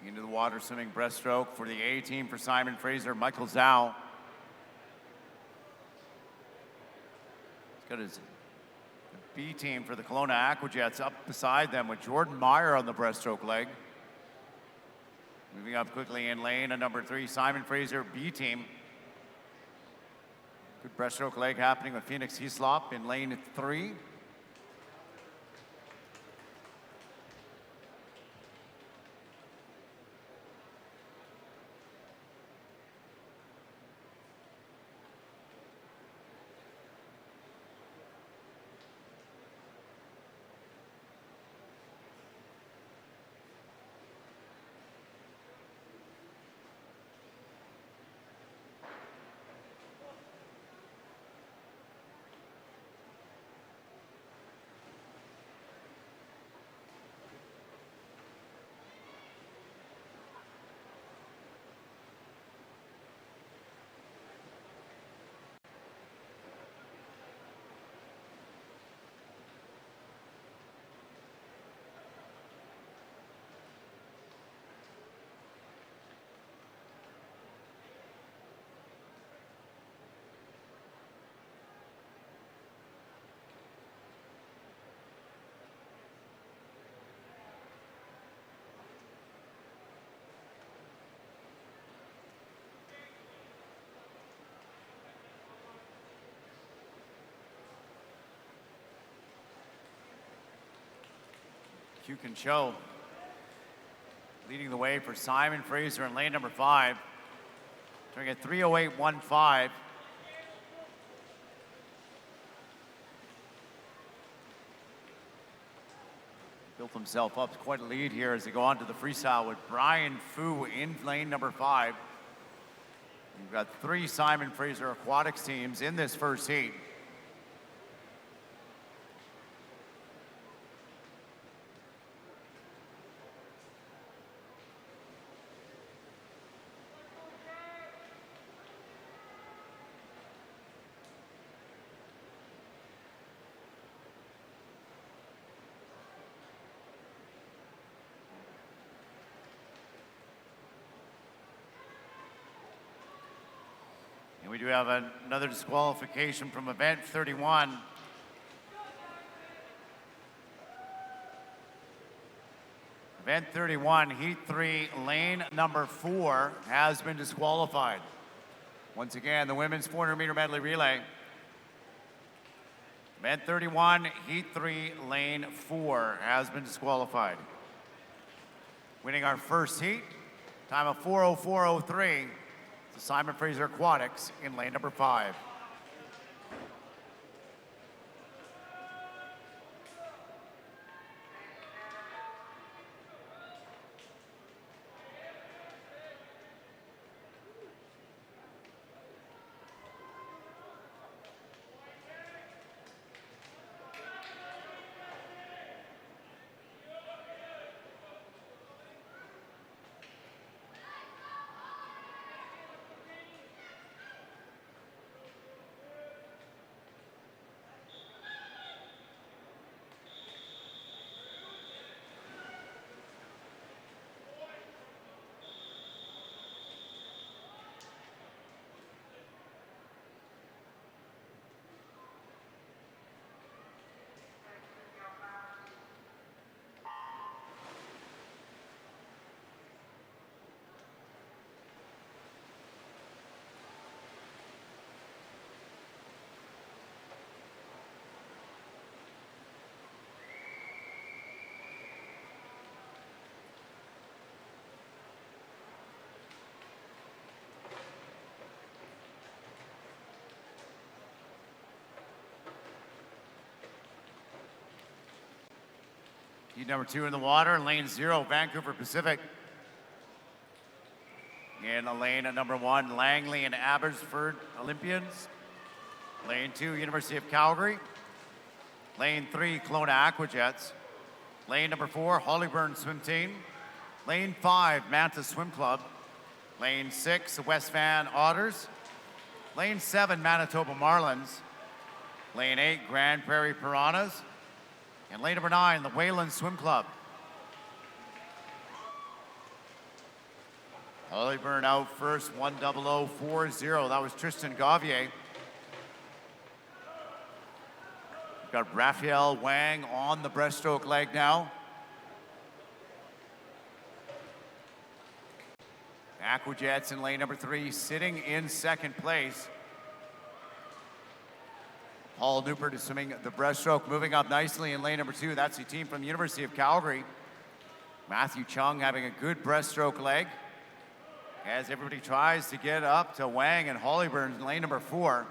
Into the water swimming breaststroke for the A team for Simon Fraser, Michael Zhao. He's got his B team for the Kelowna Aquajets up beside them with Jordan Meyer on the breaststroke leg. Moving up quickly in lane number 3, Simon Fraser B team. Good breaststroke leg happening with Phoenix Hislop in lane 3. Hugh Cho leading the way for Simon Fraser in lane number 5. Turning at 3:08.15. Built himself up to quite a lead here as they go on to the freestyle with Brian Fu in lane number 5. We've got 3 Simon Fraser Aquatics teams in this first heat. And we do have another disqualification from event 31. Event 31, heat 3, lane number 4 has been disqualified. Once again, the women's 400-meter medley relay. Event 31, heat 3, lane 4 has been disqualified. Winning our first heat, time of 4:04.03. The Simon Fraser Aquatics in lane number 5. Heat number 2 in the water, lane 0, Vancouver Pacific. In the lane at number 1, Langley and Abbotsford Olympians. Lane 2, University of Calgary. Lane 3, Kelowna Aquajets. Lane number 4, Hollyburn Swim Team. Lane 5, Manta Swim Club. Lane 6, the West Van Otters. Lane 7, Manitoba Marlins. Lane 8, Grand Prairie Piranhas. And lane number 9, the Wayland Swim Club. Hollyburn out first, 10040. That was Tristan Gavier. We've got Raphael Wang on the breaststroke leg now. Aquajets in lane number 3, sitting in second place. Paul Newport is swimming the breaststroke, moving up nicely in lane number 2. That's the team from the University of Calgary. Matthew Chung having a good breaststroke leg as everybody tries to get up to Wang and Hollyburn in lane number 4.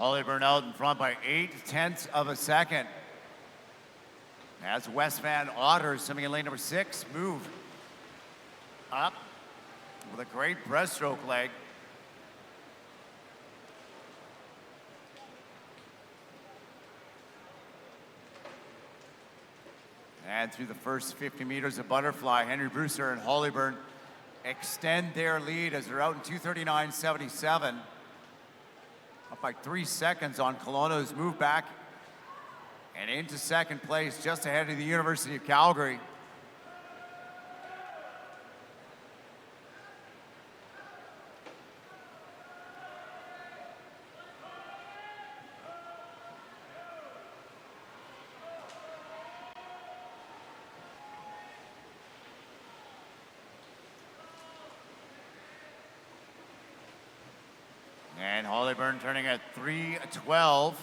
Hollyburn out in front by 0.8 of a second. As West Van Otters, swimming in lane number 6, move up with a great breaststroke leg. And through the first 50 meters of butterfly, Henry Brewster and Hollyburn extend their lead as they're out in 2:39.77. Up by 3 seconds on Kelowna, who's moved back and into second place just ahead of the University of Calgary. And Hollyburn turning at 3:12.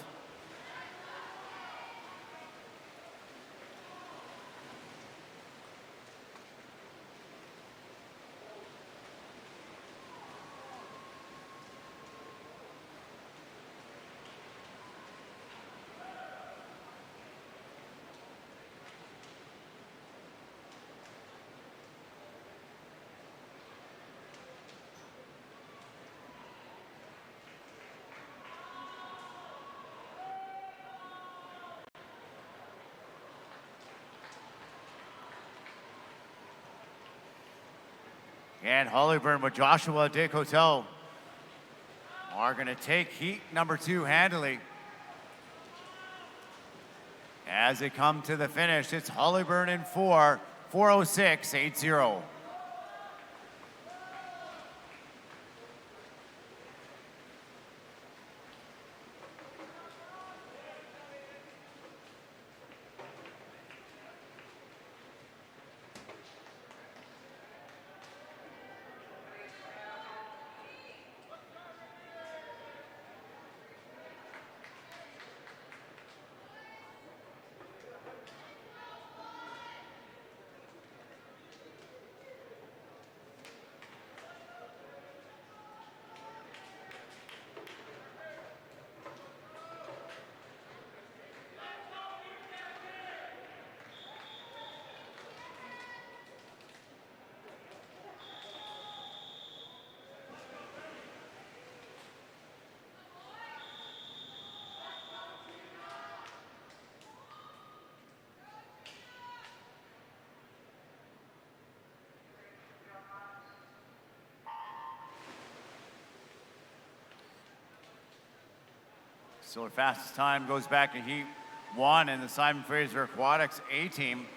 And Hollyburn with Joshua Descoteaux are going to take heat number 2 handily. As they come to the finish, it's Hollyburn in 4, 4:06.80. So the fastest time goes back to heat 1 in the Simon Fraser Aquatics A team.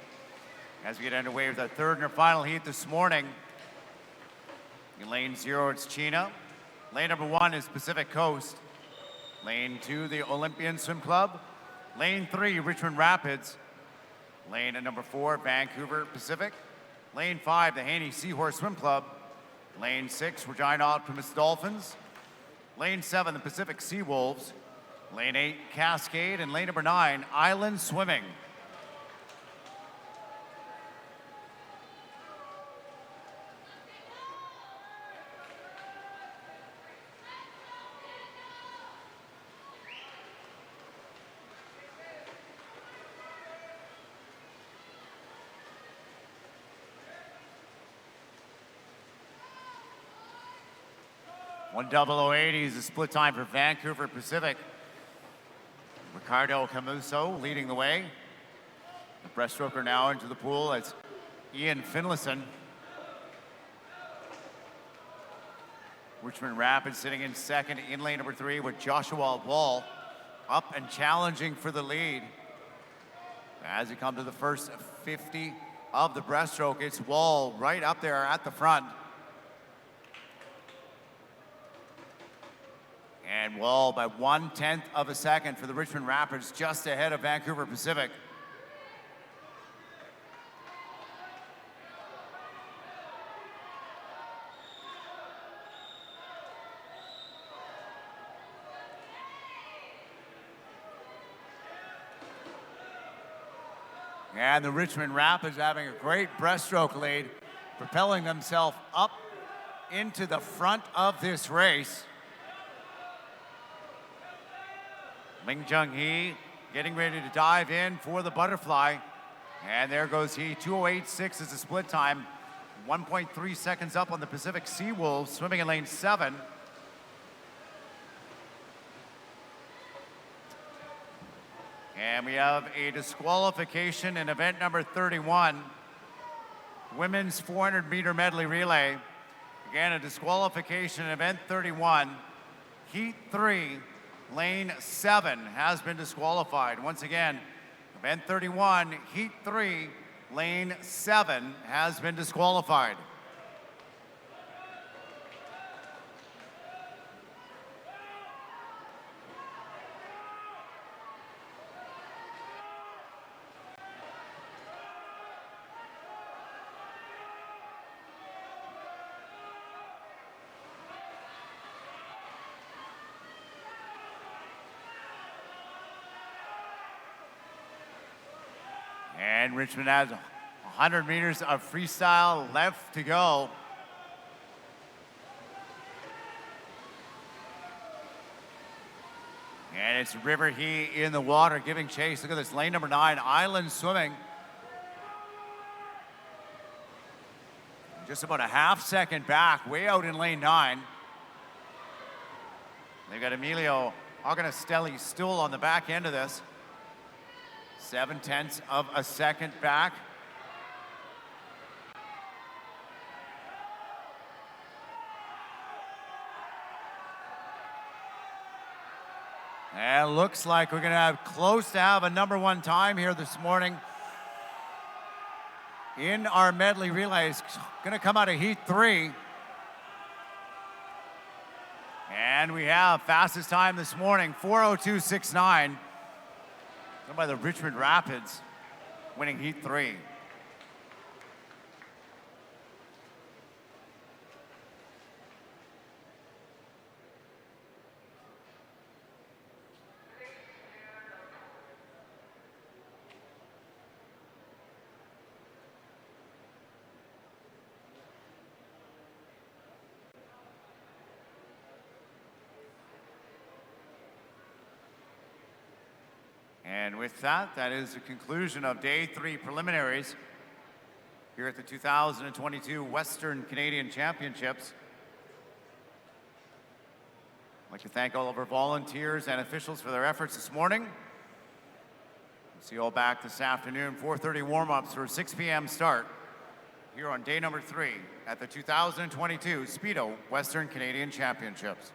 As we get underway with our third and our final heat this morning. In lane 0, it's Chena. Lane number 1 is Pacific Coast. Lane 2, the Olympian Swim Club. Lane 3, Richmond Rapids. Lane at number 4, Vancouver Pacific. Lane 5, the Haney Seahorse Swim Club. Lane 6, Regina Optimus Dolphins. Lane 7, the Pacific Seawolves. Lane 8, Cascade. And lane number 9, Island Swimming. One 0080 is the split time for Vancouver Pacific. Ricardo Camuso leading the way. The breaststroker now into the pool. It's Ian Finlayson. Richmond Rapids sitting in second in lane number 3 with Joshua Wall up and challenging for the lead. As you come to the first 50 of the breaststroke, it's Wall right up there at the front. And Wall by 1/10 of a second for the Richmond Rapids, just ahead of Vancouver Pacific. And the Richmond Rapids having a great breaststroke lead, propelling themselves up into the front of this race. Ming Jung Hee getting ready to dive in for the butterfly. And there goes he. 2:08.6 is the split time. 1.3 seconds up on the Pacific Seawolves, swimming in lane 7. And we have a disqualification in event number 31. Women's 400-meter medley relay. Again, a disqualification in event 31. Heat 3. Lane 7 has been disqualified. Once again, event 31, heat 3, lane 7 has been disqualified. And Richmond has 100 meters of freestyle left to go. And it's River He in the water giving chase. Look at this, lane number 9, Island Swimming. Just about a half second back, way out in lane 9. They've got Emilio Aganastelli still on the back end of this. 0.7 of a second back. And looks like we're gonna have close to have a number 1 time here this morning in our medley relay. It's gonna come out of heat 3. And we have fastest time this morning, 4:02.69. Done by the Richmond Rapids, winning heat 3. And with that, that is the conclusion of Day 3 preliminaries here at the 2022 Western Canadian Championships. I'd like to thank all of our volunteers and officials for their efforts this morning. We'll see you all back this afternoon, 4:30 warm-ups for a 6 p.m. start here on day number 3 at the 2022 Speedo Western Canadian Championships.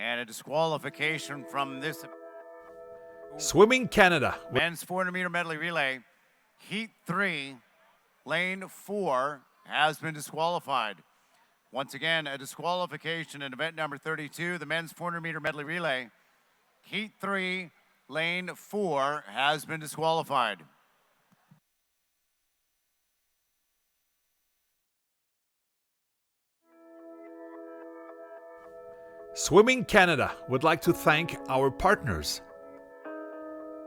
And a disqualification from this Swimming Canada. men's 400-meter medley relay. Heat 3, lane 4 has been disqualified. Once again, a disqualification in event number 32, the men's 400-meter medley relay. Heat 3, lane 4 has been disqualified. Swimming Canada would like to thank our partners.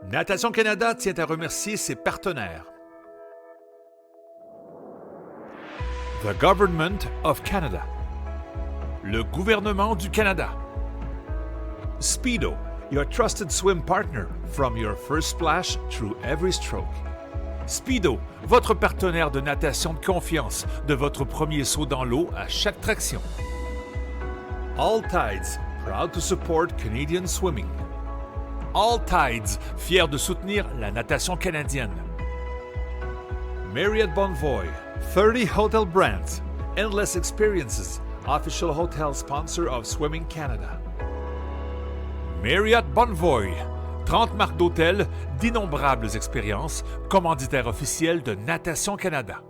Natation Canada tient à remercier ses partenaires. The Government of Canada. Le gouvernement du Canada. Speedo, your trusted swim partner from your first splash through every stroke. Speedo, votre partenaire de natation de confiance, de votre premier saut dans l'eau à chaque traction. All Tides, proud to support Canadian swimming. All Tides, fier de soutenir la natation canadienne. Marriott Bonvoy, 30 hotel brands, endless experiences, official hotel sponsor of Swimming Canada. Marriott Bonvoy, 30 marques d'hôtels, d'innombrables expériences, commanditaire officiel de Natation Canada.